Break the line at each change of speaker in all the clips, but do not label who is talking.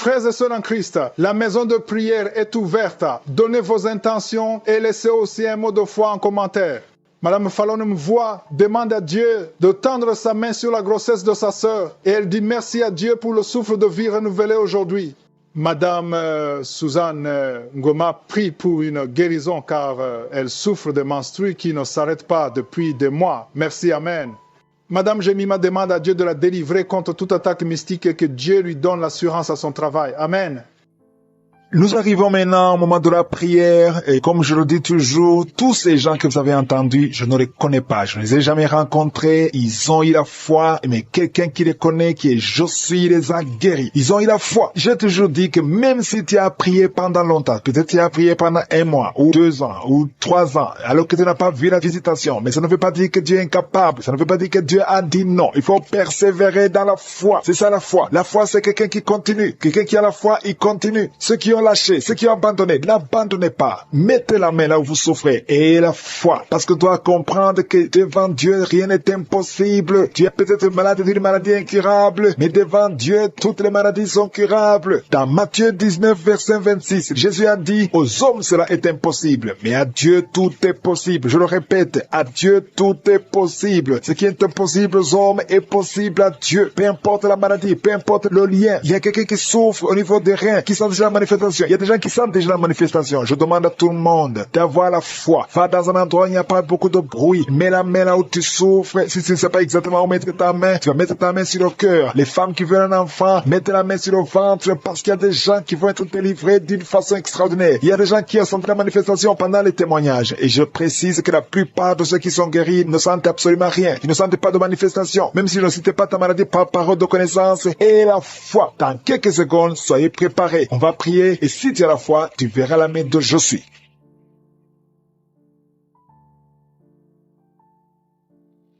Frères et sœurs en Christ, la maison de prière est ouverte. Donnez vos intentions et laissez aussi un mot de foi en commentaire. Madame Fallon me voit, demande à Dieu de tendre sa main sur la grossesse de sa sœur et elle dit merci à Dieu pour le souffle de vie renouvelé aujourd'hui. Madame Suzanne Ngoma prie pour une guérison car elle souffre de menstrues qui ne s'arrêtent pas depuis des mois. Merci, Amen. Madame Jemima demande à Dieu de la délivrer contre toute attaque mystique et que Dieu lui donne l'assurance à son travail. Amen.
Nous arrivons maintenant au moment de la prière et comme je le dis toujours, tous ces gens que vous avez entendus, je ne les connais pas, je ne les ai jamais rencontrés, ils ont eu la foi, mais quelqu'un qui les connaît, qui est Josué, les a guéris. Ils ont eu la foi. J'ai toujours dit que même si tu as prié pendant longtemps, peut-être tu as prié pendant 1 mois, ou 2 ans, ou 3 ans, alors que tu n'as pas vu la visitation, mais ça ne veut pas dire que Dieu est incapable, ça ne veut pas dire que Dieu a dit non. Il faut persévérer dans la foi. C'est ça la foi. La foi, c'est quelqu'un qui continue. Quelqu'un qui a la foi, il continue. Ceux qui ont lâché, ceux qui ont abandonné, n'abandonnez pas. Mettez la main là où vous souffrez et la foi. Parce que tu dois comprendre que devant Dieu, rien n'est impossible. Tu es peut-être malade d'une maladie incurable, mais devant Dieu, toutes les maladies sont curables. Dans Matthieu 19, verset 26, Jésus a dit, aux hommes cela est impossible, mais à Dieu tout est possible. Je le répète, à Dieu tout est possible. Ce qui est impossible aux hommes est possible à Dieu. Peu importe la maladie, peu importe le lien. Il y a quelqu'un qui souffre au niveau des reins, qui sent déjà la manifestation. Il y a des gens qui sentent déjà la manifestation. Je demande à tout le monde d'avoir la foi. Va dans un endroit où il n'y a pas beaucoup de bruit. Mets la main là où tu souffres. Si tu ne sais pas exactement où mettre ta main, tu vas mettre ta main sur le cœur. Les femmes qui veulent un enfant, mettez la main sur le ventre parce qu'il y a des gens qui vont être délivrés d'une façon extraordinaire. Il y a des gens qui ont senti la manifestation pendant les témoignages. Et je précise que la plupart de ceux qui sont guéris ne sentent absolument rien. Ils ne sentent pas de manifestation. Même si je ne citais pas ta maladie par parole de connaissance et la foi. Dans quelques secondes, soyez préparés. On va prier et si tu as la foi, tu verras la main de Josué.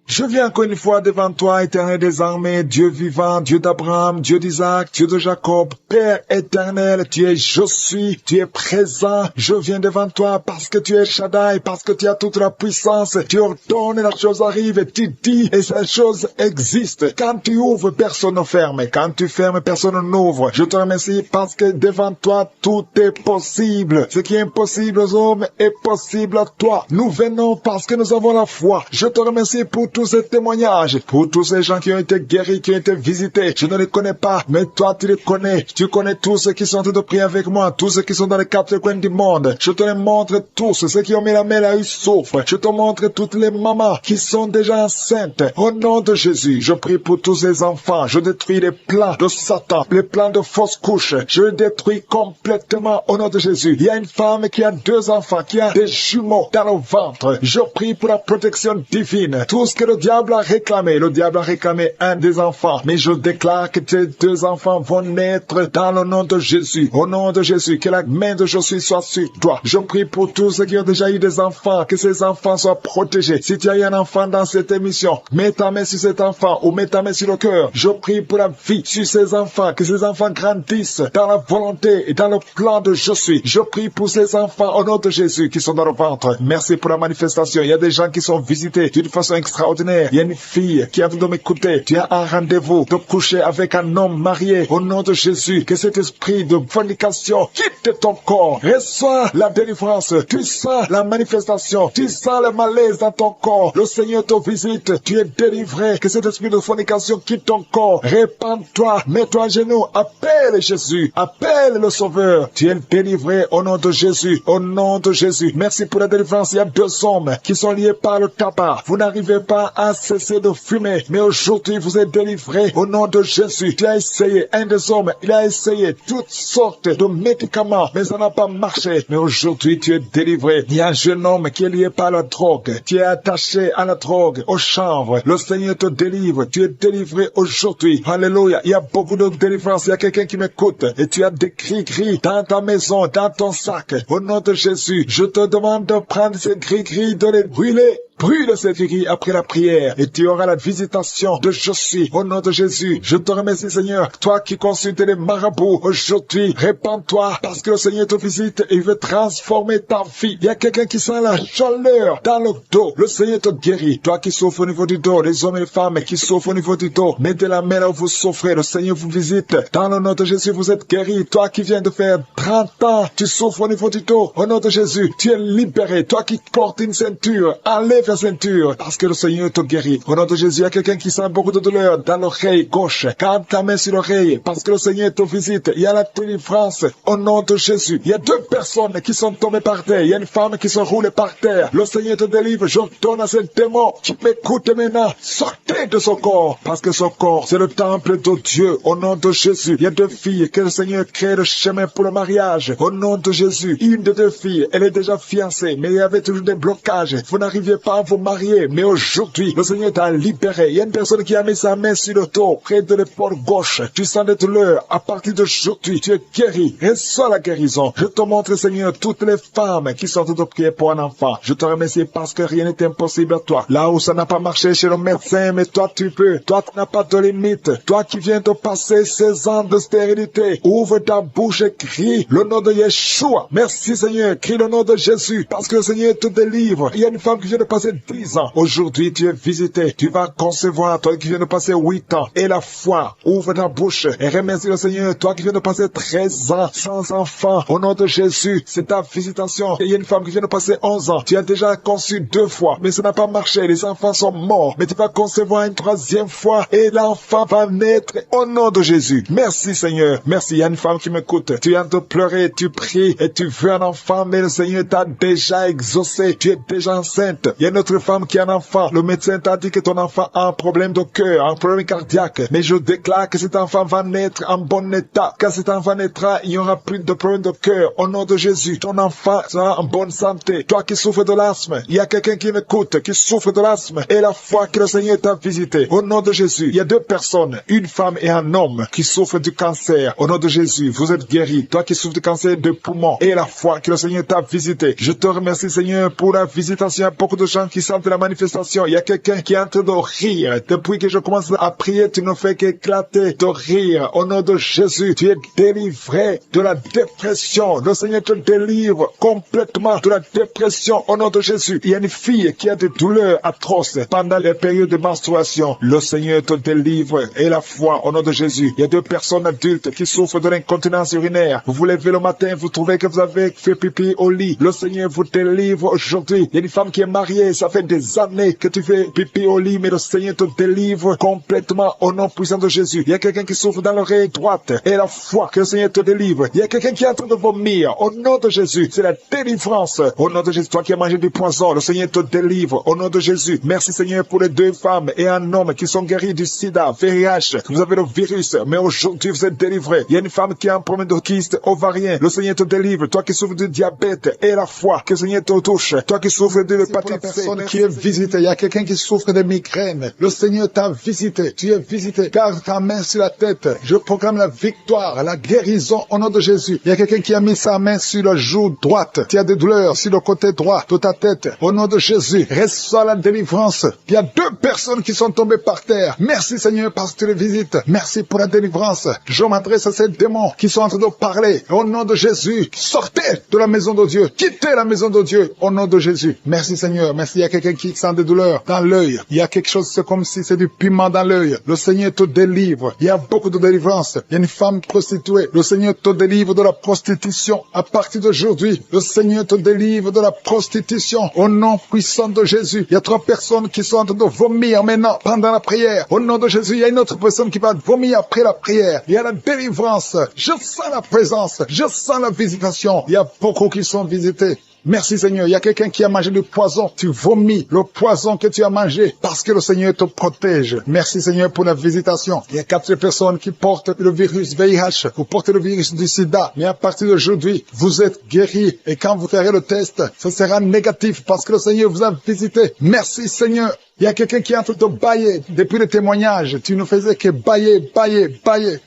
Je viens encore une fois devant toi, éternel des armées, Dieu vivant, Dieu d'Abraham, Dieu d'Isaac, Dieu de Jacob, Père éternel, tu es Josué, tu es présent. Je viens devant toi parce que tu es Shaddai, parce que tu as toute la puissance. Tu ordonnes, la chose arrive, et tu dis, et cette chose existe. Quand tu ouvres, personne ne ferme. Quand tu fermes, personne n'ouvre. Je te remercie parce que devant toi, tout est possible. Ce qui est impossible aux hommes est possible à toi. Nous venons parce que nous avons la foi. Je te remercie pour tous ces témoignages, pour tous ces gens qui ont été guéris, qui ont été visités. Je ne les connais pas, mais toi tu les connais. Tu connais tous ceux qui sont en train de prier avec moi, tous ceux qui sont dans les 4 coins du monde. Je te les montre tous, ceux qui ont mis la main là, ils souffrent. Je te montre toutes les mamans qui sont déjà enceintes. Au nom de Jésus, je prie pour tous ces enfants. Je détruis les plans de Satan, les plans de fausses couches. Je les détruis complètement au nom de Jésus. Il y a une femme qui a 2 enfants, qui a des jumeaux dans le ventre. Je prie pour la protection divine. Tout ce que le diable a réclamé un des enfants. Mais je déclare que tes 2 enfants vont naître dans le nom de Jésus. Au nom de Jésus, que la main de Josué soit sur toi. Je prie pour tous ceux qui ont déjà eu des enfants, que ces enfants soient protégés. Si tu as eu un enfant dans cette émission, mets ta main sur cet enfant ou mets ta main sur le cœur. Je prie pour la vie sur ces enfants, que ces enfants grandissent dans la volonté et dans le plan de Josué. Je prie pour ces enfants au nom de Jésus qui sont dans le ventre. Merci pour la manifestation. Il y a des gens qui sont visités d'une façon extraordinaire. Il y a une fille qui a envie de m'écouter. Tu as un rendez-vous de coucher avec un homme marié. Au nom de Jésus, que cet esprit de fornication quitte ton corps. Reçois la délivrance. Tu sens la manifestation. Tu sens le malaise dans ton corps. Le Seigneur te visite. Tu es délivré. Que cet esprit de fornication quitte ton corps. Répands-toi. Mets-toi à genoux. Appelle Jésus. Appelle le Sauveur. Tu es délivré au nom de Jésus. Au nom de Jésus. Merci pour la délivrance. Il y a 2 hommes qui sont liés par le tabac. Vous n'arrivez pas à cesser de fumer, mais aujourd'hui vous êtes délivré au nom de Jésus. Tu as essayé, un des hommes, il a essayé toutes sortes de médicaments, mais ça n'a pas marché. Mais aujourd'hui tu es délivré. Il y a un jeune homme qui est lié par la drogue. Tu es attaché à la drogue, au chanvre. Le Seigneur te délivre. Tu es délivré aujourd'hui. Alléluia. Il y a beaucoup de délivrance. Il y a quelqu'un qui m'écoute et tu as des gris-gris dans ta maison, dans ton sac. Au nom de Jésus, je te demande de prendre ces gris-gris, de les brûler. brûle cette vie après la prière et tu auras la visitation de je suis au nom de Jésus. Je te remercie Seigneur, toi qui consultes les marabouts aujourd'hui, répands-toi parce que le Seigneur te visite et il veut transformer ta vie. Il y a quelqu'un qui sent la chaleur dans le dos, le Seigneur te guérit. Toi qui souffres au niveau du dos, les hommes et les femmes qui souffrent au niveau du dos, mettez la main là où vous souffrez, le Seigneur vous visite. Dans le nom de Jésus, vous êtes guéri. Toi qui viens de faire 30 ans, tu souffres au niveau du dos, au nom de Jésus, tu es libéré. Toi qui portes une ceinture, enlève la ceinture parce que le Seigneur te guérit. Au nom de Jésus, il y a quelqu'un qui sent beaucoup de douleur dans l'oreille gauche. Garde ta main sur l'oreille parce que le Seigneur te visite. Il y a la délivrance au nom de Jésus. Il y a 2 personnes qui sont tombées par terre. Il y a une femme qui se roule par terre. Le Seigneur te délivre. J'ordonne à ce démon qui m'écoute maintenant, sortez de son corps parce que son corps, c'est le temple de Dieu. Au nom de Jésus, il y a 2 filles que le Seigneur crée le chemin pour le mariage. Au nom de Jésus, une de 2 filles, elle est déjà fiancée, mais il y avait toujours des blocages. Vous n'arriviez pas à vous marier, mais aujourd'hui, le Seigneur t'a libéré. Il y a une personne qui a mis sa main sur le dos, près de l'épaule gauche. Tu sens des douleurs. À partir d'aujourd'hui, tu es guéri. Reçois la guérison. Je te montre, Seigneur, toutes les femmes qui sont de prier pour un enfant. Je te remercie parce que rien n'est impossible à toi. Là où ça n'a pas marché chez le médecin, mais toi tu peux. Toi tu n'as pas de limite. Toi qui viens de passer 16 ans de stérilité, ouvre ta bouche et crie le nom de Yeshua. Merci Seigneur, crie le nom de Jésus parce que le Seigneur te délivre. Il y a une femme qui vient de passer 10 ans. Aujourd'hui tu es visité. Tu vas concevoir. Toi qui viens de passer 8 ans. Et la foi, ouvre ta bouche et remercie le Seigneur. Toi qui viens de passer 13 ans sans enfant. Au nom de Jésus, c'est ta visitation. Et il y a une femme qui vient de passer 11 ans. Tu as déjà conçu 2 fois, mais ça n'a pas marché. Les enfants sont morts. Mais tu vas concevoir une 3e fois et l'enfant va naître au nom de Jésus. Merci Seigneur. Merci. Il y a une femme qui m'écoute. Tu es en train de pleurer, tu pries et tu veux un enfant, mais le Seigneur t'a déjà exaucé. Tu es déjà enceinte. Il y a une autre femme qui a un enfant. Le médecin t'a dit que ton enfant a un problème de cœur, un problème cardiaque. Mais je déclare que cet enfant va naître en bon état. Quand cet enfant naîtra, il n'y aura plus de problème de cœur. Au nom de Jésus, ton enfant sera en bonne santé. Toi qui souffres de l'asthme, il y a quelqu'un qui m'écoute, qui souffre de l'asthme, et la foi que le Seigneur t'a visité. Au nom de Jésus, il y a 2 personnes, une femme et un homme, qui souffrent du cancer. Au nom de Jésus, vous êtes guéris. Toi qui souffres du cancer de poumon, et la foi que le Seigneur t'a visité. Je te remercie Seigneur pour la visitation. Il y a beaucoup de gens qui sentent la manifestation. Il y a quelqu'un qui est en train de rire. Depuis que je commence à prier, tu ne fais qu'éclater de rire. Au nom de Jésus, tu es délivré de la dépression. Le Seigneur te délivre complètement de la dépression. Au nom de Jésus, il y a une fille qui a des douleurs atroces pendant les périodes de menstruation. Le Seigneur te délivre et la foi au nom de Jésus. Il y a 2 personnes adultes qui souffrent de l'incontinence urinaire. Vous vous levez le matin, vous trouvez que vous avez fait pipi au lit. Le Seigneur vous délivre aujourd'hui. Il y a une femme qui est mariée, ça fait des années que tu fais pipi au lit, mais le Seigneur te délivre complètement au nom puissant de Jésus. Il y a quelqu'un qui souffre dans l'oreille droite et la foi que le Seigneur te délivre. Il y a quelqu'un qui est en train de vomir au nom de Jésus. C'est la délivrance au nom de Jésus. Toi qui as mangé du poison, le Seigneur te délivre au nom de Jésus. Merci Seigneur pour les 2 femmes et un homme qui sont guéris du sida, VIH. Vous avez le virus, mais aujourd'hui vous êtes délivrés. Il y a une femme qui a un problème de kyste ovarien. Le Seigneur te délivre. Toi qui souffres de diabète et la foi que le Seigneur te touche. Toi qui souffres de l'hépatite C,
qui est visité. Il y a quelqu'un qui souffre de migraine. Le Seigneur t'a visité. Tu es visité. Garde ta main sur la tête. Je proclame la victoire, la guérison au nom de Jésus. Il y a quelqu'un qui a mis sa main sur la joue droite. Tu as des douleurs sur le côté droit de ta tête. Au nom de Jésus, reçois la délivrance. Il y a 2 personnes qui sont tombées par terre. Merci Seigneur parce que tu les visites. Merci pour la délivrance. Je m'adresse à ces démons qui sont en train de parler. Au nom de Jésus, sortez de la maison de Dieu. Quittez la maison de Dieu. Au nom de Jésus. Merci Seigneur. Merci. Il y a quelqu'un qui sent des douleurs dans l'œil. Il y a quelque chose, c'est comme si c'est du piment dans l'œil. Le Seigneur te délivre. Il y a beaucoup de délivrance. Il y a une femme prostituée. Le Seigneur te délivre de la prostitution. À partir d'aujourd'hui, le Seigneur te délivre de la prostitution. Au nom puissant de Jésus. Il y a 3 personnes qui sont en train de vomir maintenant pendant la prière. Au nom de Jésus, il y a une autre personne qui va vomir après la prière. Il y a la délivrance. Je sens la présence. Je sens la visitation. Il y a beaucoup qui sont visités. Merci Seigneur, il y a quelqu'un qui a mangé du poison. Tu vomis le poison que tu as mangé parce que le Seigneur te protège. Merci Seigneur pour la visitation. Il y a 4 personnes qui portent le virus VIH. Vous portez le virus du sida. Mais à partir d'aujourd'hui, vous êtes guéris. Et quand vous ferez le test, ce sera négatif parce que le Seigneur vous a visité. Merci Seigneur. Il y a quelqu'un qui est en train de bailler. Depuis le témoignage, tu ne faisais que bailler.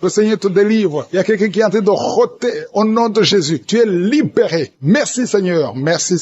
Le Seigneur te délivre. Il y a quelqu'un qui est en train de rôter au nom de Jésus. Tu es libéré. Merci Seigneur. Merci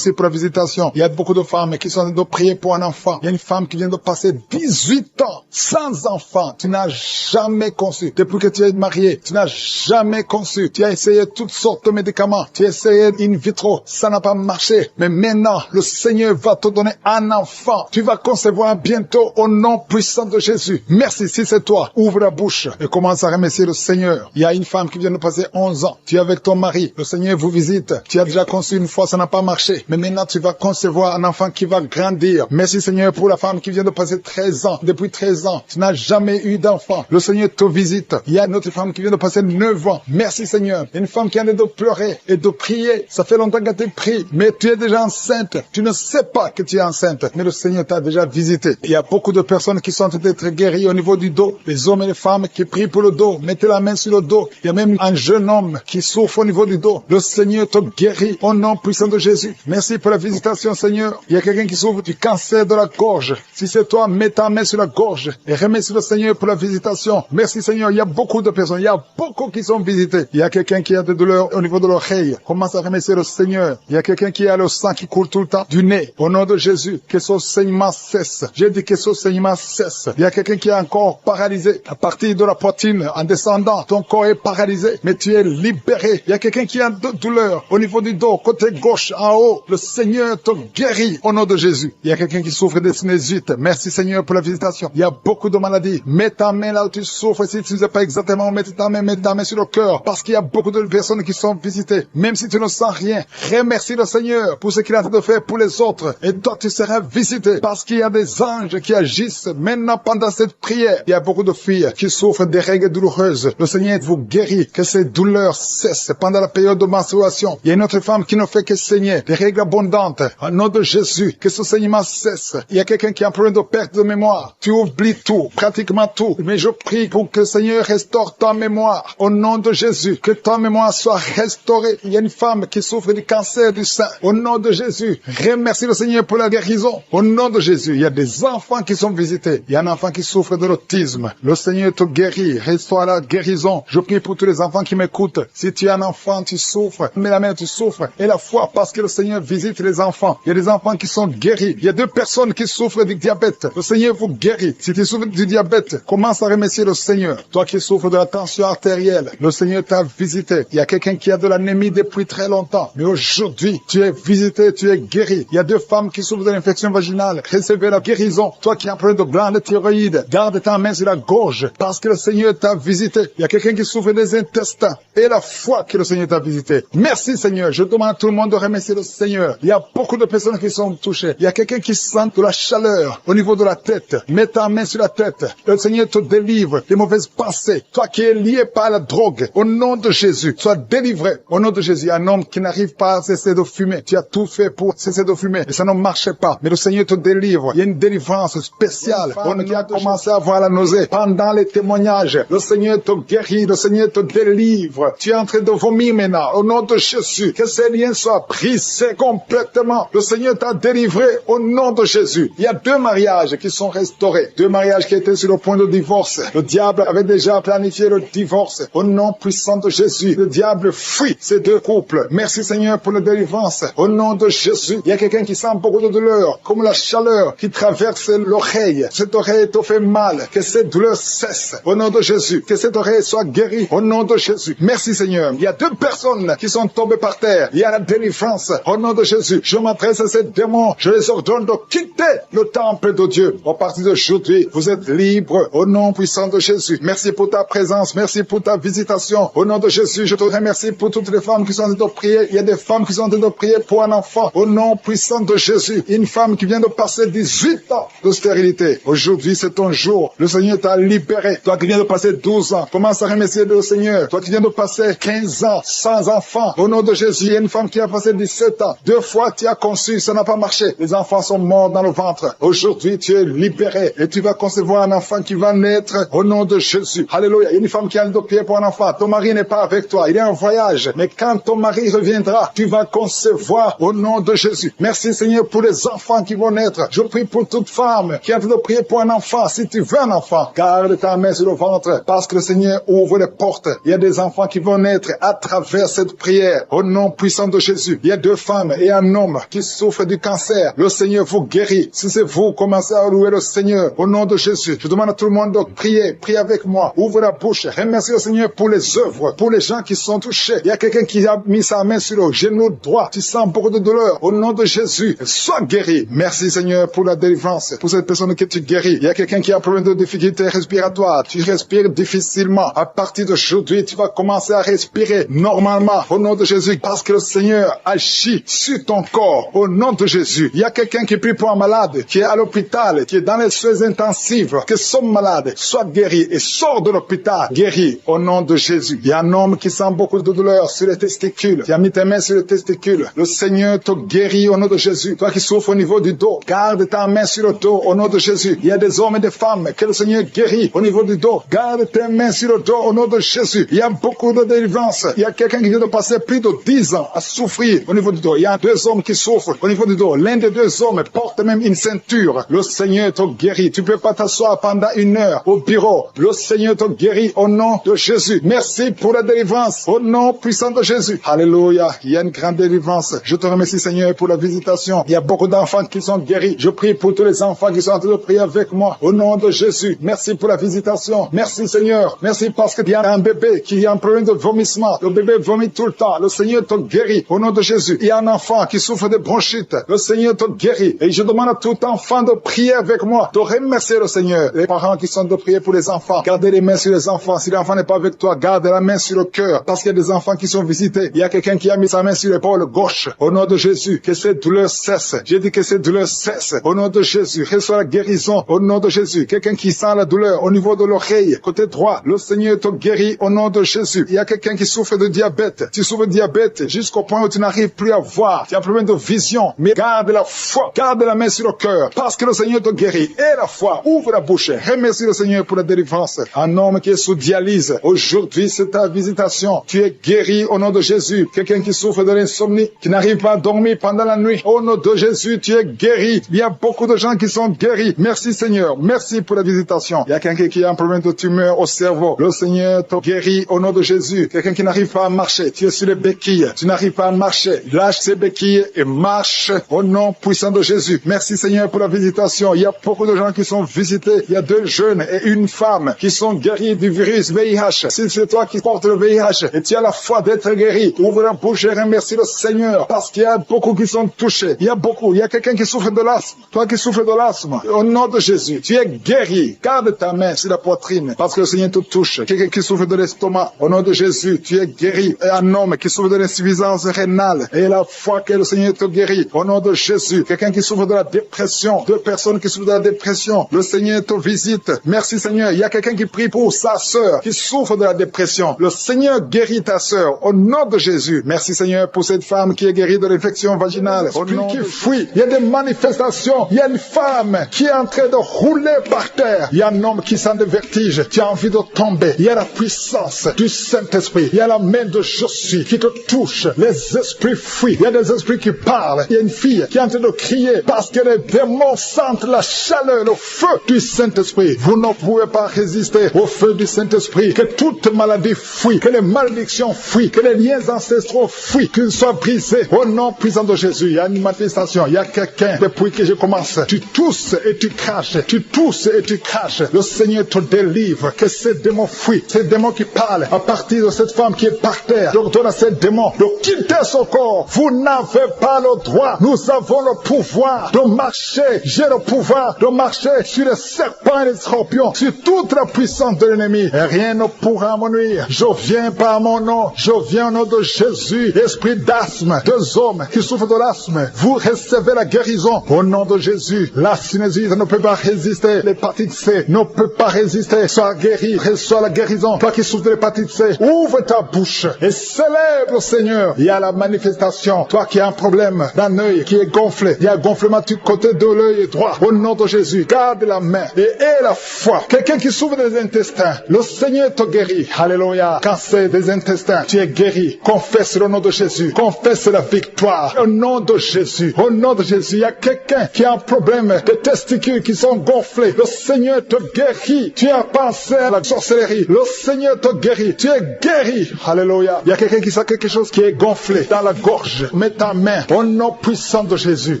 pour la visitation. Il y a beaucoup de femmes qui sont en train de prier pour un enfant. Il y a une femme qui vient de passer 18 ans sans enfant. Tu n'as jamais conçu. Depuis que tu es marié, tu n'as jamais conçu. Tu as essayé toutes sortes de médicaments. Tu as essayé in vitro. Ça n'a pas marché. Mais maintenant, le Seigneur va te donner un enfant. Tu vas concevoir bientôt au nom puissant de Jésus. Merci, si c'est toi, ouvre la bouche et commence à remercier le Seigneur. Il y a une femme qui vient de passer 11 ans. Tu es avec ton mari. Le Seigneur vous visite. Tu as déjà conçu une fois, ça n'a pas marché. Mais maintenant, tu vas concevoir un enfant qui va grandir. Merci Seigneur pour la femme qui vient de passer 13 ans. Depuis 13 ans, tu n'as jamais eu d'enfant. Le Seigneur te visite. Il y a une autre femme qui vient de passer 9 ans. Merci Seigneur. Une femme qui a de pleurer et de prier. Ça fait longtemps que tu pries, mais tu es déjà enceinte. Tu ne sais pas que tu es enceinte, mais le Seigneur t'a déjà visité. Il y a beaucoup de personnes qui sont en train d'être guéries au niveau du dos. Les hommes et les femmes qui prient pour le dos. Mettez la main sur le dos. Il y a même un jeune homme qui souffre au niveau du dos. Le Seigneur te guérit au nom puissant de Jésus. Merci pour la visitation, Seigneur. Il y a quelqu'un qui souffre du cancer de la gorge. Si c'est toi, mets ta main sur la gorge et remercie le Seigneur pour la visitation. Merci, Seigneur. Il y a beaucoup de personnes. Il y a beaucoup qui sont visitées. Il y a quelqu'un qui a des douleurs au niveau de l'oreille. Commence à remercier le Seigneur. Il y a quelqu'un qui a le sang qui coule tout le temps du nez. Au nom de Jésus, que son saignement cesse. J'ai dit que ce saignement cesse. Il y a quelqu'un qui est encore paralysé à partir de la poitrine en descendant. Ton corps est paralysé, mais tu es libéré. Il y a quelqu'un qui a de douleur au niveau du dos, côté gauche, en haut. Le Seigneur te guérit au nom de Jésus. Il y a quelqu'un qui souffre de sinusite. Merci Seigneur pour la visitation. Il y a beaucoup de maladies. Mets ta main là où tu souffres. Si tu ne sais pas exactement où mettre ta main sur le cœur. Parce qu'il y a beaucoup de personnes qui sont visitées. Même si tu ne sens rien, remercie le Seigneur pour ce qu'il est en train de faire pour les autres. Et toi, tu seras visité. Parce qu'il y a des anges qui agissent maintenant pendant cette prière. Il y a beaucoup de filles qui souffrent des règles douloureuses. Le Seigneur vous guérit, que ces douleurs cessent pendant la période de menstruation. Il y a une autre femme qui ne fait que saigner, des règles abondantes. Au nom de Jésus, que ce saignement cesse. Il y a quelqu'un qui a un problème de perte de mémoire. Tu oublies tout, pratiquement tout. Mais je prie pour que le Seigneur restaure ta mémoire. Au nom de Jésus, que ta mémoire soit restaurée. Il y a une femme qui souffre du cancer du sein. Au nom de Jésus, remercie le Seigneur pour la guérison. Au nom de Jésus, il y a des enfants qui sont visités. Il y a un enfant qui souffre de l'autisme. Le Seigneur te guérit, restaure la guérison. Je prie pour tous les enfants qui m'écoutent. Si tu es un enfant, tu souffres. Mais la mère, tu souffres. Et la foi, parce que le Seigneur visite les enfants. Il y a des enfants qui sont guéris. Il y a 2 personnes qui souffrent du diabète. Le Seigneur vous guérit. Si tu souffres du diabète, commence à remercier le Seigneur. Toi qui souffres de la tension artérielle, le Seigneur t'a visité. Il y a quelqu'un qui a de l'anémie depuis très longtemps. Mais aujourd'hui, tu es visité, tu es guéri. Il y a 2 femmes qui souffrent de l'infection vaginale. Recevez la guérison. Toi qui as un problème de glande thyroïde, garde ta main sur la gorge parce que le Seigneur t'a visité. Il y a quelqu'un qui souffre des intestins et la foi que le Seigneur t'a visité. Merci Seigneur. Je demande à tout le monde de remercier le Seigneur. Il y a beaucoup de personnes qui sont touchées. Il y a quelqu'un qui sent de la chaleur au niveau de la tête. Mets ta main sur la tête. Le Seigneur te délivre des mauvaises pensées. Toi qui es lié par la drogue, au nom de Jésus, sois délivré. Au nom de Jésus, un homme qui n'arrive pas à cesser de fumer. Tu as tout fait pour cesser de fumer et ça ne marchait pas. Mais le Seigneur te délivre. Il y a une délivrance spéciale. On a commencé à avoir la nausée pendant les témoignages. Le Seigneur te guérit, le Seigneur te délivre. Tu es en train de vomir maintenant. Au nom de Jésus, que ces liens soient brisés complètement. Le Seigneur t'a délivré au nom de Jésus. Il y a 2 mariages qui sont restaurés. 2 mariages qui étaient sur le point de divorce. Le diable avait déjà planifié le divorce. Au nom puissant de Jésus, le diable fuit ces 2 couples. Merci Seigneur pour la délivrance. Au nom de Jésus, il y a quelqu'un qui sent beaucoup de douleur, comme la chaleur qui traverse l'oreille. Cette oreille te fait mal. Que cette douleur cesse. Au nom de Jésus, que cette oreille soit guérie. Au nom de Jésus. Merci Seigneur. Il y a 2 personnes qui sont tombées par terre. Il y a la délivrance. Au nom de Jésus, je m'adresse à ces démons. Je les ordonne de quitter le temple de Dieu. À partir d'aujourd'hui, vous êtes libres. Au nom puissant de Jésus. Merci pour ta présence. Merci pour ta visitation. Au nom de Jésus, je te remercie pour toutes les femmes qui sont en train de prier. Il y a des femmes qui sont en train de prier pour un enfant. Au nom puissant de Jésus. Une femme qui vient de passer 18 ans de stérilité. Aujourd'hui, c'est ton jour. Le Seigneur t'a libéré. Toi qui viens de passer 12 ans, commence à remercier le Seigneur. Toi qui viens de passer 15 ans sans enfant. Au nom de Jésus, il y a une femme qui a passé 17 ans. 2 fois tu as conçu, ça n'a pas marché. Les enfants sont morts dans le ventre. Aujourd'hui, tu es libéré et tu vas concevoir un enfant qui va naître au nom de Jésus. Alléluia. Il y a une femme qui a le pied pour un enfant. Ton mari n'est pas avec toi. Il est en voyage. Mais quand ton mari reviendra, tu vas concevoir au nom de Jésus. Merci Seigneur pour les enfants qui vont naître. Je prie pour toute femme qui est en train de prier pour un enfant. Si tu veux un enfant, garde ta main sur le ventre parce que le Seigneur ouvre les portes. Il y a des enfants qui vont naître à travers cette prière. Au nom puissant de Jésus, il y a 2 femmes et un homme qui souffrent du cancer. Le Seigneur vous guérit. Si c'est vous, commencez à louer le Seigneur. Au nom de Jésus, je demande à tout le monde de prier. Priez avec moi. Ouvre la bouche. Remercie le Seigneur pour les œuvres, pour les gens qui sont touchés. Il y a quelqu'un qui a mis sa main sur le genou droit. Tu sens beaucoup de douleur. Au nom de Jésus, sois guéri. Merci Seigneur pour la délivrance, pour cette personne que tu guéris. Il y a quelqu'un qui a un problème de difficulté respiratoire. Tu respires difficilement. À partir d'aujourd'hui, tu vas commencer à respirer normalement. Au nom de Jésus, parce que le Seigneur agit sur ton corps. Au nom de Jésus. Il y a quelqu'un qui prie pour un malade, qui est à l'hôpital, qui est dans les soins intensifs, que son malade soit guéri et sort de l'hôpital. Guéri au nom de Jésus. Il y a un homme qui sent beaucoup de douleur sur les testicules. Tu as mis tes mains sur les testicules. Le Seigneur te guérit au nom de Jésus. Toi qui souffres au niveau du dos, garde ta main sur le dos au nom de Jésus. Il y a des hommes et des femmes que le Seigneur guérit au niveau du dos. Garde tes mains sur le dos au nom de Jésus. Il y a beaucoup de délivrance. Il y a quelqu'un qui vient de passer plus de 10 ans à souffrir au niveau du dos. Il y a 2 hommes qui souffrent au niveau du dos. L'un des 2 hommes porte même une ceinture. Le Seigneur te guérit. Tu peux pas t'asseoir pendant 1 heure au bureau. Le Seigneur te guérit au nom de Jésus. Merci pour la délivrance au nom puissant de Jésus. Alléluia. Il y a une grande délivrance. Je te remercie Seigneur pour la visitation. Il y a beaucoup d'enfants qui sont guéris. Je prie pour tous les enfants qui sont en train de prier avec moi au nom de Jésus. Merci pour la visitation. Merci Seigneur. Merci parce qu'il y a un bébé qui a un problème de vomissement. Le bébé vomit tout le temps. Le Seigneur te guérit au nom de Jésus. Il y a un enfant qui souffre de bronchite. Le Seigneur te guérit. Et je demande à tout enfant de prier avec moi, de remercier le Seigneur. Les parents qui sont de prier pour les enfants, gardez les mains sur les enfants. Si l'enfant n'est pas avec toi, garde la main sur le cœur. Parce qu'il y a des enfants qui sont visités. Il y a quelqu'un qui a mis sa main sur l'épaule gauche. Au nom de Jésus, que cette douleur cesse. J'ai dit que cette douleur cesse. Au nom de Jésus, reçois la guérison. Au nom de Jésus, quelqu'un qui sent la douleur au niveau de l'oreille, côté droit, le Seigneur te guérit au nom de Jésus. Il y a quelqu'un qui souffre de diabète. Tu souffres de diabète jusqu'au point où tu n'arrives plus à voir. Tu as un problème de vision. Mais garde la foi. Garde la main sur le cœur. Parce que le Seigneur te guérit. Et la foi. Ouvre la bouche. Remercie le Seigneur pour la délivrance. Un homme qui est sous dialyse. Aujourd'hui, c'est ta visitation. Tu es guéri au nom de Jésus. Quelqu'un qui souffre de l'insomnie, qui n'arrive pas à dormir pendant la nuit. Au nom de Jésus, tu es guéri. Il y a beaucoup de gens qui sont guéris. Merci Seigneur. Merci pour la visitation. Il y a quelqu'un qui a un problème de tumeur au cerveau. Le Seigneur te guérit au nom de Jésus. Quelqu'un qui n'arrive pas à marcher. Tu es sur les béquilles. Tu n'arrives pas à marcher. Lâche ces béquilles et marche au nom puissant de Jésus. Merci Seigneur pour la visitation. Il y a beaucoup de gens qui sont visités. Il y a 2 jeunes et une femme qui sont guéris du virus VIH. Si c'est toi qui portes le VIH et tu as la foi d'être guéri, ouvre la bouche et remercie le Seigneur parce qu'il y a beaucoup qui sont touchés. Il y a beaucoup. Il y a quelqu'un qui souffre de l'asthme. Toi qui souffres de l'asthme, au nom de Jésus, tu es guéri. Garde ta main sur la poitrine parce que le Seigneur te touche. Quelqu'un qui souffre de l'estomac, au nom de Jésus, tu es guéri. Et un homme qui souffre de l'insuffisance rénale et la foi que le Seigneur te guérit, au nom de Jésus. Quelqu'un qui souffre de la dépression, 2 personnes qui souffrent de la dépression, le Seigneur te visite. Merci Seigneur. Il y a quelqu'un qui prie pour sa sœur qui souffre de la dépression. Le Seigneur guérit ta sœur au nom de Jésus. Merci Seigneur pour cette femme qui est guérie de l'infection vaginale. Au nom qui fuit. Il y a des manifestations. Il y a une femme qui est en train de rouler par terre. Il y a un homme qui sent des vertiges. Tu as envie de tomber. Il y a la puissance du Saint-Esprit. Il y a la main de Jésus qui te touche. Les esprits fuient. Il y a des esprits qui parlent. Il y a une fille qui est en train de crier parce que les démons sentent la chaleur, le feu du Saint-Esprit. Vous ne pouvez pas résister au feu du Saint-Esprit. Que toute maladie fuit. Que les malédictions fuient. Que les liens ancestraux fuient. Qu'ils soient brisés. Au nom puissant de Jésus. Il y a une manifestation. Il y a quelqu'un. Depuis que je commence, tu tousses et tu craches. Tu tousses et tu craches. Le Seigneur te délivre. Que ces démons fuient. Ces démons qui parlent à partir de cette femme qui est par terre. Donc donne à ces démons de quitter son corps. Vous n'avez pas le droit. Nous avons le pouvoir de marcher. J'ai le pouvoir de marcher sur les serpents et les scorpions, sur toute la puissance de l'ennemi. Et rien ne pourra me nuire. Je viens par mon nom. Je viens au nom de Jésus. Esprit d'asthme. 2 hommes qui souffrent de l'asthme. Vous recevez la guérison au nom de Jésus. La sinusite ne peut pas résister. L'hépatite C ne peut pas résister. Sois guéri. Reçois la guérison. Toi qui souffres de l'hépatite C, ouvre ta bouche et célèbre le Seigneur. Il y a la manifestation. Toi qui as un problème d'un œil qui est gonflé. Il y a un gonflement du côté de l'œil droit. Au nom de Jésus, garde la main et aie la foi. Quelqu'un qui souffre des intestins, le Seigneur te guérit. Alléluia. Cancer des intestins, tu es guéri. Confesse le nom de Jésus. Confesse la victoire. Au nom de Jésus. Au nom de Jésus, il y a quelqu'un qui a un problème de testicules qui sont gonflés. Le Seigneur te guérit. Tu as pensé à la sorcellerie. Le Seigneur te guérit. Tu es guéri. Alléluia. Il y a quelqu'un qui sent quelque chose qui est gonflé dans la gorge. Mets ta main au nom puissant de Jésus.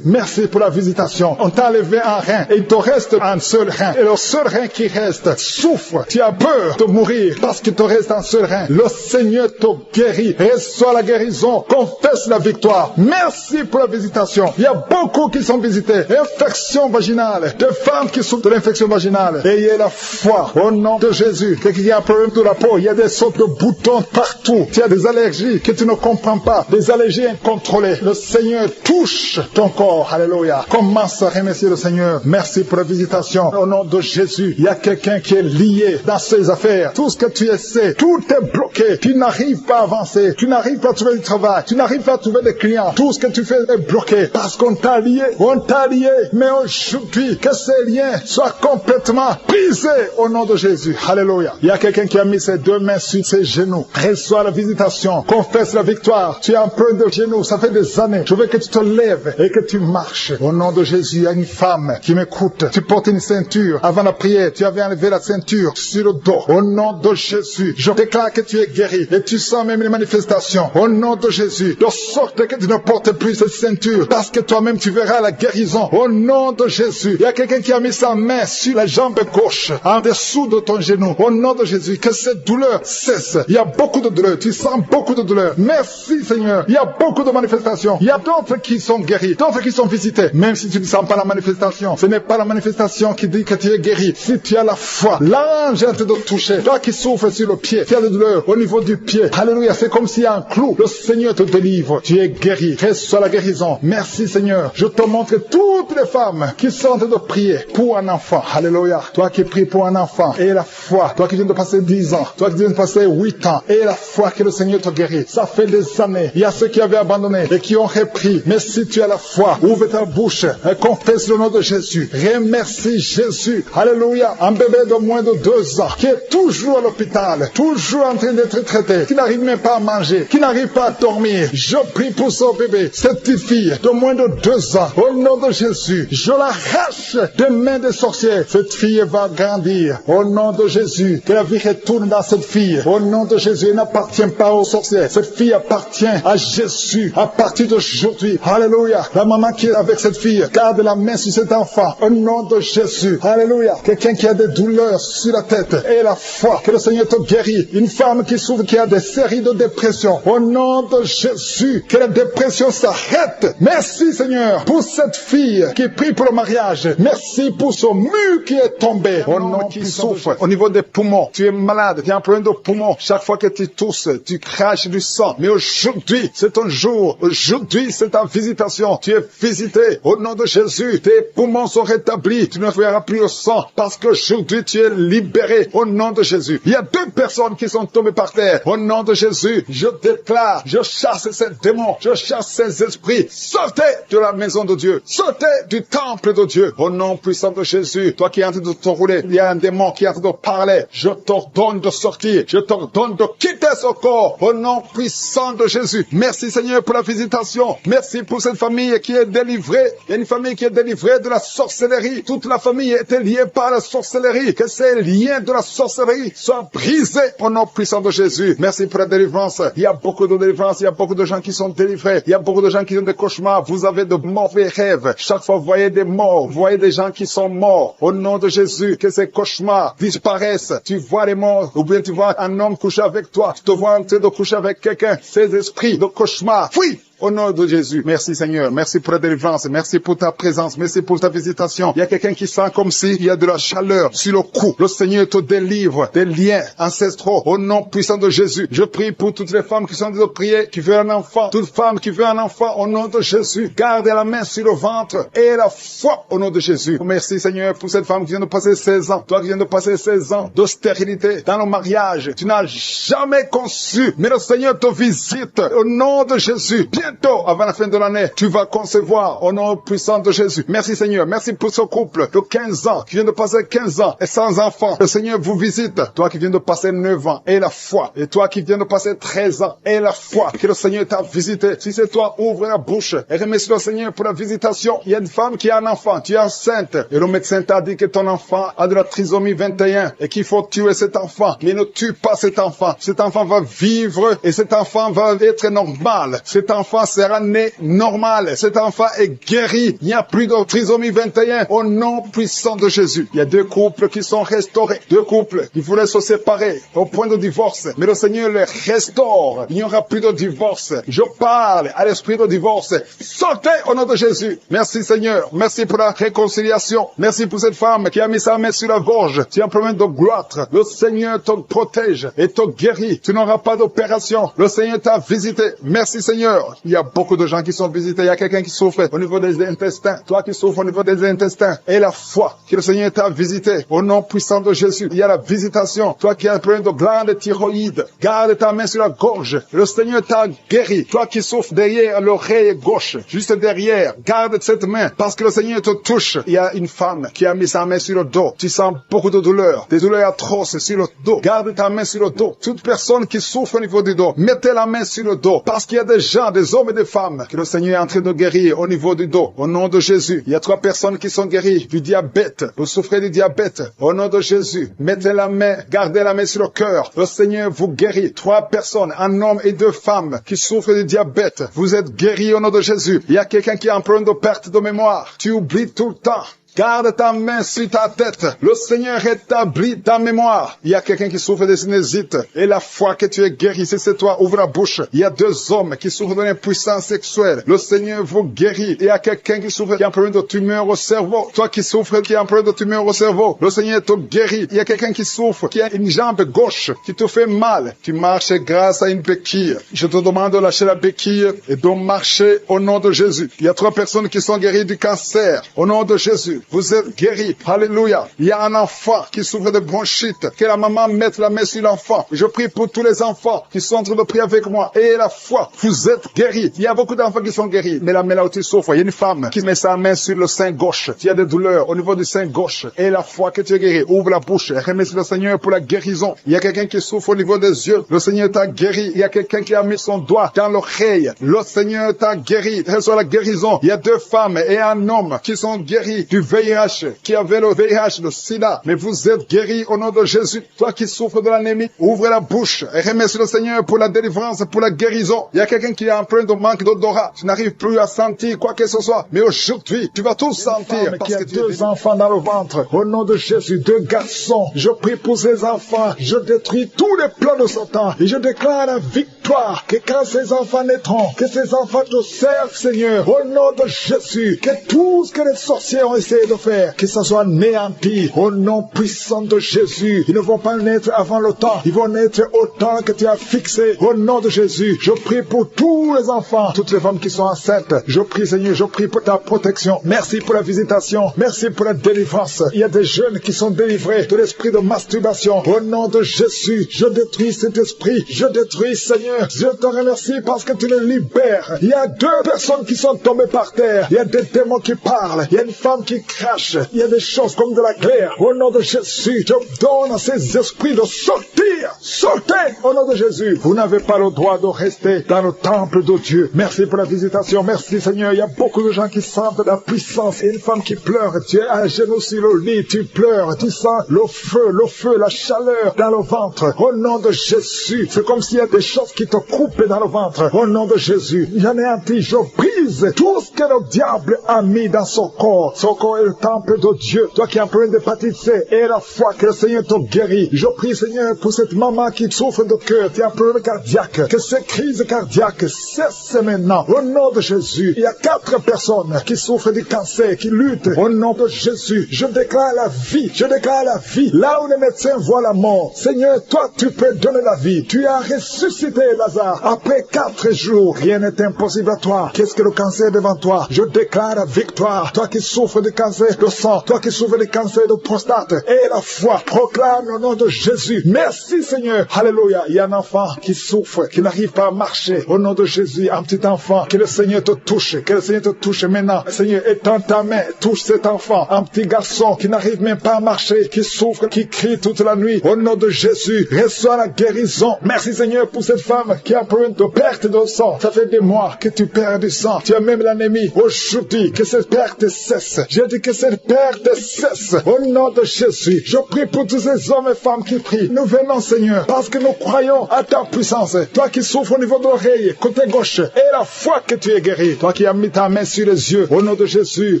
Merci pour la visitation. On t'a enlevé un rein et il te reste un seul rein. Et le seul rein qui reste souffre. Tu as peur de mourir parce qu'il te reste un seul rein. Le Seigneur te guérit. Reçois la guérison. Confesse la victoire. Merci pour la visitation. Il y a beaucoup qui sont visités. Infection vaginale. Des femmes qui souffrent de l'infection vaginale. Ayez la foi au nom de Jésus. Quelqu'un qui a un problème de la peau. Il y a des sortes de boutons partout. Tu as des allergies que tu ne comprends pas. Des allergies incontrôlées. Le Seigneur touche ton corps. Alléluia. Commence à remercier le Seigneur. Merci pour la visitation. Au nom de Jésus. Il y a quelqu'un qui est lié dans ses affaires. Tout ce que tu essaies, tout est bloqué. Tu n'arrives pas à avancer. Tu n'arrives pas à trouver du travail. Tu n'arrives pas à trouver des clients. Tout ce que tu fais est bloqué. Parce qu'on t'a lié. On t'a lié. Mais aujourd'hui, que ces liens soient complètement brisés au nom de Jésus. Alléluia. Il y a quelqu'un qui a mis ses deux mains sur ses genoux. Reçois la visitation. Confesse la victoire. Tu as un peu de genoux. Ça fait des années. Je veux que tu te lèves et que tu marches. Au nom de Jésus, il y a une femme qui m'écoute. Tu portes une ceinture. Avant la prière, tu avais enlevé la ceinture sur le dos. Au nom de Jésus, je déclare que tu es guéri. Et tu sens même les manifestations. Au nom de Jésus, de sorte que tu ne portes plus cette ceinture. Parce que toi-même, tu verras la guérison. Au nom de Jésus, il y a quelqu'un qui a mis sa main sur la jambe gauche, en dessous de ton genou. Au nom de Jésus, que cette douleur cesse. Il y a beaucoup de douleur. Tu sens beaucoup de douleur. Merci Seigneur. Il y a beaucoup de manifestations. Il y a d'autres qui sont guéris, d'autres qui sont visités. Même si tu ne sens pas la manifestation, ce n'est pas la manifestation qui dit que tu es guéri. Si tu as la foi, l'ange est en train de toucher. Toi qui souffres sur le pied, tu as de douleur au niveau du pied. Alléluia, c'est comme s'il y a un clou. Le Seigneur te délivre. Tu es guéri. Reçois la guérison. Merci Seigneur. Je te montre toutes les femmes qui sont en train de prier pour un enfant. Alléluia. Toi qui pries pour un enfant, et la foi. Toi qui viens de passer 10 ans, toi qui viens de passer 8 ans, et la foi que le Seigneur te guérit. Ça fait des années. Il y a ceux qui avaient abandonné et qui ont repris. Mais si tu as la foi, ouvre ta bouche et confesse le nom de Jésus. Remercie Jésus. Alléluia. Un bébé de moins de 2 ans qui est toujours à l'hôpital, toujours en train d'être traité, qui n'arrive même pas à manger, qui n'arrive pas à dormir. Je prie pour ce bébé, cette petite fille de moins de 2 ans. Au nom de Jésus, je l'arrache des mains des sorciers. Cette fille va grandir. Au nom de Jésus, que la vie retourne dans cette fille. Au nom de Jésus, elle n'appartient pas aux sorciers. Cette fille appartient à Jésus. À partir d'aujourd'hui, alléluia. La maman qui est avec cette fille, garde la main sur cet enfant. Au nom de Jésus, alléluia. Quelqu'un qui a des douleurs sur la tête et la foi, que le Seigneur te guérit. Une femme qui souffre, qui a des séries de dépression. Au nom de Jésus, que la dépression s'arrête. Merci Seigneur pour cette fille qui prie pour le mariage. Merci pour ce mur qui est tombé. Au nom qui souffre au niveau des poumons. Tu es malade, tu as un problème de poumon. Chaque fois que tu tousses, tu craches du sang. Mais aujourd'hui, c'est ton jour. Aujourd'hui, c'est ta visitation. Tu es visité. Au nom de Jésus, tes poumons sont rétablis. Tu ne verras plus le sang parce qu'aujourd'hui, tu es libéré. Au nom de Jésus. Il y a 2 personnes qui sont tombées par terre. Au nom de Jésus, je déclare, je chasse ces démons, je chasse ces esprits. Sortez de la maison de Dieu. Sortez du temple de Dieu. Au nom puissant de Jésus, toi qui es en train de te rouler, il y a un démon qui est en train de parler. Je t'ordonne de sortir. Je t'ordonne de quitter ce corps. Au nom puissant de Jésus. Merci Seigneur pour la visitation. Merci pour cette famille qui est délivrée. Il y a une famille qui est délivrée de la sorcellerie. Toute la famille était liée par la sorcellerie. Que ces liens de la sorcellerie soient brisés au nom puissant de Jésus. Merci pour la délivrance. Il y a beaucoup de délivrance. Il y a beaucoup de gens qui sont délivrés. Il y a beaucoup de gens qui ont des cauchemars. Vous avez de mauvais rêves. Chaque fois, vous voyez des morts. Vous voyez des gens qui sont morts. Au nom de Jésus, que ces cauchemars disparaissent. Tu vois les morts. Ou bien tu vois un homme coucher avec toi. Tu te vois en train de coucher avec quelqu'un. Ces esprits de cauchemar, fuis! Au nom de Jésus, merci Seigneur, merci pour la délivrance, merci pour ta présence, merci pour ta visitation. Il y a quelqu'un qui sent comme s'il y a de la chaleur sur le cou. Le Seigneur te délivre des liens ancestraux. Au nom puissant de Jésus, je prie pour toutes les femmes qui sont en train de prier, qui veulent un enfant. Toute femme qui veut un enfant, au nom de Jésus, garde la main sur le ventre et la foi au nom de Jésus. Merci Seigneur pour cette femme qui vient de passer 16 ans. Toi qui viens de passer 16 ans de stérilité dans le mariage. Tu n'as jamais conçu, mais le Seigneur te visite au nom de Jésus. Bien bientôt, avant la fin de l'année, tu vas concevoir au nom puissant de Jésus. Merci Seigneur. Merci pour ce couple de 15 ans qui vient de passer 15 ans et sans enfant. Le Seigneur vous visite. Toi qui viens de passer 9 ans et la foi. Et toi qui viens de passer 13 ans et la foi. Que le Seigneur t'a visité. Si c'est toi, ouvre la bouche et remercie le Seigneur pour la visitation. Il y a une femme qui a un enfant. Tu es enceinte. Et le médecin t'a dit que ton enfant a de la trisomie 21 et qu'il faut tuer cet enfant. Mais ne tue pas cet enfant. Cet enfant va vivre et cet enfant va être normal. Cet enfant sera né normal. Cet enfant est guéri. Il n'y a plus de trisomie 21 au nom puissant de Jésus. Il y a 2 couples qui sont restaurés. 2 couples qui voulaient se séparer au point de divorce. Mais le Seigneur les restaure. Il n'y aura plus de divorce. Je parle à l'esprit de divorce. Sortez au nom de Jésus. Merci Seigneur. Merci pour la réconciliation. Merci pour cette femme qui a mis sa main sur la gorge. Tu as un problème de gloître. Le Seigneur te protège et te guérit. Tu n'auras pas d'opération. Le Seigneur t'a visité. Merci Seigneur. Il y a beaucoup de gens qui sont visités. Il y a quelqu'un qui souffre au niveau des intestins. Toi qui souffres au niveau des intestins. Et la foi que le Seigneur t'a visité au nom puissant de Jésus. Il y a la visitation. Toi qui as un problème de glande thyroïde. Garde ta main sur la gorge. Le Seigneur t'a guéri. Toi qui souffres derrière l'oreille gauche. Juste derrière. Garde cette main parce que le Seigneur te touche. Il y a une femme qui a mis sa main sur le dos. Tu sens beaucoup de douleurs. Des douleurs atroces sur le dos. Garde ta main sur le dos. Toute personne qui souffre au niveau du dos, mettez la main sur le dos. Parce qu'il y a des gens, des hommes et des femmes que le Seigneur est en train de guérir au niveau du dos. Au nom de Jésus. Il y a 3 personnes qui sont guéries du diabète. Vous souffrez du diabète. Au nom de Jésus. Mettez la main, gardez la main sur le cœur. Le Seigneur vous guérit. 3 personnes, un homme et 2 femmes qui souffrent du diabète. Vous êtes guéris au nom de Jésus. Il y a quelqu'un qui a un problème de perte de mémoire. Tu oublies tout le temps. Garde ta main sur ta tête. Le Seigneur rétablit ta mémoire. Il y a quelqu'un qui souffre de sinusite. Et la foi que tu es guéri, si c'est toi, ouvre la bouche. Il y a 2 hommes qui souffrent de l'impuissance sexuelle. Le Seigneur vous guérit. Il y a quelqu'un qui souffre, qui a un problème de tumeur au cerveau. Toi qui souffres, qui a un problème de tumeur au cerveau. Le Seigneur te guérit. Il y a quelqu'un qui souffre, qui a une jambe gauche, qui te fait mal. Tu marches grâce à une béquille. Je te demande de lâcher la béquille et de marcher au nom de Jésus. Il y a 3 personnes qui sont guéries du cancer. Au nom de Jésus. Vous êtes guéris. Alléluia. Il y a un enfant qui souffre de bronchite. Que la maman mette la main sur l'enfant. Je prie pour tous les enfants qui sont en train de prier avec moi. Et la foi. Vous êtes guéris. Il y a beaucoup d'enfants qui sont guéris. Mais la main là où tu souffres, il y a une femme qui met sa main sur le sein gauche. Il y a des douleurs au niveau du sein gauche. Et la foi que tu es guéri. Ouvre la bouche. Remercie le Seigneur pour la guérison. Il y a quelqu'un qui souffre au niveau des yeux. Le Seigneur t'a guéri. Il y a quelqu'un qui a mis son doigt dans l'oreille. Le Seigneur t'a guéri. Reçois la guérison. Il y a 2 femmes et un homme qui sont guéris du VIH. Qui avait le VIH, le sida, mais vous êtes guéris au nom de Jésus. Toi qui souffres de l'anémie, ouvre la bouche et remercie le Seigneur pour la délivrance, pour la guérison. Il y a quelqu'un qui a un problème de manque d'odorat. Tu n'arrives plus à sentir quoi que ce soit, mais aujourd'hui, tu vas tout sentir. Parce que tu as 2 enfants dans le ventre. Au nom de Jésus, 2 garçons. Je prie pour ces enfants. Je détruis tous les plans de Satan et je déclare la victoire. Que quand ces enfants naîtront, que ces enfants te servent, Seigneur. Au nom de Jésus, que tout ce que les sorciers ont essayé de faire, que ça soit néanti au nom puissant de Jésus. Ils ne vont pas naître avant le temps. Ils vont naître au temps que tu as fixé. Au nom de Jésus, je prie pour tous les enfants, toutes les femmes qui sont enceintes. Je prie, Seigneur, je prie pour ta protection. Merci pour la visitation. Merci pour la délivrance. Il y a des jeunes qui sont délivrés de l'esprit de masturbation. Au nom de Jésus, je détruis cet esprit. Je détruis, Seigneur. Je te remercie parce que tu les libères. Il y a 2 personnes qui sont tombées par terre. Il y a des démons qui parlent. Il y a une femme qui crache. Il y a des choses comme de la glaire. Au nom de Jésus, je donne à ces esprits de sortir. Sortez au nom de Jésus. Vous n'avez pas le droit de rester dans le temple de Dieu. Merci pour la visitation. Merci Seigneur. Il y a beaucoup de gens qui sentent la puissance. Et une femme qui pleure. Tu es à genoux sur le lit. Tu pleures. Tu sens le feu, la chaleur dans le ventre. Au nom de Jésus. C'est comme s'il y a des choses qui te coupent dans le ventre. Au nom de Jésus. J'anéantis, je brise tout ce que le diable a mis dans son corps. Son corps est le temple de Dieu. Toi qui as un problème d'hépatite C et la foi que le Seigneur te guérit. Je prie Seigneur pour cette maman qui souffre de cœur, qui a un problème cardiaque. Que ces crises cardiaques cessent maintenant. Au nom de Jésus. Il y a 4 personnes qui souffrent du cancer, qui luttent. Au nom de Jésus. Je déclare la vie. Je déclare la vie. Là où les médecins voient la mort. Seigneur, toi tu peux donner la vie. Tu as ressuscité Lazare. Après 4 jours, rien n'est impossible à toi. Qu'est-ce que le cancer devant toi? Je déclare la victoire. Toi qui souffres de cancer
cancer de sang, toi qui souffres des cancers de prostate, et la foi, proclame le nom de Jésus. Merci Seigneur. Alléluia. Il y a un enfant qui souffre, qui n'arrive pas à marcher. Au nom de Jésus, un petit enfant, que le Seigneur te touche, que le Seigneur te touche maintenant. Seigneur, étends ta main, touche cet enfant, un petit garçon qui n'arrive même pas à marcher, qui souffre, qui crie toute la nuit. Au nom de Jésus, reçois la guérison. Merci Seigneur pour cette femme qui a un problème de perte de sang. Ça fait des mois que tu perds du sang. Tu as même l'anémie. Aujourd'hui, que cette perte cesse. J'ai dit que cette perte cesse. Au nom de Jésus, je prie pour tous ces hommes et femmes qui prient. Nous venons Seigneur, parce que nous croyons à ta puissance. Toi qui souffres au niveau de l'oreille, côté gauche, et la foi que tu es guéri. Toi qui as mis ta main sur les yeux, au nom de Jésus,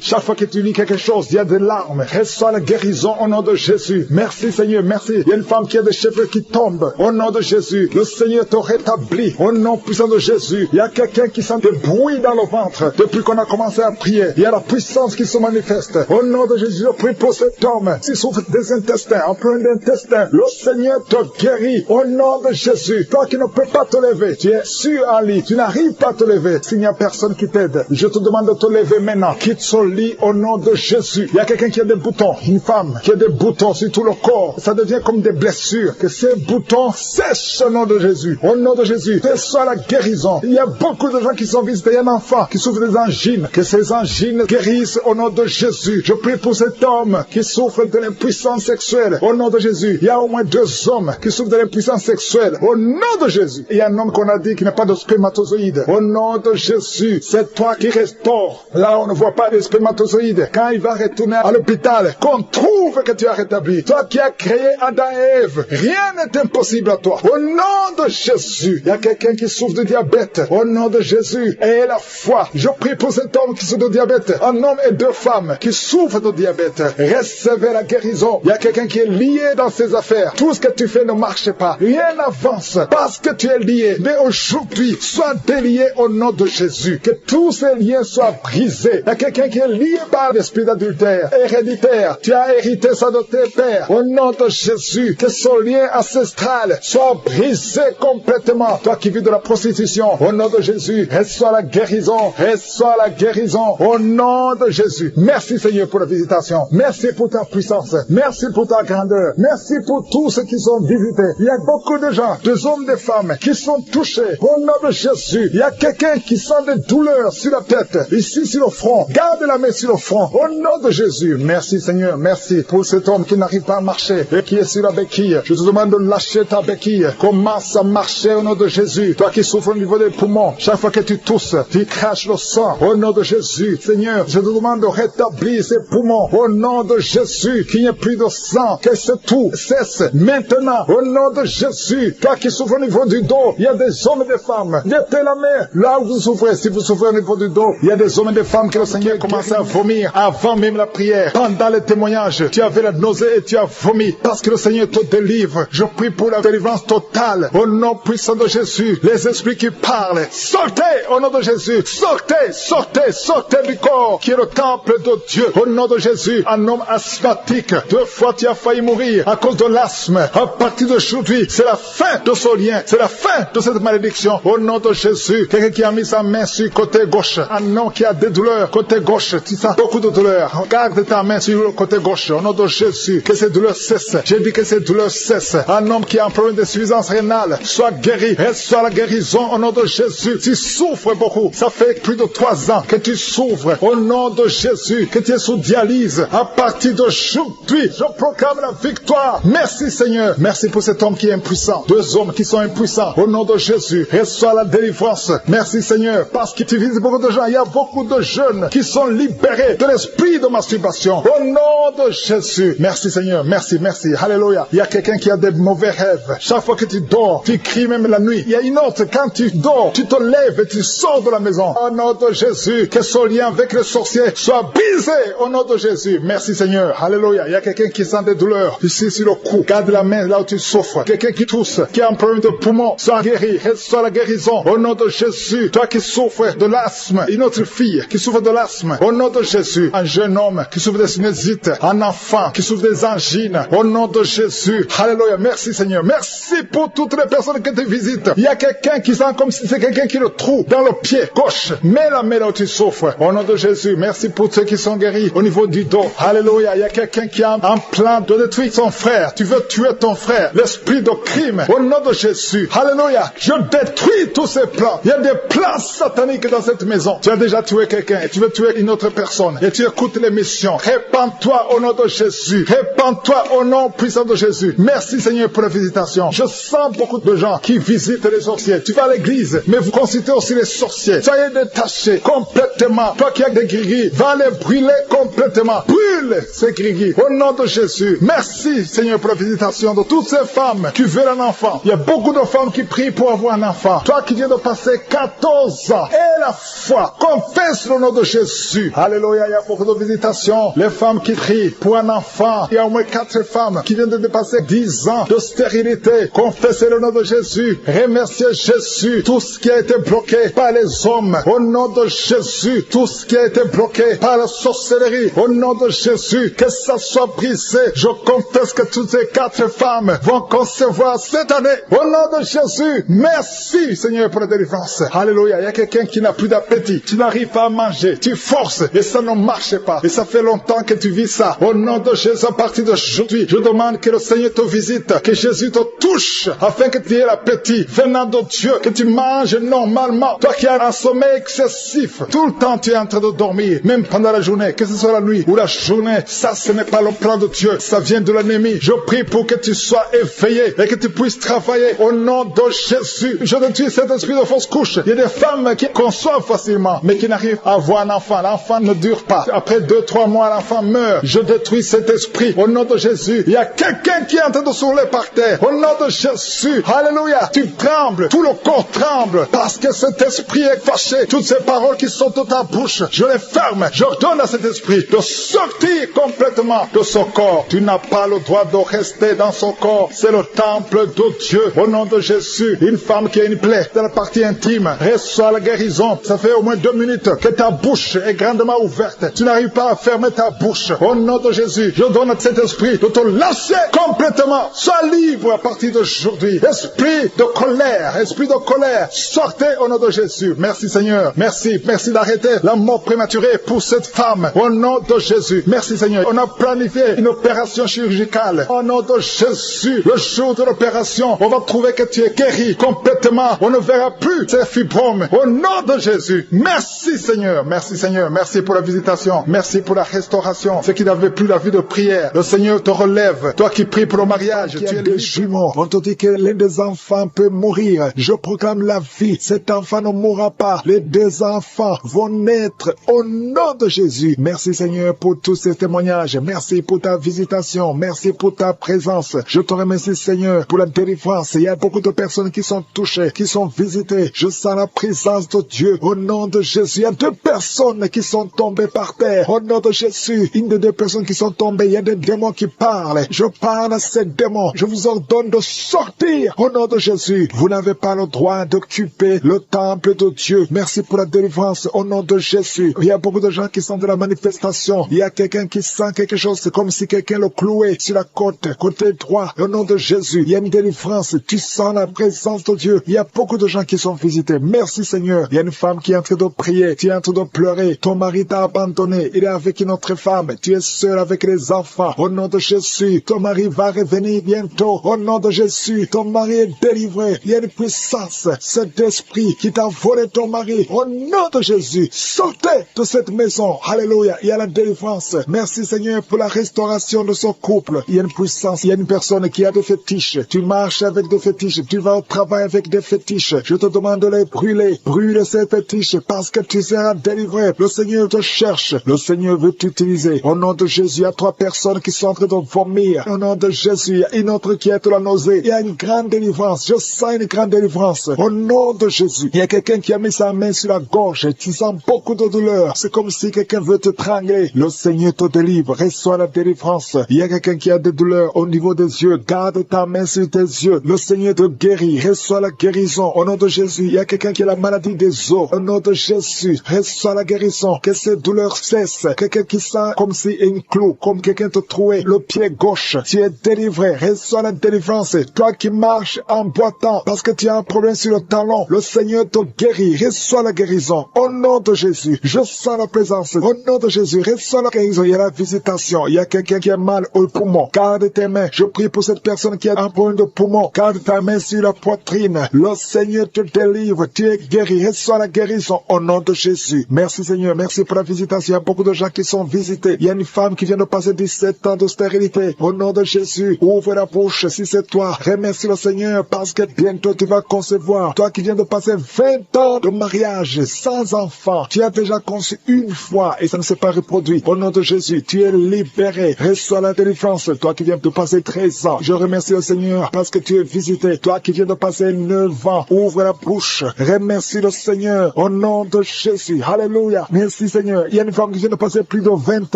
chaque fois que tu lis quelque chose, il y a des larmes. Reçois la guérison au nom de Jésus. Merci Seigneur, merci. Il y a une femme qui a des cheveux qui tombent. Au nom de Jésus, le Seigneur te rétablit. Au nom puissant de Jésus, il y a quelqu'un qui sent des bruits dans le ventre. Depuis qu'on a commencé à prier, il y a la puissance qui se manifeste. Au nom de Jésus, je prie pour cet homme qui souffre des intestins, un problème d'intestin. Le Seigneur te guérit. Au nom de Jésus, toi qui ne peux pas te lever, tu es sur un lit, tu n'arrives pas à te lever. S'il n'y a personne qui t'aide, je te demande de te lever maintenant. Quitte ce lit au nom de Jésus. Il y a quelqu'un qui a des boutons, une femme qui a des boutons sur tout le corps. Ça devient comme des blessures. Que ces boutons sèchent au nom de Jésus. Au nom de Jésus, reçois la guérison. Il y a beaucoup de gens qui sont visités. Il y a un enfant qui souffre des angines. Que ces angines guérissent au nom de Jésus. Je prie pour cet homme qui souffre de l'impuissance sexuelle. Au nom de Jésus. Il y a au moins 2 hommes qui souffrent de l'impuissance sexuelle. Au nom de Jésus. Il y a un homme qu'on a dit qui n'a pas de spermatozoïdes. Au nom de Jésus. C'est toi qui restaure. Là, on ne voit pas de spermatozoïdes. Quand il va retourner à l'hôpital, qu'on trouve que tu as rétabli. Toi qui as créé Adam et Ève. Rien n'est impossible à toi. Au nom de Jésus. Il y a quelqu'un qui souffre de diabète. Au nom de Jésus. Et la foi. Je prie pour cet homme qui souffre de diabète. Un homme et 2 femmes qui souffrent de diabète. Recevez la guérison. Il y a quelqu'un qui est lié dans ses affaires. Tout ce que tu fais ne marche pas. Rien n'avance parce que tu es lié. Mais aujourd'hui, sois délié au nom de Jésus. Que tous ces liens soient brisés. Il y a quelqu'un qui est lié par l'esprit d'adultère, héréditaire. Tu as hérité ça de tes pères. Au nom de Jésus, que ce lien ancestral soit brisé complètement. Toi qui vis de la prostitution, au nom de Jésus, reçois la guérison. Reçois la guérison. Au nom de Jésus. Merci Seigneur pour la visitation. Merci pour ta puissance. Merci pour ta grandeur. Merci pour tous ceux qui sont visités. Il y a beaucoup de gens, des hommes, des femmes, qui sont touchés. Au nom de Jésus, il y a quelqu'un qui sent des douleurs sur la tête, ici sur le front. Garde la main sur le front. Au nom de Jésus. Merci Seigneur. Merci pour cet homme qui n'arrive pas à marcher et qui est sur la béquille. Je te demande de lâcher ta béquille. Commence à marcher au nom de Jésus. Toi qui souffres au niveau des poumons, chaque fois que tu tousses, tu craches le sang. Au nom de Jésus. Seigneur, je te demande de rétablir ces poumons. Au nom de Jésus. Qu'il n'y ait plus de sang. Que ce tout cesse maintenant. Au nom de Jésus. Toi qui souffres au niveau du dos, il y a des hommes et des femmes. Mettez la main là où vous souffrez. Si vous souffrez au niveau du dos, il y a des hommes et des femmes que le Seigneur commence à vomir avant même la prière. Pendant le témoignage, tu avais la nausée et tu as vomi parce que le Seigneur te délivre. Je prie pour la délivrance totale. Au nom puissant de Jésus, les esprits qui parlent, sortez au nom de Jésus. Sortez, sortez, sortez du corps qui est le temple de Dieu. Au nom de Jésus, un homme asthmatique. 2 fois tu as failli mourir à cause de l'asthme. À partir d'aujourd'hui, c'est la fin de ce lien. C'est la fin de cette malédiction. Au nom de Jésus, quelqu'un qui a mis sa main sur le côté gauche. Un homme qui a des douleurs côté gauche. Tu sens beaucoup de douleurs. Garde ta main sur le côté gauche. Au nom de Jésus, que ces douleurs cessent. J'ai dit que ces douleurs cessent. Un homme qui a un problème d'insuffisance rénale, soit guéri. Reçois la guérison au nom de Jésus. Tu souffres beaucoup. Ça fait plus de 3 ans que tu souffres. Au nom de Jésus, que tu es sous dialyse. À partir d'aujourd'hui, je proclame la victoire. Merci Seigneur. Merci pour cet homme qui est impuissant. 2 hommes qui sont impuissants. Au nom de Jésus, reçois la délivrance. Merci Seigneur. Parce que tu visites beaucoup de gens. Il y a beaucoup de jeunes qui sont libérés de l'esprit de masturbation. Au nom de Jésus. Merci Seigneur. Merci, merci. Alléluia. Il y a quelqu'un qui a des mauvais rêves. Chaque fois que tu dors, tu cries même la nuit. Il y a une autre, quand tu dors, tu te lèves et tu sors de la maison. Au nom de Jésus, que ce lien avec le sorcier soit brisé. Au nom de Jésus. Merci Seigneur. Alléluia. Il y a quelqu'un qui sent des douleurs ici sur le cou. Garde la main là où tu souffres. Quelqu'un qui tousse, qui a un problème de poumon, soit guéri. Reçois la guérison. Au nom de Jésus. Toi qui souffres de l'asthme, une autre fille qui souffre de l'asthme. Au nom de Jésus. Un jeune homme qui souffre de sinusite. Un enfant qui souffre des angines. Au nom de Jésus. Alléluia. Merci Seigneur. Merci pour toutes les personnes que tu visites. Il y a quelqu'un qui sent comme si c'est quelqu'un qui le trouve dans le pied gauche. Mets la main là où tu souffres. Au nom de Jésus. Merci pour ceux qui sont
sont guéris au niveau du dos. Alléluia. Il y a quelqu'un qui a un plan de détruire son frère. Tu veux tuer ton frère. L'esprit de crime. Au nom de Jésus. Alléluia. Je détruis tous ces plans. Il y a des plans sataniques dans cette maison. Tu as déjà tué quelqu'un et tu veux tuer une autre personne. Et tu écoutes l'émission. Répands-toi au nom de Jésus. Répands-toi au nom puissant de Jésus. Merci Seigneur pour la visitation. Je sens beaucoup de gens qui visitent les sorciers. Tu vas à l'église, mais vous consultez aussi les sorciers. Soyez détachés complètement. Toi qui as des gris-gris, va les brûler complètement. Brûle ces gris-gris au nom de Jésus. Merci Seigneur pour la visitation de toutes ces femmes qui veulent un enfant. Il y a beaucoup de femmes qui prient pour avoir un enfant. Toi qui viens de passer 14 ans et la foi, confesse le nom de Jésus. Alléluia, il y a beaucoup de visitations. Les femmes qui prient pour un enfant. Il y a au moins 4 femmes qui viennent de dépasser 10 ans de stérilité. Confessez le nom de Jésus. Remerciez Jésus. Tout ce qui a été bloqué par les hommes, au nom de Jésus. Tout ce qui a été bloqué par la sorcellerie, au nom de Jésus. Que ça soit brisé. Je confesse que toutes ces 4 femmes vont concevoir cette année. Au nom de Jésus. Merci Seigneur pour la délivrance. Alléluia. Il y a quelqu'un qui n'a plus d'appétit. Tu n'arrives pas à manger. Tu forces et ça ne marche pas. Et ça fait longtemps que tu vis ça. Au nom de Jésus, à partir d'aujourd'hui, je demande que le Seigneur te visite, que Jésus te touche, afin que tu aies l'appétit venant de Dieu, que tu manges normalement. Toi qui as un sommeil excessif, tout le temps tu es en train de dormir, même pendant la journée, que ce soit la nuit ou la journée, ça ce n'est pas le plan de Dieu, ça vient de l'ennemi. Je prie pour que tu sois éveillé et que tu puisses travailler au nom de Jésus. Je détruis cet esprit de fausse couche. Il y a des femmes qui conçoivent facilement, mais qui n'arrivent à avoir un enfant. L'enfant ne dure pas. Après 2-3 mois, l'enfant meurt. Je détruis cet esprit au nom de Jésus. Il y a quelqu'un qui est en train de s'ouler par terre. Au nom de Jésus. Alléluia. Tu trembles. Tout le corps tremble parce que cet esprit est fâché. Toutes ces paroles qui sont dans ta bouche, je les ferme. J'ordonne à cet esprit de sortir complètement de son corps. Tu n'as pas le droit de rester dans son corps. C'est le temple de Dieu. Au nom de Jésus. Une femme qui a une plaie dans la partie intime, reçoit la guérison. Ça fait au moins 2 minutes que ta bouche est grandement ouverte. Tu n'arrives pas à fermer ta bouche. Au nom de Jésus, je donne à cet esprit de te lâcher complètement. Sois libre à partir d'aujourd'hui. Esprit de colère, sortez au nom de Jésus. Merci Seigneur. Merci d'arrêter la mort prématurée pour cette femme. Au nom de Jésus. Merci Seigneur. On a planifié une opération chirurgicale. Au nom de Jésus, le jour de l'opération, on va trouver que tu es guéri complètement. On ne verra plus ces fibromes. Au nom de Jésus. Merci Seigneur. Merci Seigneur. Merci pour la visitation. Merci pour la restauration. Ceux qui n'avaient plus la vie de prière, le Seigneur te relève. Toi qui pries pour le mariage, tu es des jumeaux. On te dit que l'un des enfants peut mourir. Je proclame la vie. Cet enfant ne mourra pas. Les 2 enfants vont naître au nom de Jésus. Merci Seigneur pour tous ces témoignages. Merci pour ta visitation. Merci pour ta présence. Je te remercie Seigneur pour la délivrance. Il y a beaucoup de personnes qui sont touchées, qui sont visitées. Je sens la présence de Dieu au nom de Jésus. Il y a 2 personnes qui sont tombées par terre. Au nom de Jésus, une des 2 personnes qui sont tombées, il y a des démons qui parlent. Je parle à ces démons. Je vous ordonne de sortir au nom de Jésus. Vous n'avez pas le droit d'occuper le temple de Dieu. Merci pour la délivrance au nom de Jésus. Il y a beaucoup de gens qui sont de la manifestation. Il y a quelqu'un qui sent quelque chose. C'est comme si quelqu'un le clouait sur la côté droit. Au nom de Jésus, il y a une délivrance. Tu sens la présence de Dieu. Il y a beaucoup de gens qui sont visités. Merci Seigneur. Il y a une femme qui est en train de prier. Tu es en train de pleurer. Ton mari t'a abandonné. Il est avec une autre femme. Tu es seul avec les enfants. Au nom de Jésus, ton mari va revenir bientôt. Au nom de Jésus, ton mari est délivré. Il y a une puissance. Cet esprit qui t'a volé ton mari. Au nom de Jésus, sortez de cette maison. Alléluia. Il y a la délivrance. Merci Seigneur pour la restauration de son couple. Il y a une puissance. Il y a une personne qui a des fétiches. Tu marches avec des fétiches. Tu vas au travail avec des fétiches. Je te demande de les brûler. Brûle ces fétiches parce que tu seras délivré. Le Seigneur te cherche. Le Seigneur veut t'utiliser. Au nom de Jésus, il y a 3 personnes qui sont en train de vomir. Au nom de Jésus, il y a une autre qui est de la nausée. Il y a une grande délivrance. Je sens une grande délivrance. Au nom de Jésus, il y a quelqu'un qui a mis sa main sur la gorge. Tu sens beaucoup de douleur. C'est comme si quelqu'un veut te trangler. Le Seigneur te délivre. Reçois la délivrance. Il y a quelqu'un qui a des douleurs au niveau des yeux. Garde ta main sur tes yeux. Le Seigneur te guérit. Reçois la guérison. Au nom de Jésus, il y a quelqu'un qui a la maladie des os. Au nom de Jésus, reçois la guérison. Que ces douleurs cessent. Quelqu'un qui sent comme si une clou, comme quelqu'un te trouait le pied gauche. Tu es délivré. Reçois la délivrance. Toi qui marches en boitant parce que tu as un problème sur le talon, le Seigneur te guérit. Reçois la guérison. Au nom de Jésus, je sens la présence. Au
nom de Jésus, reçois la guérison. Il y a la visitation. Il y a quelqu'un qui a mal au poumon. Garde tes mains. Je prie pour cette personne qui a un problème de poumon. Garde ta main sur la poitrine. Le Seigneur te délivre. Tu es guéri. Reçois la guérison au nom de Jésus. Merci Seigneur. Merci pour la visitation. Il y a beaucoup de gens qui sont visités. Il y a une femme qui vient de passer 17 ans de stérilité. Au nom de Jésus, ouvre la bouche si c'est toi. Remercie le Seigneur parce que bientôt tu vas concevoir. Toi qui viens de passer 20 ans de mariage sans enfant. Tu as déjà conçu une fois et ça ne s'est pas reproduit. Au nom de Jésus, tu es libéré. Reçois la délivrance. Toi qui viens de passer 13 ans. Je remercie le Seigneur parce que tu es visité. Toi qui viens de passer 9 ans. Ouvre la bouche. Remercie le Seigneur. Au nom de Jésus. Alléluia. Merci Seigneur. Il y a une femme qui vient de passer plus de 20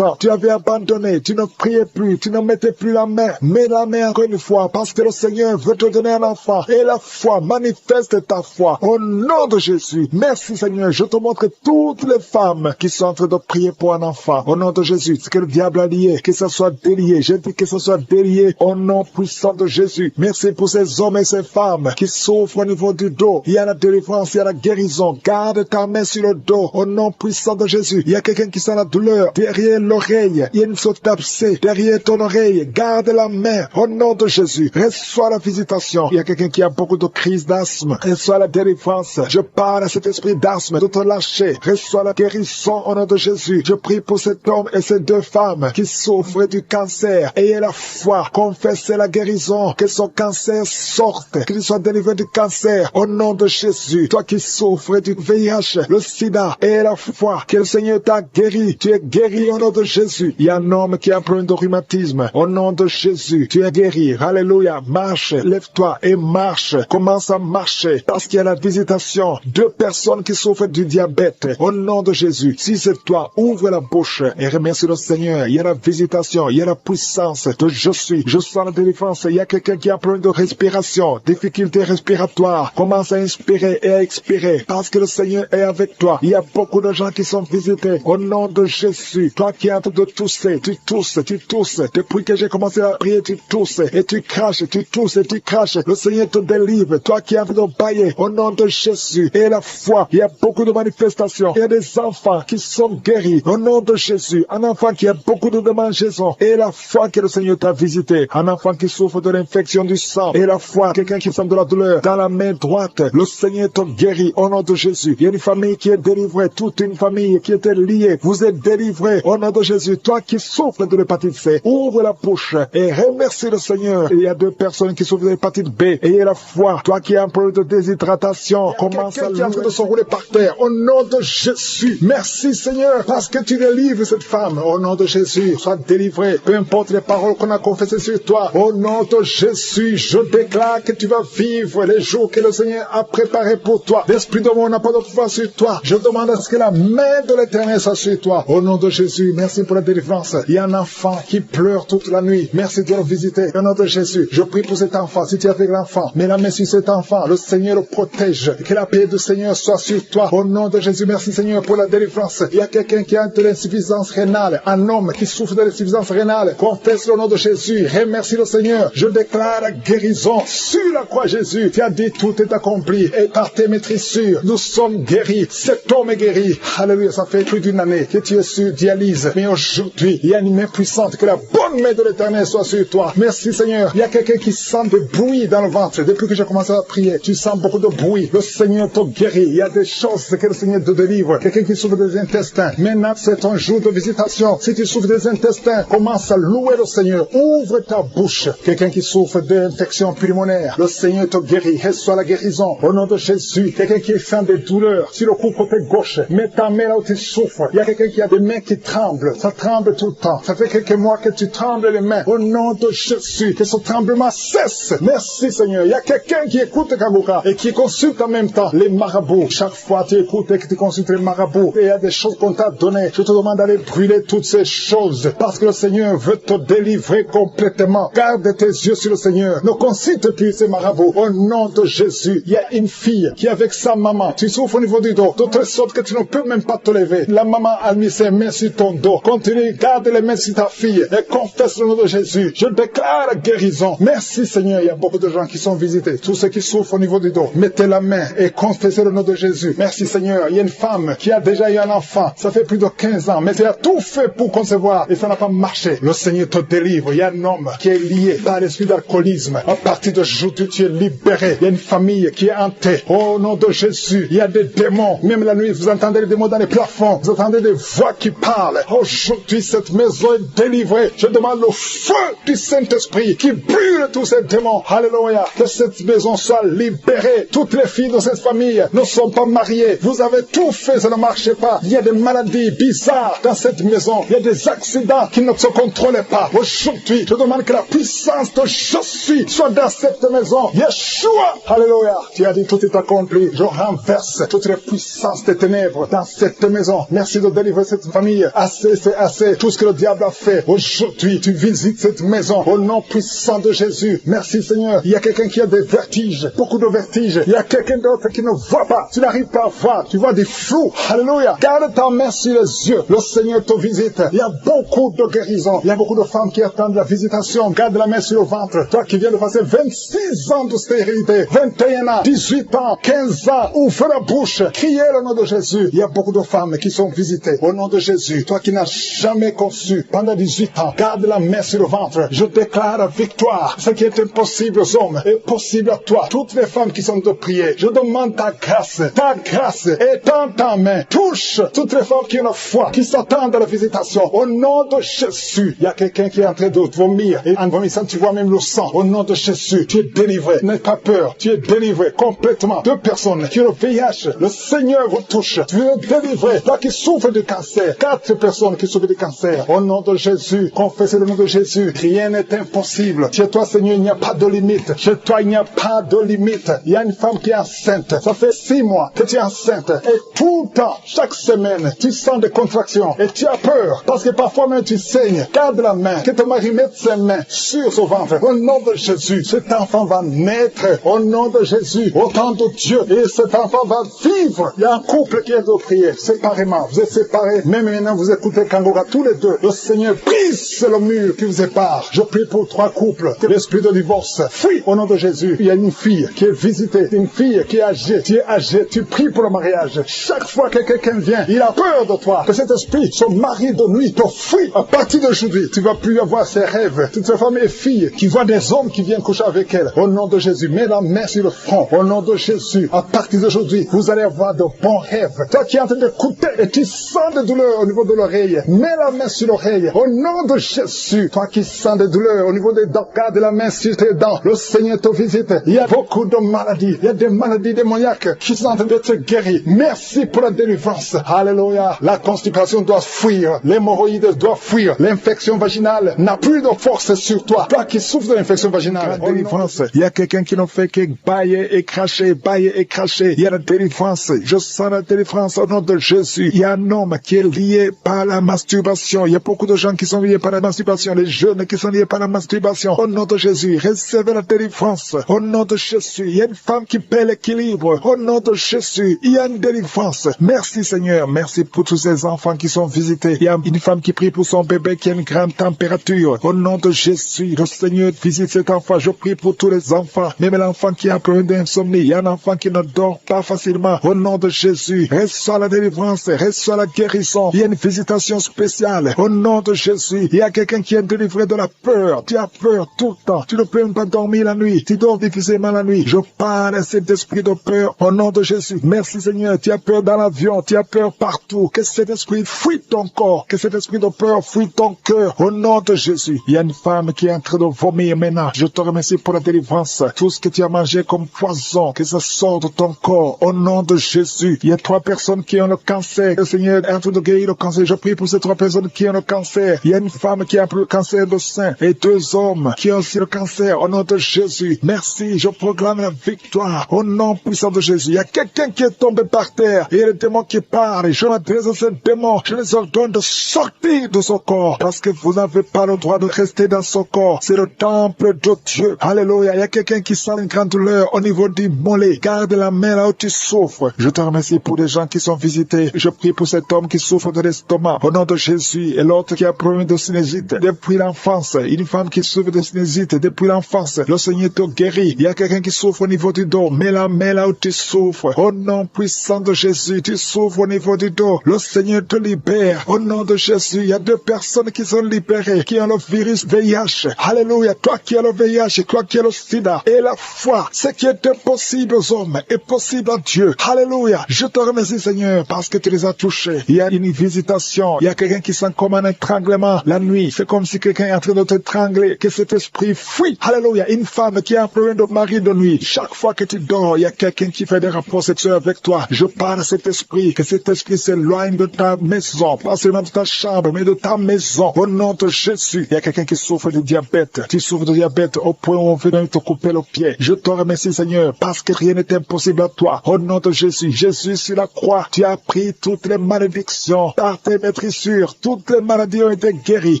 ans. Tu avais abandonné. Tu ne priais plus. Tu ne mettais plus la main. Mets la main encore une fois parce que le Seigneur veut te donner un enfant. Et la foi, manifeste ta foi. Au nom de Jésus. Merci Seigneur. Je te montre toutes les femmes qui sont en train de prier pour un enfant. Au nom de Jésus. Ce que le diable a lié, que ce soit délié. Je dis que ce soit délié au nom puissant de Jésus. Merci pour ces hommes et ces femmes qui souffrent au niveau du dos. Il y a la délivrance, il y a la guérison. Garde ta main sur le dos au nom puissant de Jésus. Il y a quelqu'un qui sent la douleur derrière l'oreille. Il y a une sorte d'abcès derrière ton oreille. Garde la main au nom de Jésus. Reçois la visitation. Il y a quelqu'un qui a beaucoup de crises d'asthme. Reçois la délivrance. Je parle à cet esprit d'asthme de te lâcher. Reçois la guérison au nom de Jésus. Je prie pour cet homme et ces deux femmes qui souffrent du cancer. Ayez la foi. Confessez la guérison. Que son cancer sorte. Qu'il soit délivré du cancer au nom de Jésus. Toi qui souffres du VIH, le sida, ayez la foi. Que le Seigneur t'a guéri. Tu es guéri au nom de Jésus. Il y a un homme qui a un problème de rhumatisme. Au nom de Jésus, tu es guéri. Alléluia. Marche. Lève-toi et marche. Commence à marcher. Parce qu'il y a la visitation. 2 personnes qui souffrent du diabète. Au nom de Jésus. Si c'est toi, ouvre la bouche et remercie le Seigneur. Il y a la visitation. Il y a la puissance de je suis. Je sens la délivrance. Il y a quelqu'un qui a un problème de respiration. Difficulté respiratoire. Commence à inspirer et à expirer. Parce que le Seigneur est avec toi. Il y a beaucoup de gens qui sont visités. Au nom de Jésus. Toi qui es en train de tousser. Tu tousses. Tu tousses. Depuis que j'ai commencé à prier, tu tousses. Et tu craches. Tu tousses et tu craches. Le Seigneur te délivre. Toi qui es en train de bailler. Au nom de Jésus. Et la foi. Il y a beaucoup de manifestations. Il y a des enfants qui sont guéris. Au nom de Jésus. Un enfant qui a beaucoup de démangeaisons. Et la foi que le Seigneur t'a visité. Un enfant qui souffre de l'infection du sang. Et la foi. Quelqu'un qui sent de la douleur dans la main droite. Le Seigneur te guérit. Au nom de Jésus. Il y a une famille qui est délivrée. Toute une famille qui était liée. Vous êtes délivrés. Au nom de Jésus. Toi qui souffres de l'hépatite C. Ouvre la bouche. Et remercie le Seigneur. Il y a 2 personnes qui souffrent de l'hépatite B. Ayez la foi. Toi qui as un problème de déshydratation. Commence à louer. De s'enrouler par terre. Au nom de Jésus. Merci Seigneur. Parce que tu délivres cette femme. Au nom de Jésus. Sois délivré. Peu importe les paroles qu'on a confessées sur toi. Au nom de Jésus. Je déclare que tu vas vivre les jours que le Seigneur a préparés pour toi. L'esprit de mort n'a pas de pouvoir sur toi. Je demande à ce que la main de l'Éternel soit sur toi. Au nom de Jésus. Merci pour la délivrance. Il y a un enfant qui pleure toute la nuit. Merci de le visiter. Au nom de Jésus. Je prie pour cet enfant. Si tu es avec l'enfant, mets la main sur cet enfant. Le Seigneur le protège. Que la paix du Seigneur soit sur toi. Au nom de Jésus. Merci Seigneur pour la délivrance. Il y a quelqu'un qui a de l'insuffisance rénale. Un homme qui souffre de l'insuffisance rénale. Confesse le nom de Jésus. Remercie le Seigneur. Je déclare la guérison sur la croix Jésus. Tu as dit tout est accompli. Et par tes maîtrissures, nous sommes guéris. Cet homme est guéri. Alléluia. Ça fait plus d'une année que tu es sur dialyse. Mais aujourd'hui, il y a une main puissante. Que la bonne main de l'Éternel soit sur toi. Merci Seigneur. Il y a quelqu'un qui sent des bruits dans le ventre. Depuis que j'ai commencé à prier, tu sens beaucoup de bruit. Le Seigneur te guérit. Il y a des choses que le Seigneur te délivre. Quelqu'un qui souffre des intestins. Maintenant, c'est ton jour de visitation. Si tu souffres des intestins, commence à louer le Seigneur. Ouvre ta bouche. Quelqu'un qui souffre d'infection pulmonaire, le Seigneur te guérit. Reçois la guérison. Au nom de Jésus. Quelqu'un qui sent des douleurs sur le cou côté gauche. Mets ta main là où tu souffres. Il y a quelqu'un qui a des mains qui tremblent. Ça tremble tout le temps. Ça fait quelques mois que tu trembles les mains. Au nom de Jésus. Que ce tremblement cesse. Merci Seigneur. Il y a quelqu'un qui écoute Kagoka et qui consulte en même temps les marabouts. Chaque fois tu écoutes et que tu consultes les marabouts. Et il y a des choses qu'on t'a données. Je te demande d'aller brûler toutes ces choses. Parce que le Seigneur veut te délivrer complètement. Garde tes yeux sur le Seigneur. Ne consulte plus ces marabouts. Au nom de Jésus. Il y a une fille qui est avec sa maman. Tu souffres au niveau du dos. De telle sorte que tu ne peux même pas te lever. La maman a mis ses mains sur ton dos. Continue. Garde les mains sur ta fille. Et confesse le nom de Jésus. Je déclare la guérison. Merci Seigneur. Il y a beaucoup de gens qui sont visités. Tous ceux qui souffrent au niveau du dos. Mettez la main et confessez le nom de Jésus. Merci Seigneur. Il y a une femme qui a déjà eu un enfant. Ça fait plus
plus de 15 ans, mais tu as tout fait pour concevoir et ça n'a pas marché. Le Seigneur te délivre. Il y a un homme qui est lié par l'esprit d'alcoolisme. À partir d'aujourd'hui, tu es libéré. Il y a une famille qui est hantée. Au nom de Jésus, il y a des démons. Même la nuit, vous entendez les démons dans les plafonds. Vous entendez des voix qui parlent. Aujourd'hui, cette maison est délivrée. Je demande le feu du Saint-Esprit qui brûle tous ces démons. Alléluia. Que cette maison soit libérée. Toutes les filles de cette famille ne sont pas mariées. Vous avez tout fait, ça ne marchait pas. Il y a des maladies bizarres dans cette maison. Il y a des accidents qui ne se contrôlent pas. Aujourd'hui, je demande que la puissance de je suis soit dans cette maison. Yeshua. Alléluia. Tu as dit tout est accompli. Je renverse toutes les puissances des ténèbres dans cette maison. Merci de délivrer cette famille. Assez, c'est assez. Tout ce que le diable a fait. Aujourd'hui, tu visites cette maison au nom puissant de Jésus. Merci Seigneur. Il y a quelqu'un qui a des vertiges. Beaucoup de vertiges. Il y a quelqu'un d'autre qui ne voit pas. Tu n'arrives pas à voir. Tu vois des flous. Alléluia. Garde ta main sur les yeux. Le Seigneur te visite. Il y a beaucoup de guérisons. Il y a beaucoup de femmes qui attendent la visitation. Garde la main sur le ventre. Toi qui viens de passer 26 ans de stérilité, 21 ans, 18 ans, 15 ans, ouvre la bouche. Criez le nom de Jésus. Il y a beaucoup de femmes qui sont visitées au nom de Jésus. Toi qui n'as jamais conçu pendant 18 ans, garde la main sur le ventre. Je déclare la victoire. Ce qui est impossible aux hommes est possible à toi. Toutes les femmes qui sont de prier, je demande ta grâce est dans ta main. Touche toutes les femmes qui ont la foi, qui s'attendent à la visitation. Au nom de Jésus, il y a quelqu'un qui est en train de vomir. Et en vomissant, tu vois même le sang. Au nom de Jésus, tu es délivré. N'aie pas peur. Tu es délivré complètement. 2 personnes qui ont le VIH, le Seigneur vous touche. Tu es délivré. Toi qui souffres de cancer. 4 personnes qui souffrent de cancer. Au nom de Jésus, confessez le nom de Jésus. Rien n'est impossible. Chez toi, Seigneur, il n'y a pas de limite. Chez toi, il n'y a pas de limite. Il y a une femme qui est enceinte. Ça fait 6 mois que tu es enceinte. Et tout le temps, chaque semaine, tu sens des contractions. Et tu as peur. Parce que parfois même tu saignes. Garde la main. Que ton mari mette ses mains sur son ventre. Au nom de Jésus, cet enfant va naître. Au nom de Jésus, au temps de Dieu. Et cet enfant va vivre. Il y a un couple qui est de prier séparément. Vous êtes séparés. Même maintenant, vous écoutez Kangora tous les deux. Le Seigneur brise le mur qui vous sépare. Je prie pour 3 couples. Que l'esprit de divorce fuit au nom de Jésus. Il y a une fille qui est visitée. Une fille qui est âgée. Tu es âgé. Tu pries pour le mariage. Chaque fois que quelqu'un vient, il a peur de toi. Que cet esprit, son mari de nuit, te fuit. À partir d'aujourd'hui, tu vas plus avoir ces rêves. Toutes ces femmes et filles qui voient des hommes qui viennent coucher avec elles. Au nom de Jésus, mets la main sur le front. Au nom de Jésus, à partir d'aujourd'hui, vous allez avoir de bons rêves. Toi qui es en train d'écouter et tu sens des douleurs au niveau de l'oreille, mets la main sur l'oreille. Au nom de Jésus, toi qui sens des douleurs au niveau des dents, garde la main sur tes dents. Le Seigneur te visite. Il y a beaucoup de maladies. Il y a des maladies démoniaques qui sont en train d'être guéries. Merci pour la délivrance. Alléluia. La constipation doit fuir. L'hémorroïde doit fuir. L'infection vaginale n'a plus de force sur toi. Toi qui souffres de l'infection vaginale.
La délivrance. Il y a quelqu'un qui ne fait que bailler et cracher, bailler et cracher. Il y a la délivrance. Je sens la délivrance au nom de Jésus. Il y a un homme qui est lié par la masturbation. Il y a beaucoup de gens qui sont liés par la masturbation. Les jeunes qui sont liés par la masturbation. Au nom de Jésus, recevez la délivrance. Au nom de Jésus, il y a une femme qui perd l'équilibre. Au nom de Jésus, il y a une délivrance. Merci Seigneur. Merci pour tous ces enfants qui sont visités. Il y a une femme qui prie pour son bébé qui a une grande température. Au nom de Jésus, le Seigneur visite cet enfant. Je prie pour tous les enfants. Même l'enfant qui a peur d'insomnie. Il y a un enfant qui ne dort pas facilement. Au nom de Jésus, reçois la délivrance, reçois la guérison. Il y a une visitation spéciale. Au nom de Jésus, il y a quelqu'un qui est délivré de la peur. Tu as peur tout le temps. Tu ne peux même pas dormir la nuit. Tu dors difficilement la nuit. Je parle à cet esprit de peur au nom de Jésus. Merci Seigneur. Tu as peur dans l'avion. Tu as peur partout. Que cet esprit fuit ton corps. Que cet esprit de peur fuit ton cœur. Au nom de Jésus. Il y a une femme qui est en train de vomir maintenant. Je te remercie pour la délivrance. Tout ce que tu as mangé comme poison, que ça sorte de ton corps. Au nom de Jésus. Il y a 3 personnes qui ont le cancer. Le Seigneur est en train de guérir le cancer. Je prie pour ces 3 personnes qui ont le cancer. Il y a une femme qui a le cancer de sein et 2 hommes qui ont aussi le cancer. Au nom de Jésus. Merci. Je proclame la victoire. Au nom puissant de Jésus. Il y a quelqu'un qui est tombé par terre. Et il y a le démon qui parle. Je m'adresse à ce démon. Je les ordonne de sortir de son corps. Parce que vous n'avez pas le droit de rester dans son corps. C'est le temple de Dieu. Alléluia. Il y a quelqu'un qui sent une grande douleur au niveau du mollet. Garde la main là où tu souffres. Je te remercie pour les gens qui sont visités. Je prie pour cet homme qui souffre de l'estomac. Au nom de Jésus. Et l'autre qui a problème de sinusite depuis l'enfance. Une femme qui souffre de sinusite depuis l'enfance. Le Seigneur te guérit. Il y a quelqu'un qui souffre au niveau du dos. Mets la main là où tu souffres. Au nom puissant de Jésus. Tu souffres au niveau du dos. Le Seigneur, te libère. Au nom de Jésus, il y a 2 personnes qui sont libérées, qui ont le virus VIH. Alléluia. Toi qui as le VIH, toi qui as le sida. Et la foi, ce qui est impossible aux hommes est possible à Dieu. Alléluia. Je te remercie, Seigneur, parce que tu les as touchés. Il y a une visitation. Il y a quelqu'un qui sent comme un étranglement la nuit. C'est comme si quelqu'un est en train de t'étrangler. Que cet esprit fuit. Alléluia. Une femme qui a un problème de mari de nuit. Chaque fois que tu dors, il y a quelqu'un qui fait des rapports sexuels avec toi. Je parle à cet esprit. Que cet esprit s'éloigne de ta maison. Pas seulement de ta chambre, mais de ta maison. Au nom de Jésus. Il y a quelqu'un qui souffre de diabète. Tu souffres de diabète au point où on veut te couper le pied. Je te remercie, Seigneur, parce que rien n'est impossible à toi. Au nom de Jésus. Jésus sur la croix. Tu as pris toutes les malédictions. Par tes maîtrissures, toutes les maladies ont été guéries.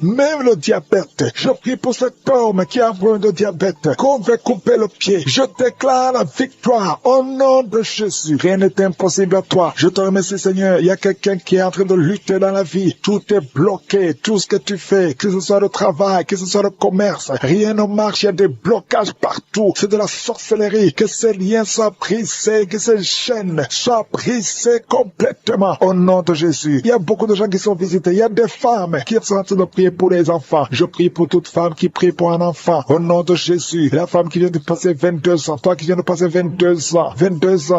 Même le diabète. Je prie pour cet homme qui a un problème de diabète. Qu'on veut couper le pied. Je déclare la victoire. Au nom de Jésus. Rien n'est impossible à toi. Je te remercie, Seigneur. Il y a quelqu'un qui est en train de lutter dans la vie. Tout est bloqué. Tout ce que tu fais, que ce soit le travail, que ce soit le commerce, rien ne marche. Il y a des blocages partout. C'est de la sorcellerie. Que ces liens soient brisés, que ces chaînes soient brisées complètement. Au nom de Jésus. Il y a beaucoup de gens qui sont visités. Il y a des femmes qui sont en train de prier pour les enfants. Je prie pour toute femme qui prie pour un enfant. Au nom de Jésus. La femme qui vient de passer 22 ans. Toi qui viens de passer 22 ans. 22